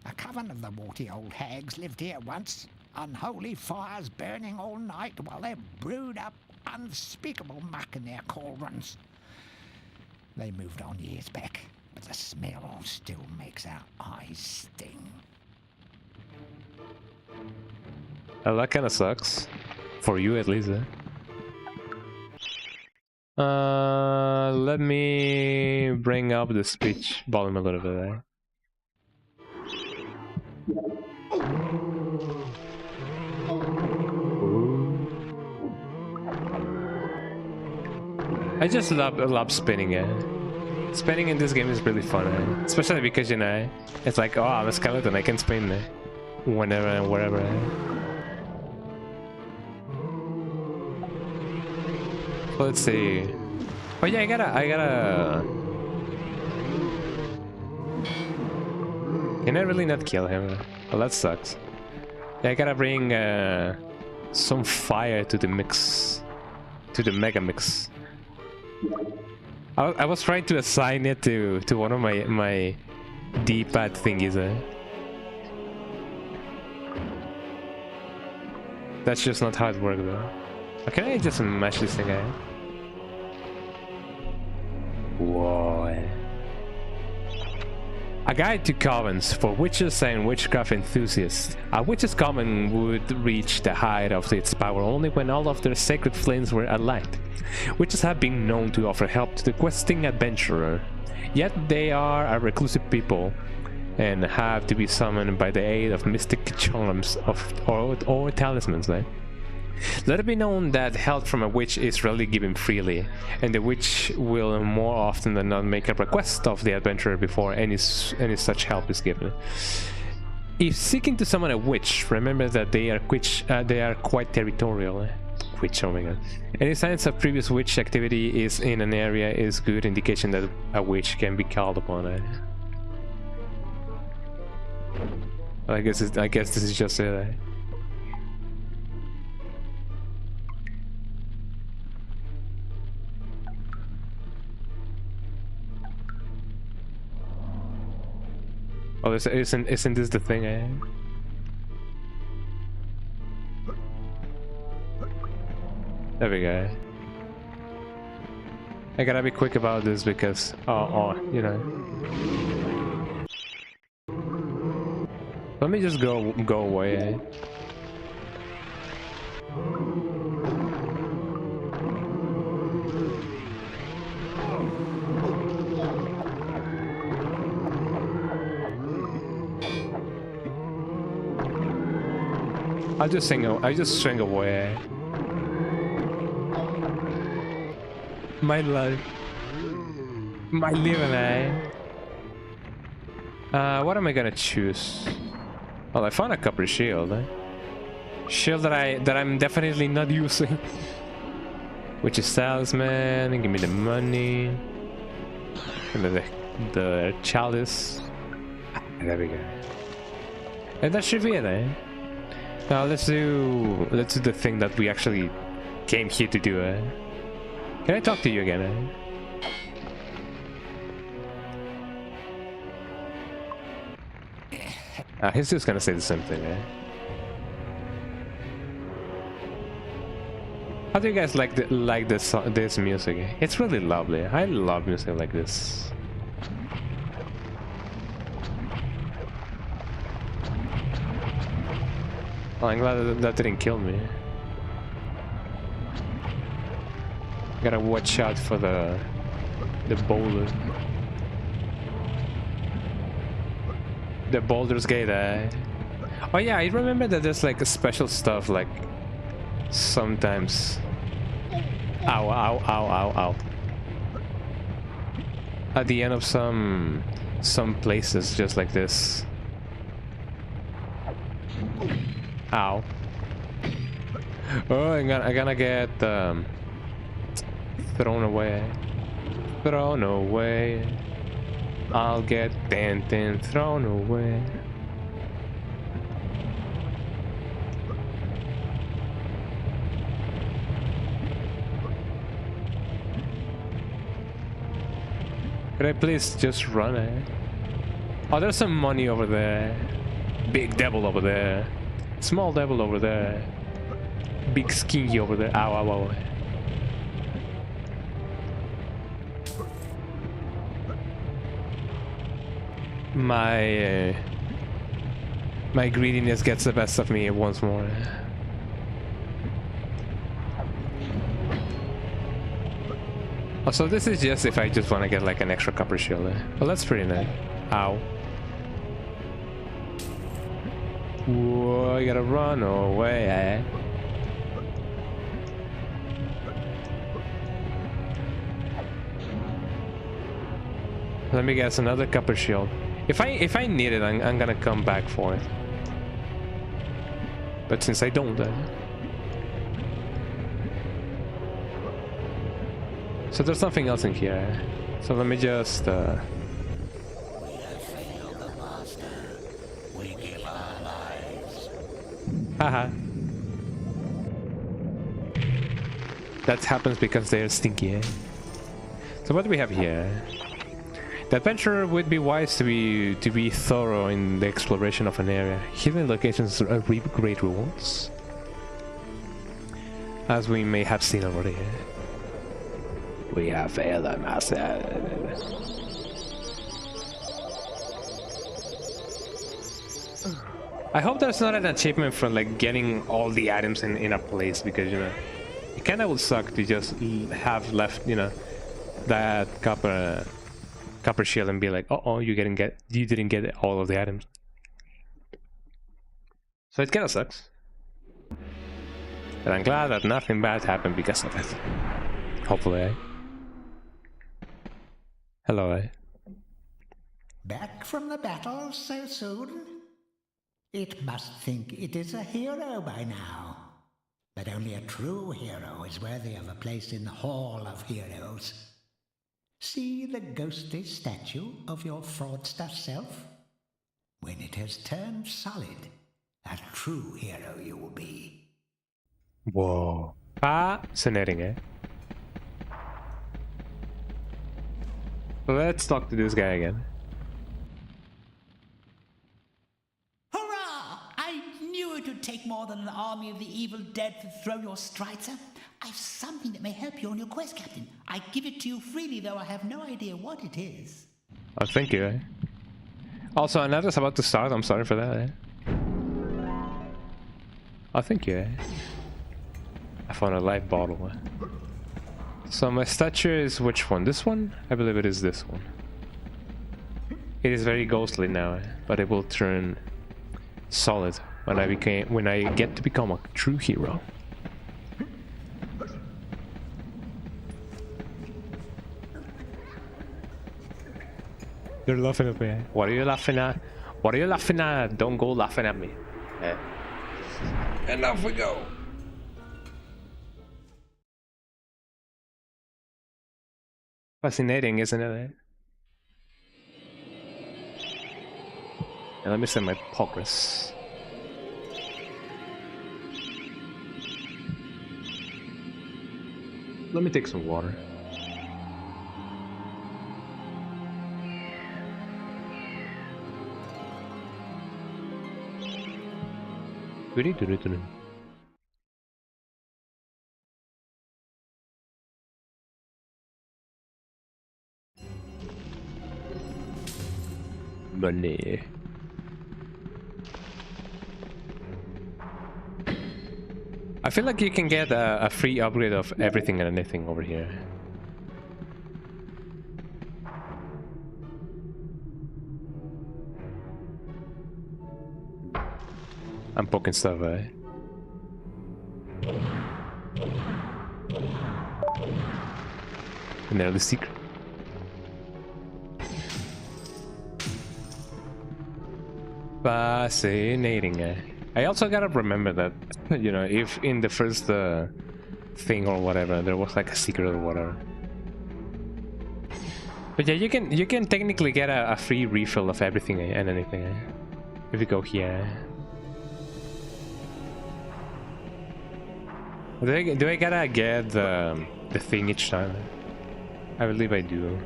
A coven of the warty old hags lived here once, unholy fires burning all night while they brewed up unspeakable muck in their cauldrons. They moved on years back, but the smell still makes our eyes sting. Oh, that kind of sucks. For you at least, eh? Let me bring up the speech volume a little bit there. I just love spinning it. Spinning in this game is really fun, especially because, you know, it's like, oh, I'm a skeleton, I can spin whenever and wherever. Let's see. Oh yeah, I gotta. Can I really not kill him? Well, that sucks. Yeah, I gotta bring some fire to the mix, to the mega mix. I was trying to assign it to one of my D-pad thingies. That's just not how it works, though. Can I just mash this thing out? Whoa. A guide to covens for witches and witchcraft enthusiasts. A witch's coven would reach the height of its power only when all of their sacred flames were alight. Witches have been known to offer help to the questing adventurer, yet they are a reclusive people and have to be summoned by the aid of mystic charms or talismans. Let it be known that help from a witch is rarely given freely, and the witch will more often than not make a request of the adventurer before any such help is given. If seeking to summon a witch, remember that they are quite territorial. Witch, oh my god. Any signs of previous witch activity is in an area is good indication that a witch can be called upon. I guess this is just it. Oh, isn't this the thing, eh? There we go. I gotta be quick about this because, you know. Let me just go away, eh? I'll just swing away. My life. My living, eh? What am I gonna choose? Well, I found a copper shield, eh? Shield that I'm definitely not using. Which is talisman, and give me the money. And the chalice. There we go. And that should be it, eh? Now let's do the thing that we actually came here to do, eh? Can I talk to you again, eh? He's just gonna say the same thing, eh? How do you guys like this music? It's really lovely. I love music like this. Oh, I'm glad that didn't kill me. Gotta watch out for the boulder. The Boulder's Gate, eh? Oh yeah, I remember that there's like a special stuff like sometimes. Ow, ow, ow, ow, ow. At the end of some places, just like this. Ow. Oh, I'm gonna get thrown away. Thrown away. I'll get thrown away. Could I please just run, eh? Oh, there's some money over there. Big devil over there. Small devil over there. Big skinky over there. Ow, ow, ow. My greediness gets the best of me once more. Oh, so this is just if I just want to get like an extra copper shield. Well, that's pretty nice. Ow. Whoa, I gotta run away, eh? Let me guess, another copper shield. If I need it, I'm gonna come back for it. But since I don't, so there's nothing else in here. So let me just We have failed the master. We give our lives. haha. That happens because they're stinky, eh? So what do we have here? The adventurer would be wise to be thorough in the exploration of an area. Hidden locations reap great rewards, as we may have seen already. We have failed the master. I hope there's not an achievement for like getting all the items in a place, because you know it kind of would suck to just have left, you know, that copper shield and be like, oh, you didn't get all of the items. So it kind of sucks. But I'm glad that nothing bad happened because of it. Hopefully, eh? Hello, eh? Back from the battle so soon? It must think it is a hero by now. But only a true hero is worthy of a place in the Hall of Heroes. See the ghostly statue of your fraudster self? When it has turned solid, a true hero you will be. Whoa. Fascinating, eh? Let's talk to this guy again. more than an army of the evil dead to throw your strides at? I've something that may help you on your quest, Captain. I give it to you freely, though I have no idea what it is. Oh, thank you. Eh? Also, another's about to start. I'm sorry for that. Eh? Oh, thank you. Eh? I found a light bottle. Eh? So my statue is which one? This one? I believe it is this one. It is very ghostly now, eh? But it will turn solid when I get to become a true hero. They're laughing at me. Eh? What are you laughing at? What are you laughing at? Don't go laughing at me. Eh? And off we go. Fascinating, isn't it? And let me send my progress. Let me take some water. Money. I feel like you can get a free upgrade of everything and anything over here. I'm poking stuff, eh? And they're the secret. Fascinating, eh? I also gotta remember that, you know, if in the first thing or whatever, there was like a secret or whatever. But yeah, you can technically get a free refill of everything and anything, eh? If you go here. Do I gotta get the thing each time? I believe I do.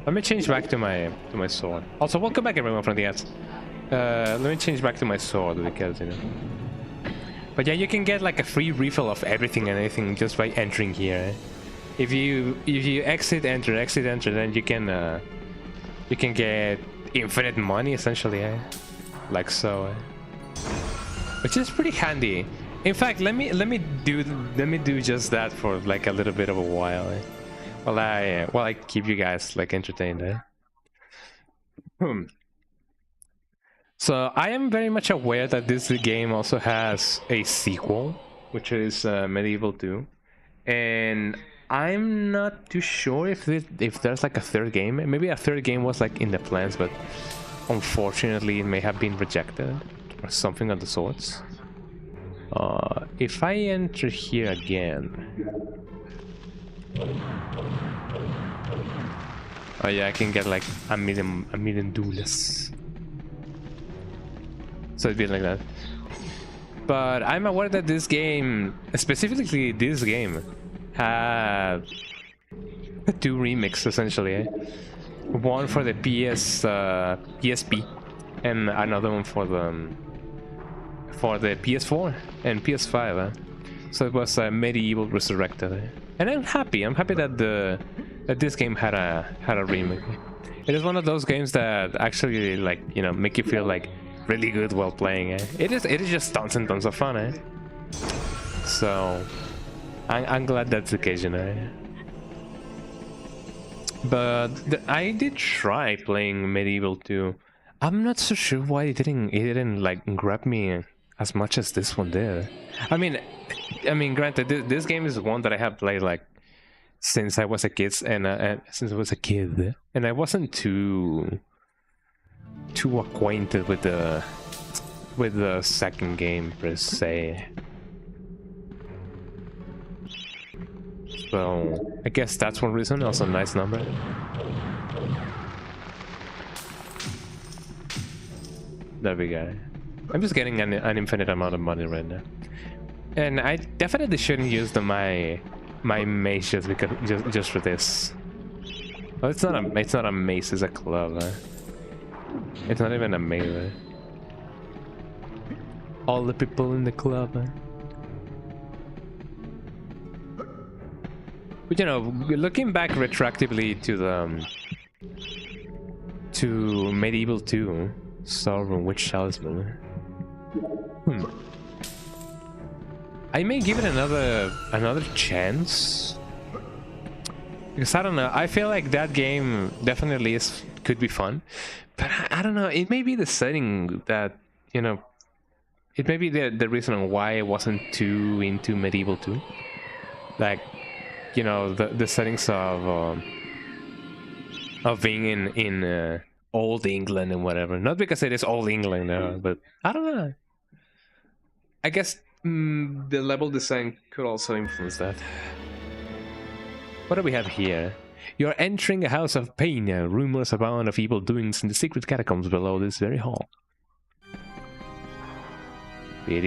Let me change back to my sword. Also, welcome back everyone from the ads. Let me change back to my sword because, you know. But yeah, you can get like a free refill of everything and anything just by entering here. Eh? If you exit enter, then you can get infinite money essentially, eh? Like so. Eh? Which is pretty handy. In fact, let me do just that for like a little bit of a while, eh? While I keep you guys like entertained, eh? So I am very much aware that this game also has a sequel, which is MediEvil 2, and I'm not too sure if there's like a third game. Maybe a third game was like in the plans, but unfortunately it may have been rejected or something of the sorts. If I enter here again, oh yeah, I can get like a million dollars. So it'd be like that. But I'm aware that this game, specifically this game, had two remixes essentially. Eh? One for the PSP, and another one for the PS4 and PS5. Eh? So it was MediEvil Resurrected. Eh? And I'm happy that that this game had a remake. It is one of those games that actually, like, you know, make you feel like really good while playing. Eh? It is just tons and tons of fun. Eh? So I'm glad that's the case, you know. But I did try playing MediEvil 2. I'm not so sure why it didn't like grab me as much as this one did. I mean, granted, this game is one that I have played like since I was a kid, and I wasn't too acquainted with the second game per se. So I guess that's one reason. Also, nice number. There we go. I'm just getting an infinite amount of money right now, and I definitely shouldn't use my mace just for this. Well, it's not a mace. It's a club. It's not even a melee. All the people in the club. But you know, looking back retroactively to the to MediEvil 2, Starborn Witch Talisman. I may give it another chance. Because I don't know, I feel like that game definitely could be fun. But I don't know, it may be the setting that, you know, it may be the reason why I wasn't too into MediEvil 2. Like, you know, the settings of being in old England and whatever. Not because it is old England, but I don't know. I guess the level design could also influence that. What do we have here? You're entering a house of pain now. Rumors abound of evil doings in the secret catacombs below this very hall. Look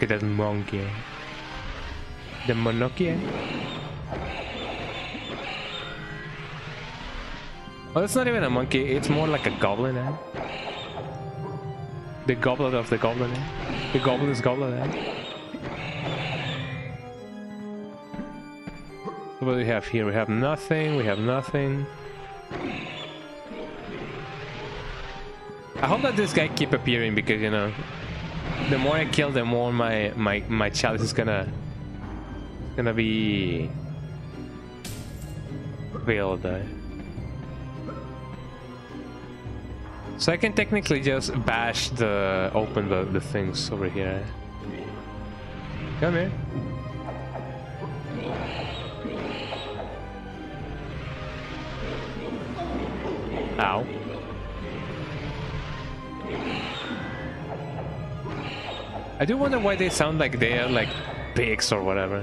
at that monkey. The monokia. Oh, it's not even a monkey, it's more like a goblin, eh? The goblet of the goblin, eh? The goblin's goblet, eh? What do we have here? We have nothing, we have nothing. I hope that this guy keep appearing because, you know, the more I kill, the more my chalice is gonna be filled. So I can technically just bash open the things over here. Come here. Ow. I do wonder why they sound like they are like pigs or whatever.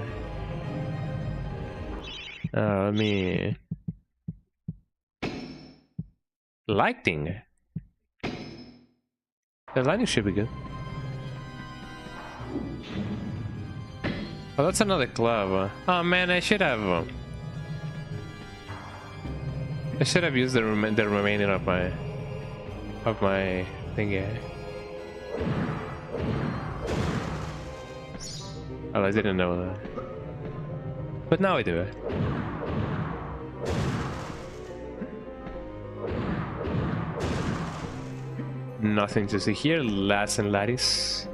Let me... Lighting. The lighting should be good. Oh, that's another club. Oh man, I should have used the remaining of my thingy. Oh, I didn't know that. But now I do it. Nothing to see here, lads and laddies.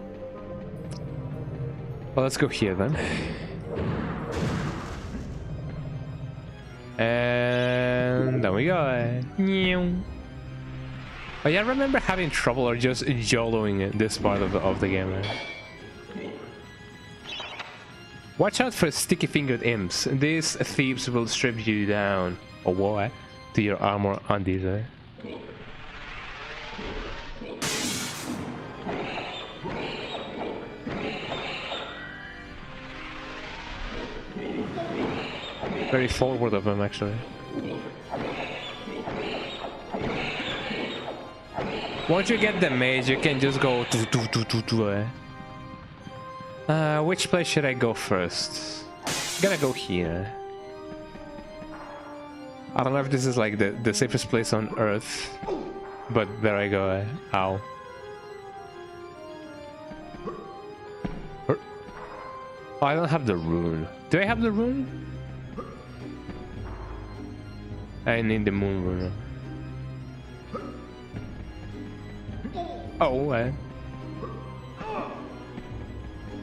Well, let's go here then. And there we go. Oh yeah, I remember having trouble or just YOLOing this part of the game. Watch out for sticky-fingered imps. These thieves will strip you down, or what, to your armor undies. Very forward of them, actually. Once you get the mage, you can just go which place should I go first? I'm gonna go here. I don't know if this is like the safest place on earth, but there I go. Ow. Oh, I don't have the rune. Do I have the rune? I need the moon rune. Oh,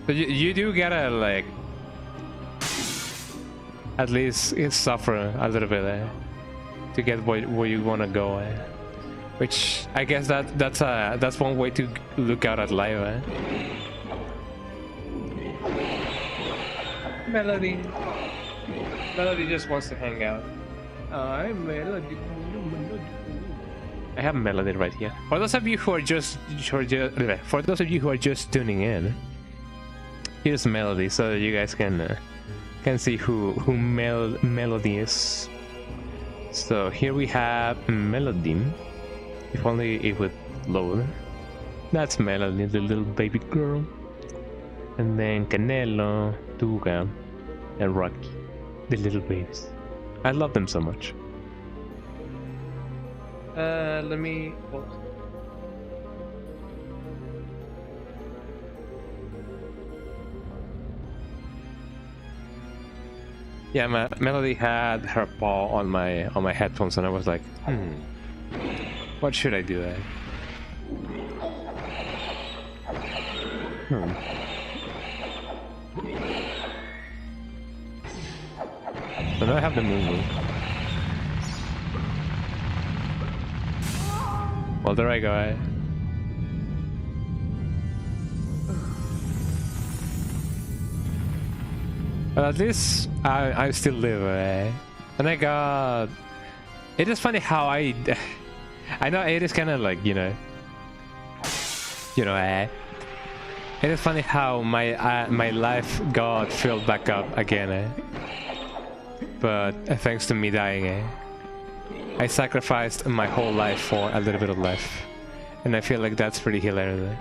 but you do gotta, like, at least suffer a little bit to get where you wanna go. Which I guess that's one way to look out at life. Melody just wants to hang out. I'm Melody. I have Melody right here. For those of you who are just tuning in, here's Melody, so you guys can see who Melody is. So here we have Melody. If only it would load. That's Melody, the little baby girl. And then Canelo, Tuga, and Rocky, the little babies. I love them so much. Let me. Yeah, Melody had her paw on my headphones, and I was like, what should I do? So now I have the moon. Well, there I go. But at least I still live. And I got. It is funny how I know it is kind of like it is funny how my life got filled back up again. But thanks to me dying, I sacrificed my whole life for a little bit of life, and I feel like that's pretty hilarious.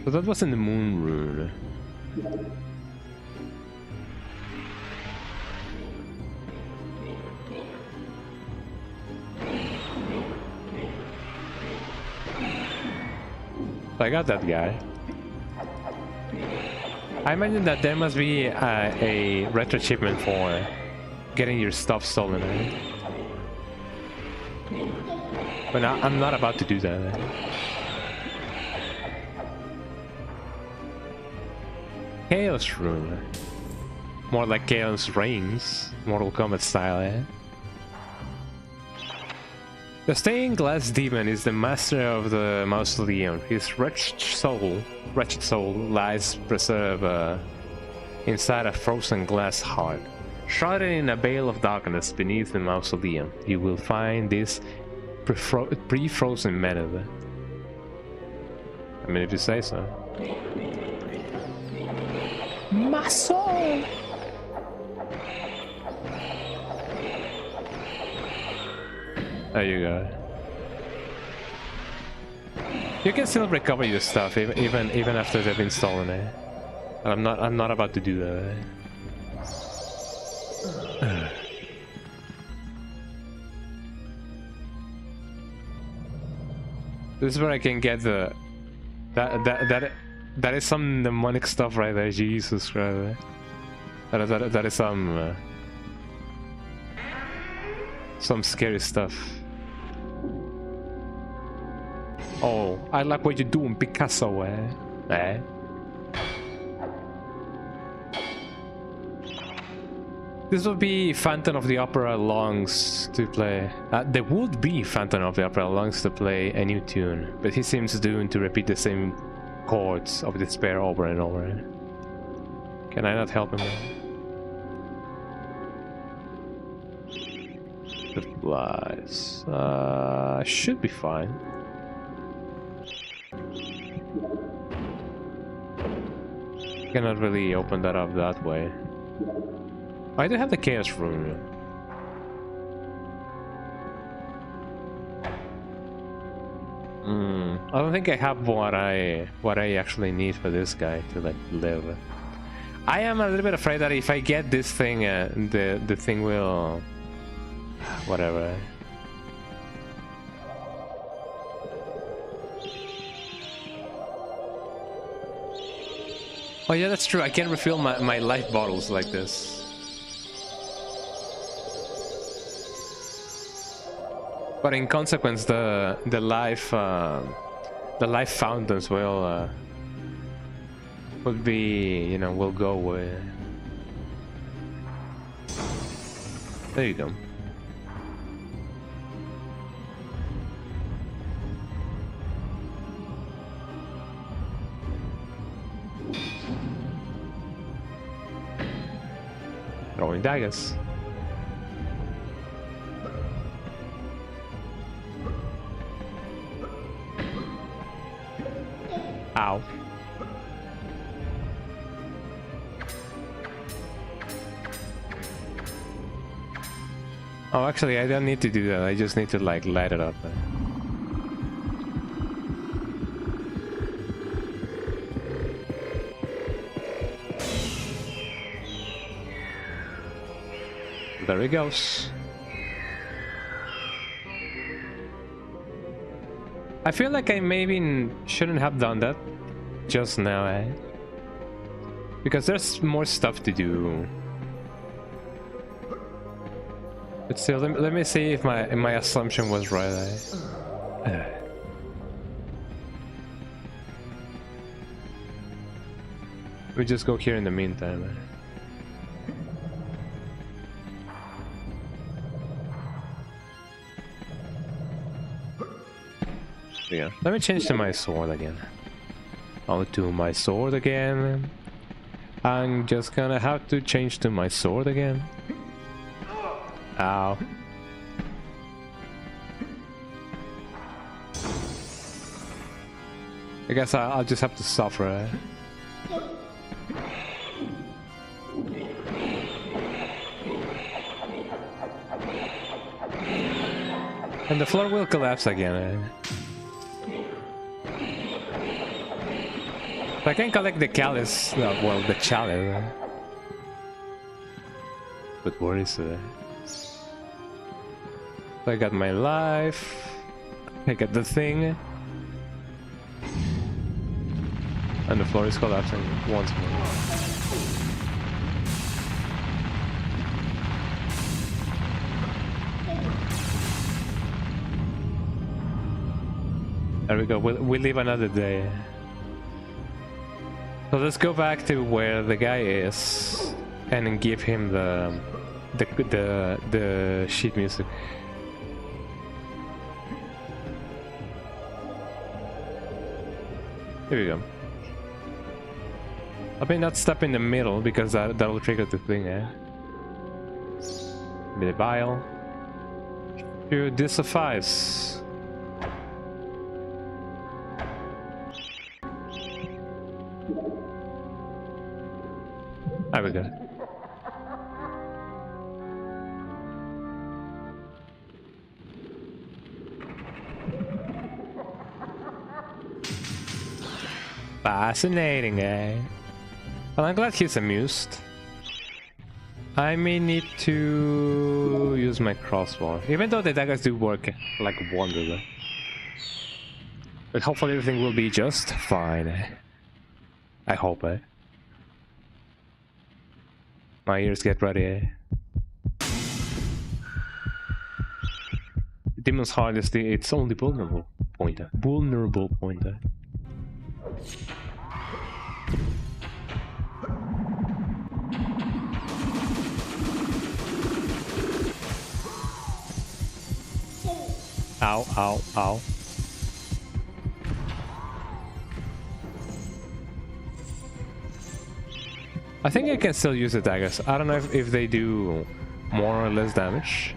So that was in the moon rune. So I got that guy. I imagine that there must be a retro achievement for getting your stuff stolen. But I'm not about to do that. Chaos Rune. More like Chaos Reigns, Mortal Kombat style, The stained glass demon is the master of the mausoleum. His wretched soul lies preserved inside a frozen glass heart. Shrouded in a veil of darkness beneath the mausoleum, you will find this pre-frozen metal. I mean, if you say so. My soul! There you go. You can still recover your stuff even after they've been stolen. I'm not about to do that. This is where I can get the that is some demonic stuff right there. Jesus Christ. That is some scary stuff. Oh, I like what you're doing, Picasso, This would be Phantom of the Opera longs to play. There would be Phantom of the Opera longs to play a new tune, but he seems doomed to repeat the same chords of despair over and over. Can I not help him? Supplies. Should be fine. Cannot really open that up that way. I do have the Chaos Rune. I don't think I have what I actually need for this guy to like live. I am a little bit afraid that if I get this thing, the thing will whatever. Oh yeah, that's true. I can refill my life bottles like this. But in consequence, the life fountains will be, will go away. There you go. Throwing daggers. Ow. Oh, actually, I don't need to do that. I just need to, like, light it up. There he goes. I feel like I maybe shouldn't have done that just now, eh? Because there's more stuff to do. But still, let me see if my assumption was right, eh? We just go here in the meantime, eh? Yeah. Let me change to my sword again. I'll do my sword again. I'm just gonna have to change to my sword again. Ow. I guess I'll just have to suffer. Eh? And the floor will collapse again. Eh? I can collect the chalice, well, the chalice. But where is it? I got my life. I got the thing. And the floor is collapsing once more. There we go. We'll live another day. So let's go back to where the guy is and then give him the sheet music. Here we go. I mean, not step in the middle because that'll trigger the thing, eh? MediEvil. Should this suffice? There we go. Fascinating, eh? Well, I'm glad he's amused. I may need to use my crossbow, even though the daggers do work like wonders. But hopefully everything will be just fine. Eh? I hope, eh? My ears get ready, eh? Demon's Heart is its only vulnerable point. Vulnerable point. Ow, ow, ow. I think I can still use the daggers. I don't know if they do more or less damage.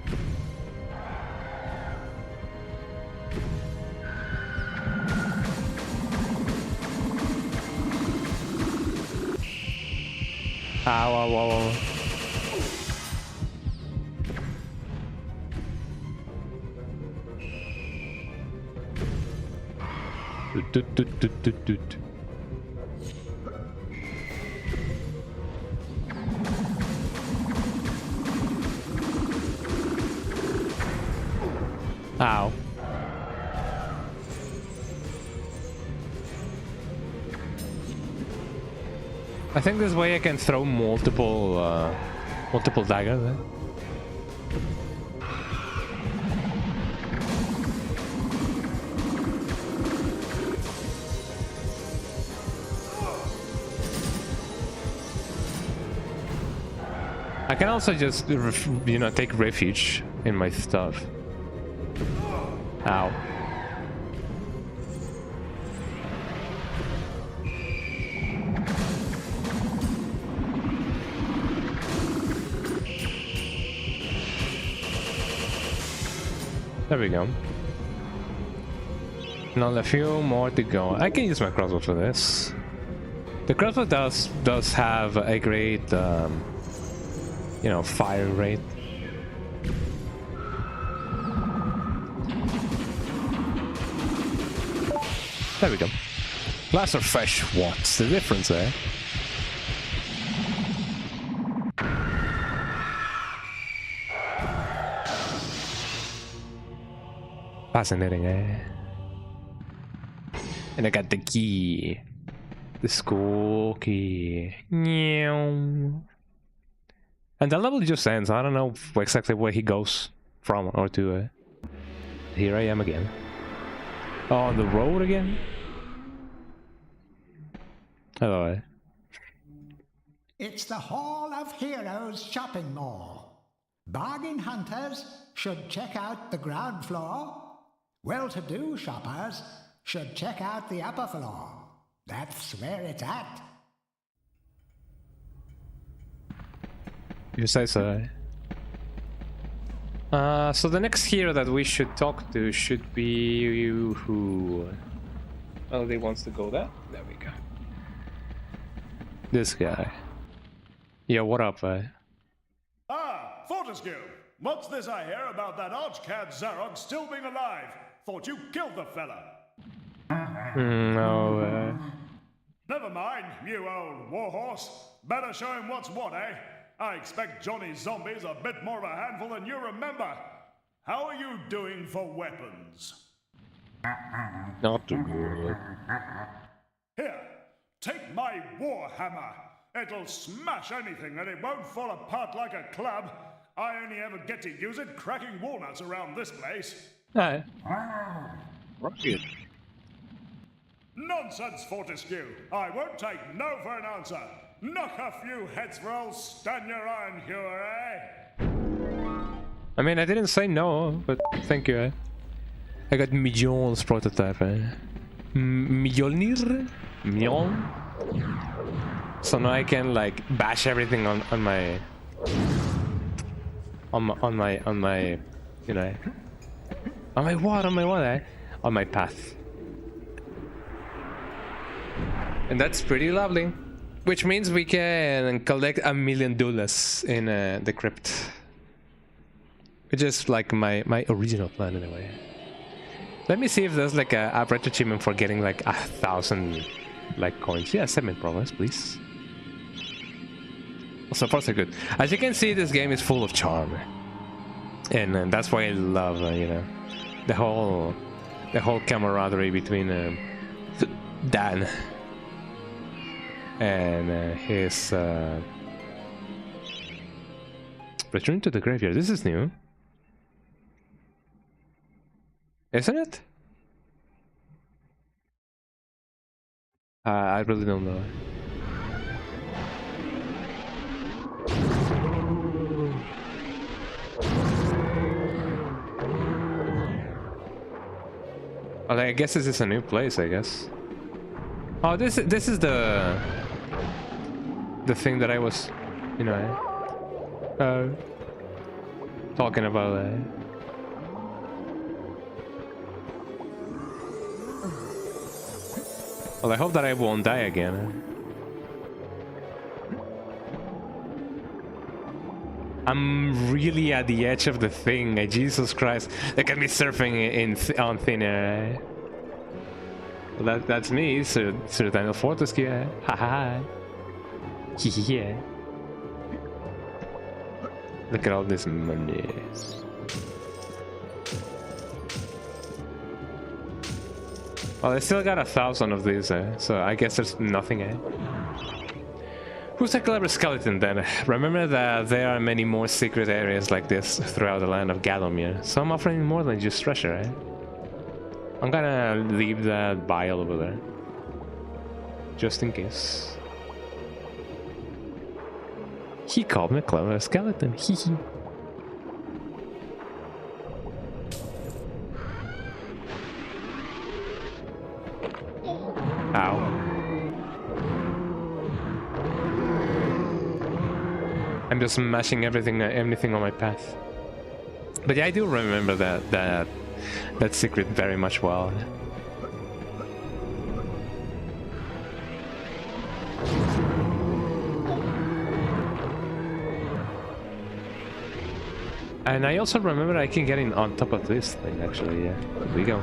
Ow, ow, ow, ow. Doot, doot, doot, doot, doot. Ow. I think this way I can throw multiple daggers. Eh? I can also just, you know, take refuge in my stuff. Ow. There we go. Now a few more to go. I can use my crossbow for this. The crossbow does have a great, you know, fire rate. There we go. Glass or fresh? What's the difference there? Fascinating, eh? And I got the key. The school key. And the level just ends. I don't know exactly where he goes from or to. Here I am again. Oh, on the road again? Hello. It's the Hall of Heroes shopping mall. Bargain hunters should check out the ground floor. Well-to-do shoppers should check out the upper floor. That's where it's at. You say so. So the next hero that we should talk to should be who? Oh, he wants to go there. There we go. This guy. Yeah, what up, Ah, Fortescue! What's this I hear about that archcad Zarog still being alive? Thought you killed the fella. No, Never mind, you old warhorse. Better show him what's what, eh? I expect Johnny's zombies a bit more of a handful than you remember. How are you doing for weapons? not too good. Here, take my warhammer. It'll smash anything and it won't fall apart like a club. I only ever get to use it cracking walnuts around this place. Alright. Rocket. Nonsense, Fortescue. I won't take no for an answer. Knock a few heads for old Stan your iron hewer, eh? I mean, I didn't say no, but thank you, eh? I got Mjolnir's prototype, eh? Mjolnir? Mjoln? So now I can, like, bash everything on my... On my... You know... On my what, eh? On my path. And that's pretty lovely. Which means we can collect $1 million in the crypt. Which is like my original plan anyway. Let me see if there's like a average achievement for getting like 1,000 like coins. Yeah, 7 progress, please. So far so good. As you can see, this game is full of charm. And that's why I love, you know, the whole camaraderie between Dan and his return to the graveyard. This is new, isn't it? I really don't know. Well, I guess this is a new place, I guess. Oh, this is the thing that I was, you know, talking about. Well, I hope that I won't die again. I'm really at the edge of the thing. Jesus Christ! Look at me surfing on thin air. Well, that's me, Sir Daniel Fortescue. Haha. Yeah. Look at all this money. Well, I still got 1,000 of these, so I guess there's nothing, eh? Who's a clever skeleton then? Remember that there are many more secret areas like this throughout the land of Gallowmere, so I'm offering more than just treasure, eh? I'm gonna leave that vial over there, just in case. He called me a clever skeleton, hee hee. Ow. I'm just smashing everything on my path. But yeah, I do remember that secret very much well. And I also remember I can get in on top of this thing, actually, yeah. Here we go.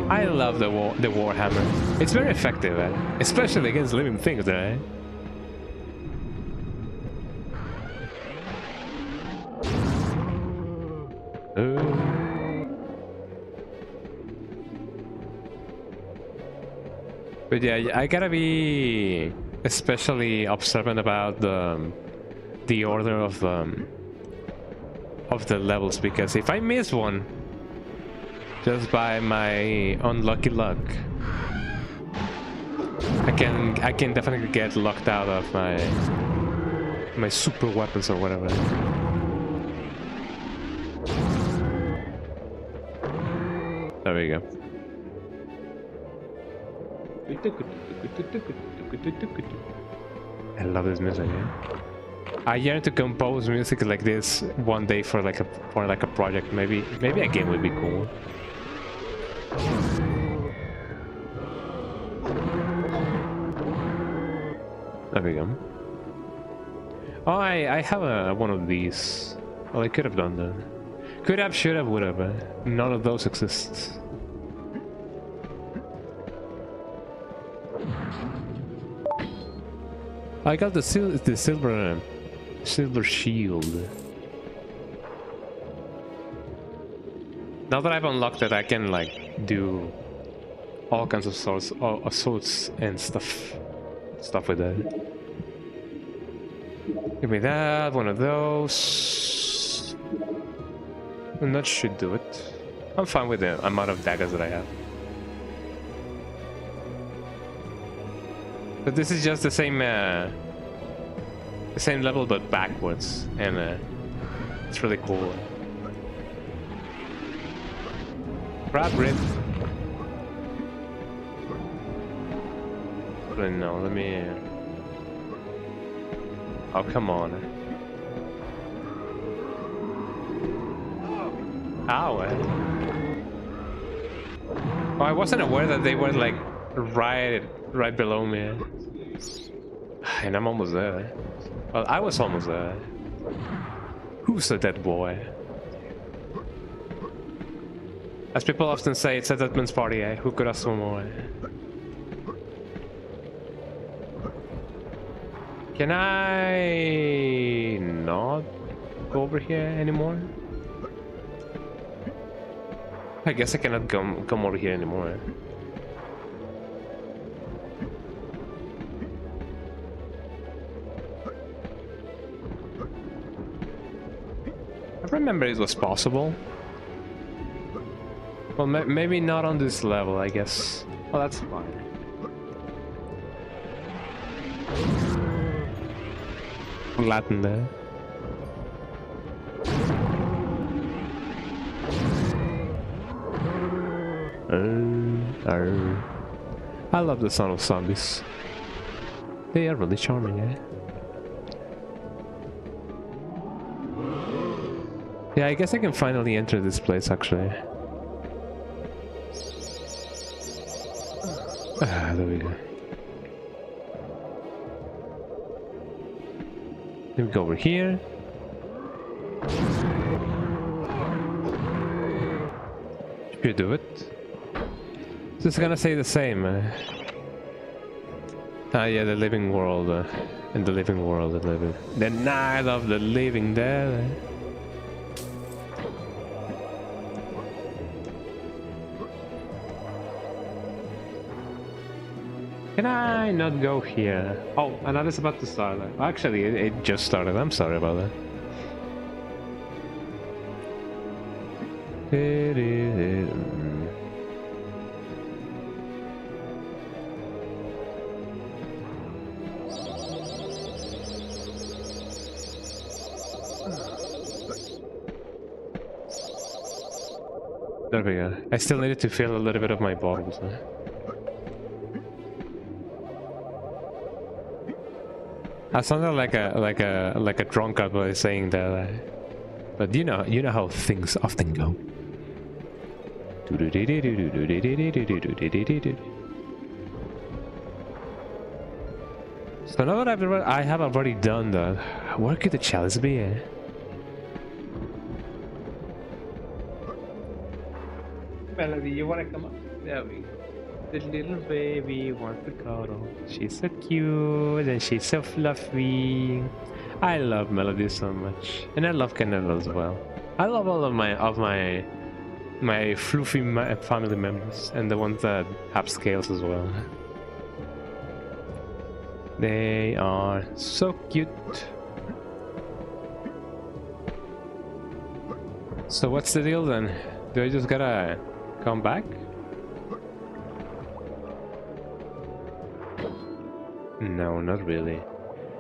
I love the Warhammer. It's very effective, especially against living things, right? But yeah, I gotta be especially observant about the order of the levels, because if I miss one just by my unlucky luck, I can definitely get locked out of my super weapons or whatever. There we go. I love this music. Yeah? I yearn to compose music like this one day for like a project. Maybe a game would be cool. There we go. Oh, I have one of these. Well, I could have done that. Could have, should have, would have. None of those exist. I got the silver shield. Now that I've unlocked it, I can like do all kinds of assaults and stuff with that. Give me that, one of those. And that should do it. I'm fine with the amount of daggers that I have. But this is just the same level but backwards, and it's really cool. Crab rib. But no, let me. Oh, come on. Ow. Oh, I wasn't aware that they were like right below me. And I'm almost there. Well, I was almost there. Who's a dead boy? As people often say, it's a dead man's party, eh? Who could ask for more? Can I not go over here anymore? I guess I cannot come over here anymore. I remember it was possible. Well, maybe not on this level, I guess. Well, that's fine. Latin there. I love the sound of zombies. They are really charming, eh? Yeah, I guess I can finally enter this place, actually. Ah, there we go. Let me go over here. Should do it. Just gonna say the same. Ah, yeah, the living world. In the living world, the night of the living dead. Can I not go here? Oh, another's about to start. Actually, it just started. I'm sorry about that. There we go. I still needed to fill a little bit of my bottles. I sounded like a drunkard by saying that, but you know how things often go. So now that I have already done that, where could the chalice be? Eh? Melody, you wanna come up? There we go. The little baby wants to cuddle. She's so cute and she's so fluffy. I love Melody so much. And I love Canelo as well. I love all of my fluffy family members and the ones that have scales as well. They are so cute. So what's the deal then? Do I just gotta come back? No, not really.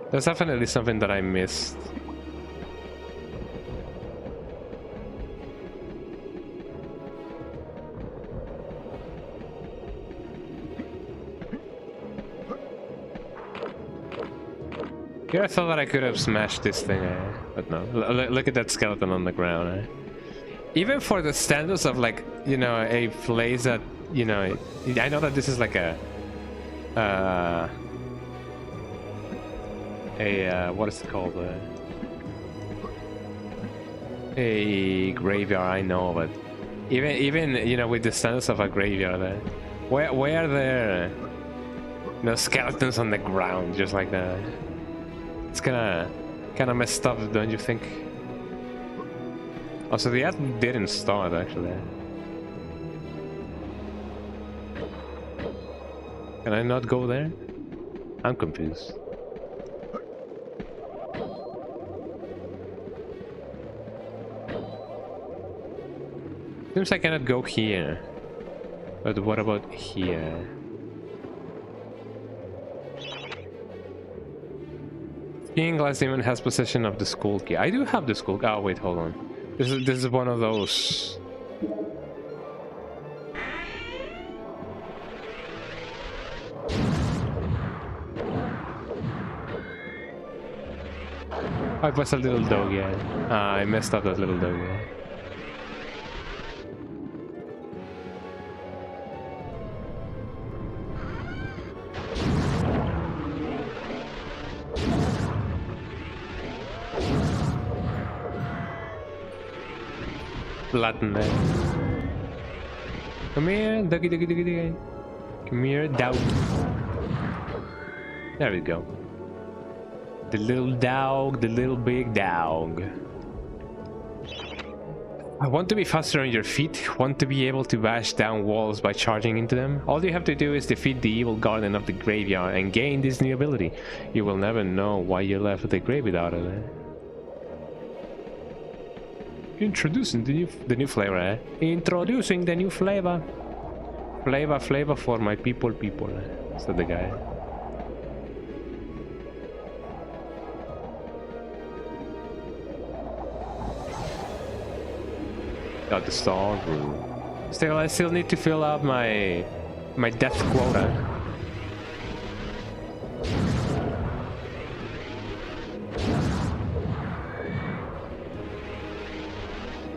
There's definitely something that I missed. Yeah, I thought that I could have smashed this thing, but no. Look at that skeleton on the ground. Even for the standards of, like, you know, a place that, you know, I know that this is like a what is it called? A graveyard, I know, but even you know, with the standards of a graveyard, why are there no skeletons on the ground just like that? It's kind of messed up, don't you think? Also, the ad didn't start actually. Can I not go there? I'm confused. Seems I cannot go here. But what about here? King Glass Demon has possession of the skull key. I do have the skull key. Oh wait, hold on. This is one of those. Oh, it was a little dog, yeah. I messed up that little dog, yeah. Latin there. Come here, doggy, doggy, doggy, doggy. Come here, dog. There we go. The little dog, the little big dog. I want to be faster on your feet, want to be able to bash down walls by charging into them. All you have to do is defeat the evil guardian of the graveyard and gain this new ability. You will never know why you left the grave without it. Introducing the new flavor, eh? Introducing the new flavor. Flavor for my people, said the guy. Got the star room. Still, I still need to fill out my death quota.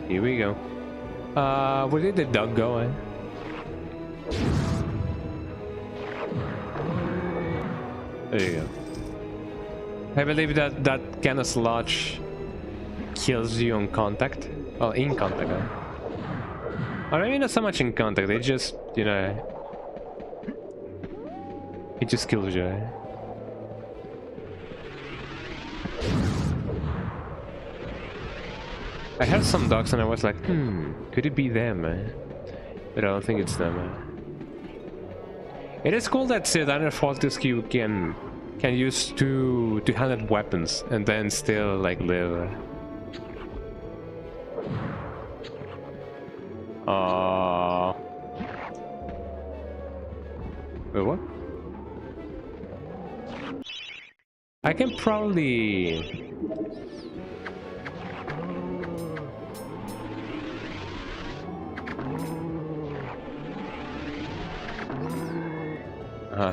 Here we go. Where did the dog go, eh? There you go. I believe that kind of sludge kills you on contact. Oh, in contact, eh? Or maybe not so much in contact, it just, you know... It just kills you, eh? I heard some dogs and I was like, could it be them, eh? But I don't think it's them, eh? It is cool that Daniel Fortescue can use two-handed weapons and then still, like, live. Wait, what? I can probably...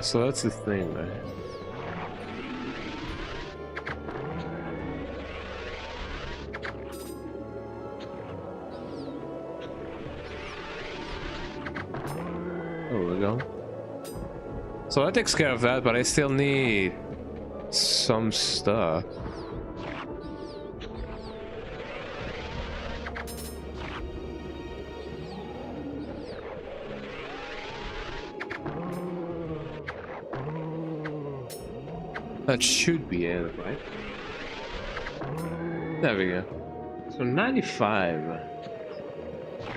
so that's the thing, right? There we go. So that takes care of that, but I still need some stuff. That should be it, right? There we go. So 95.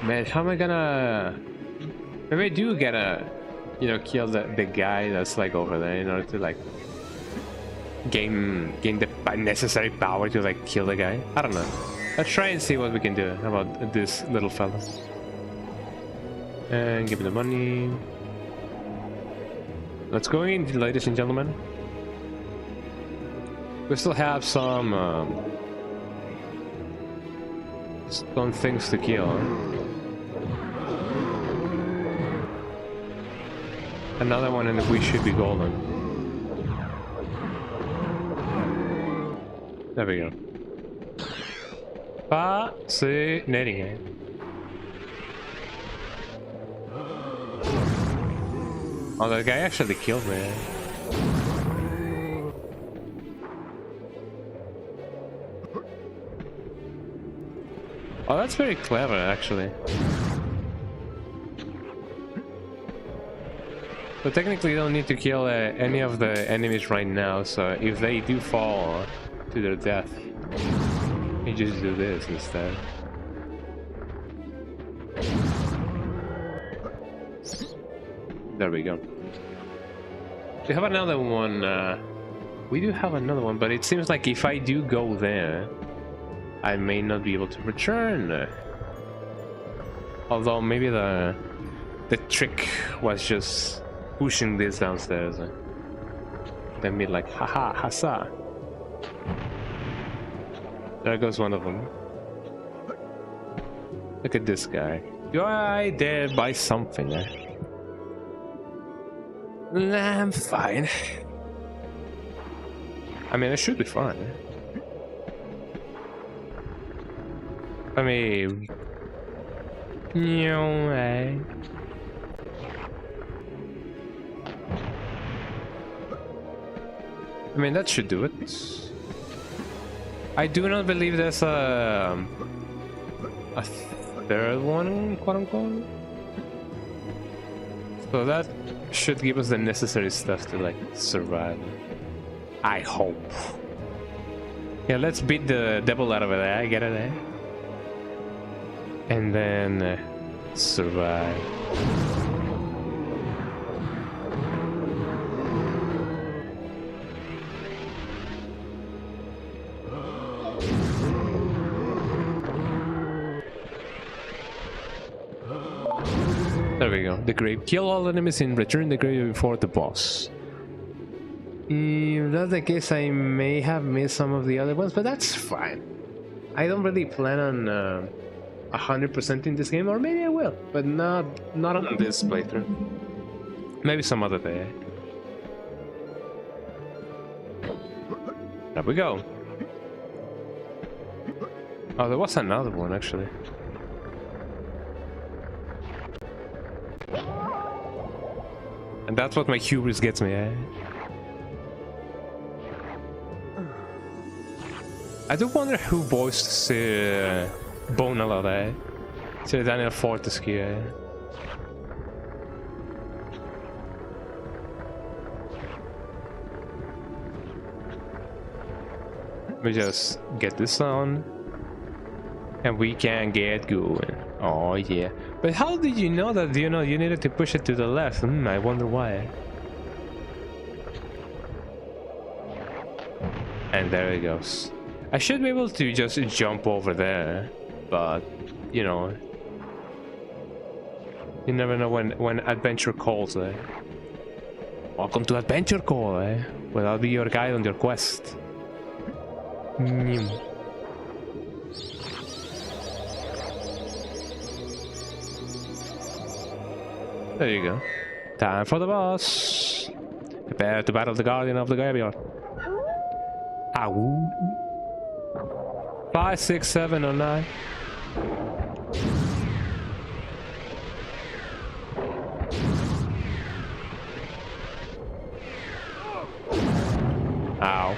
Man, how am I gonna... Maybe I do gotta, you know, kill the guy that's like over there in order to like gain the necessary power to like kill the guy. I don't know. Let's try and see what we can do about this little fella. And give me the money. Let's go in, ladies and gentlemen. We still have some things to kill. Another one and we should be golden. There we go. Fascinating. Oh, that guy actually killed me. Oh, that's very clever, actually. So technically you don't need to kill any of the enemies right now, so if they do fall to their death, you just do this instead. There we go. We have another one. We do have another one, but it seems like if I do go there, I may not be able to return. Although maybe the trick was just pushing this downstairs. Then be like, haha, hassa. There goes one of them. Look at this guy. Do I dare buy something? Nah, I'm fine. I mean, I should be fine. I mean, I mean, that should do it. I do not believe there's a third one, quote unquote. So that should give us the necessary stuff to like survive. I hope. Yeah, let's beat the devil out of it. I get it, eh? And then survive. There we go. The grave. Kill all enemies and return the grave before the boss. If that's the case, I may have missed some of the other ones, but that's fine. I don't really plan on 100% in this game, or maybe I will, but not on this playthrough. Maybe some other day. There we go. Oh, there was another one actually. And that's what my hubris gets me, eh? I do wonder who voiced Bonala there. Sir Daniel Fortescue, eh? Let me just get this on. And we can get going. Oh yeah. But how did you know that, you needed to push it to the left? I wonder why. And there it goes. I should be able to just jump over there, but you never know when adventure calls, eh? Welcome to Adventure Call, eh? Well, I'll be your guide on your quest. There you go. Time for the boss. Prepare to battle the guardian of the graveyard. Ow. 5, 6, 7, or 9. Ow.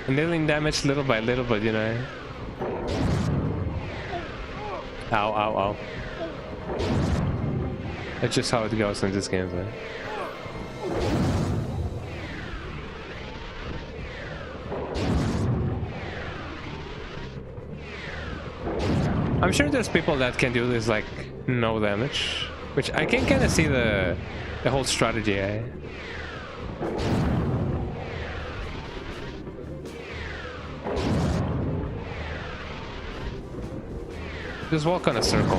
I'm dealing damage little by little, but Ow, ow, ow. That's just how it goes in this game, man. I'm sure there's people that can do this like no damage, which I can kind of see the whole strategy. Eh? Just walk on a circle,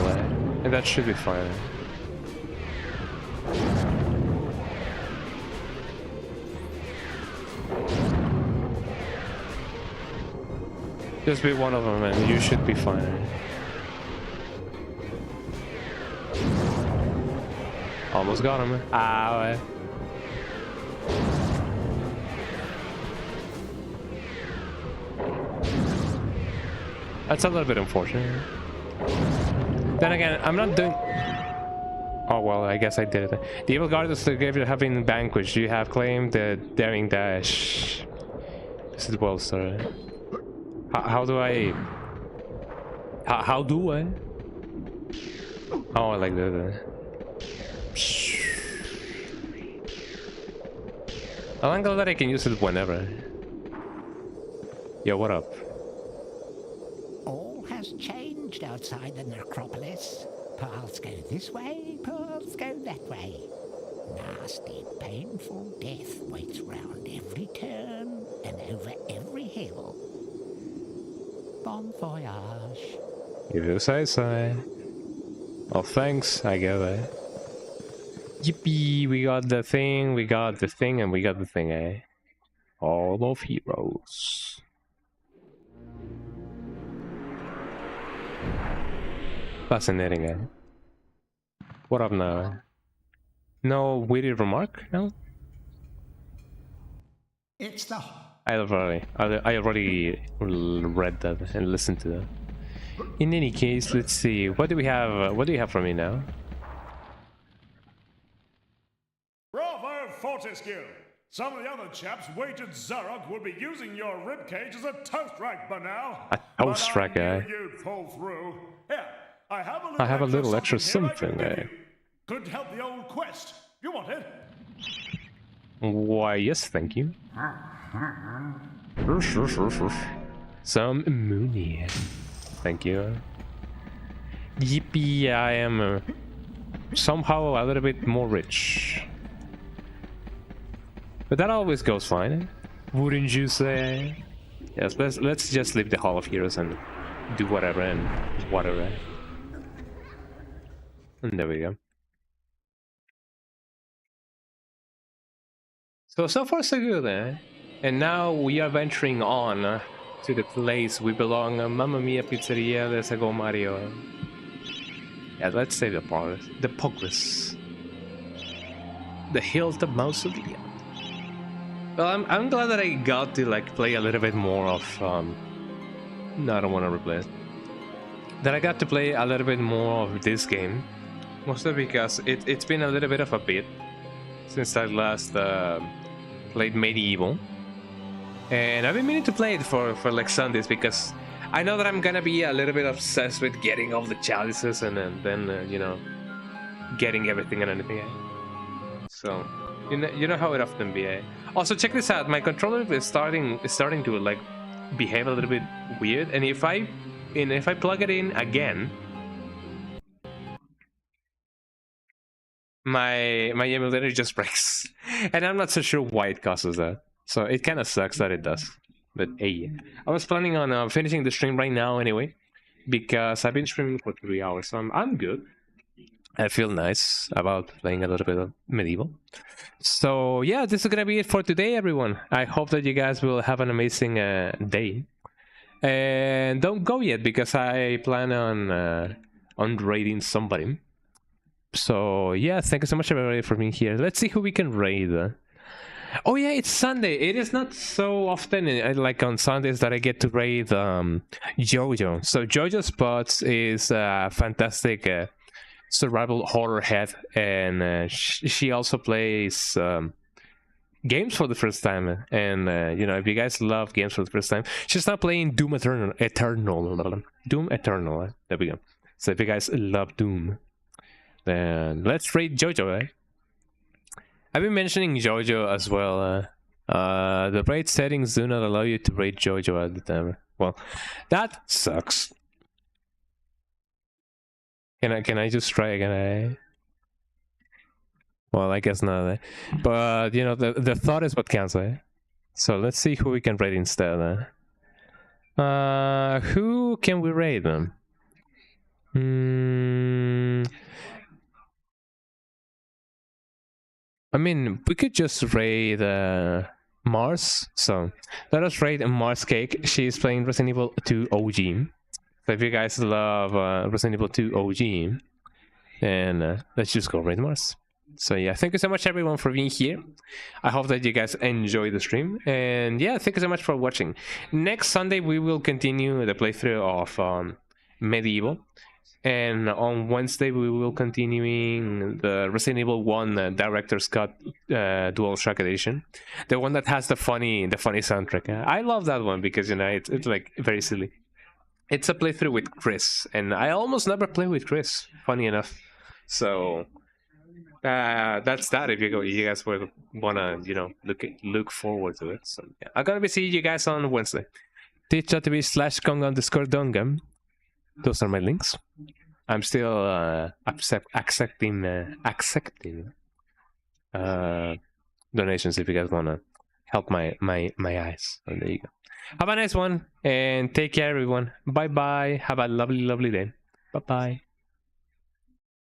and that should be fine. Just be one of them, and you should be fine. Almost got him. Ah. That's a little bit unfortunate. Then again, I'm not doing... Oh well, I guess I did it. The evil guard is the gift of having vanquished. You have claimed the daring dash. This is well started. How do I... How do I? Oh, I like that. I'm glad that I can use it whenever. Yo, what up? All has changed outside the necropolis. Paths go this way, paths go that way. Nasty, painful death waits round every turn and over every hill. Bon voyage. If you say so. Oh, thanks, I get it. Yippee, we got the thing, and we got the thing, eh? All of heroes. Fascinating, eh? What up now? No witty remark? No? It's the... I already read that and listened to that. In any case, let's see. What do we have? What do you have for me now? Bravo, Fortescue! Some of the other chaps wagered Zarok would be using your ribcage as a toast rack by now. A toast rack, eh? You'd pull through. Here, I I have a little extra something, eh? Could help the old quest. You want it? Why, yes, thank you. Some Mooney. Thank you. Yippee, I am somehow a little bit more rich. But that always goes fine, wouldn't you say? Yes, let's just leave the Hall of Heroes and do whatever and whatever. And there we go. So far so good, eh? And now we are venturing on to the place we belong. Mamma Mia Pizzeria, there's a go Mario. Yeah, let's say the progress. The Hilt of Mausoleum. Well, I'm glad that I got to like play a little bit more of no, I don't want to replay it. That I got to play a little bit more of this game, mostly because it's been a little bit of a bit since I last played MediEvil, and I've been meaning to play it for like Sundays because I know that I'm gonna be a little bit obsessed with getting all the chalices and then you know, getting everything and anything. Eh? So. You know how it often be, eh? Also, check this out. My controller is starting to like behave a little bit weird, and if I plug it in again, my emulator just breaks, and I'm not so sure why it causes that. So it kind of sucks that it does. But hey, I was planning on finishing the stream right now anyway, because I've been streaming for 3 hours, so I'm good. I feel nice about playing a little bit of MediEvil. So yeah, this is gonna be it for today, everyone. I hope that you guys will have an amazing day. And don't go yet because I plan on raiding somebody. So yeah, thank you so much everybody for being here. Let's see who we can raid. Oh yeah, it's Sunday. It is not so often like on Sundays that I get to raid Jojo. So Jojo Spots is a fantastic survival horror head, and she also plays games for the first time. And you know, if you guys love games for the first time, she's now playing Doom Eternal. Doom Eternal. There we go. So if you guys love Doom, then let's raid Jojo, right? I've been mentioning JoJo as well. The raid settings do not allow you to raid JoJo at the time. Well, that sucks. Can I just try again? Well, I guess not. But you know, the thought is what counts. So let's see who we can raid instead. Who can we raid them? I mean, we could just raid Mars. So let us raid Mars Cake. She's playing Resident Evil 2 OG. So if you guys love Resident Evil 2 OG, then let's just go raid Mars. So yeah, thank you so much everyone for being here. I hope that you guys enjoy the stream. And yeah, thank you so much for watching. Next Sunday we will continue the playthrough of MediEvil. And on Wednesday we will continuing the Resident Evil 1 Director's Cut Dual Track Edition, the one that has the funny soundtrack. I love that one because you know it's like very silly. It's a playthrough with Chris, and I almost never play with Chris. Funny enough, so that's that. If you guys wanna look forward to it. So yeah, I'm gonna be seeing you guys on Wednesday. Twitch.tv/Kong_Dongam. Those are my links. I'm still accepting donations if you guys wanna help my eyes. So there you go. Have a nice one and take care, everyone. Bye bye. Have a lovely day. Bye bye.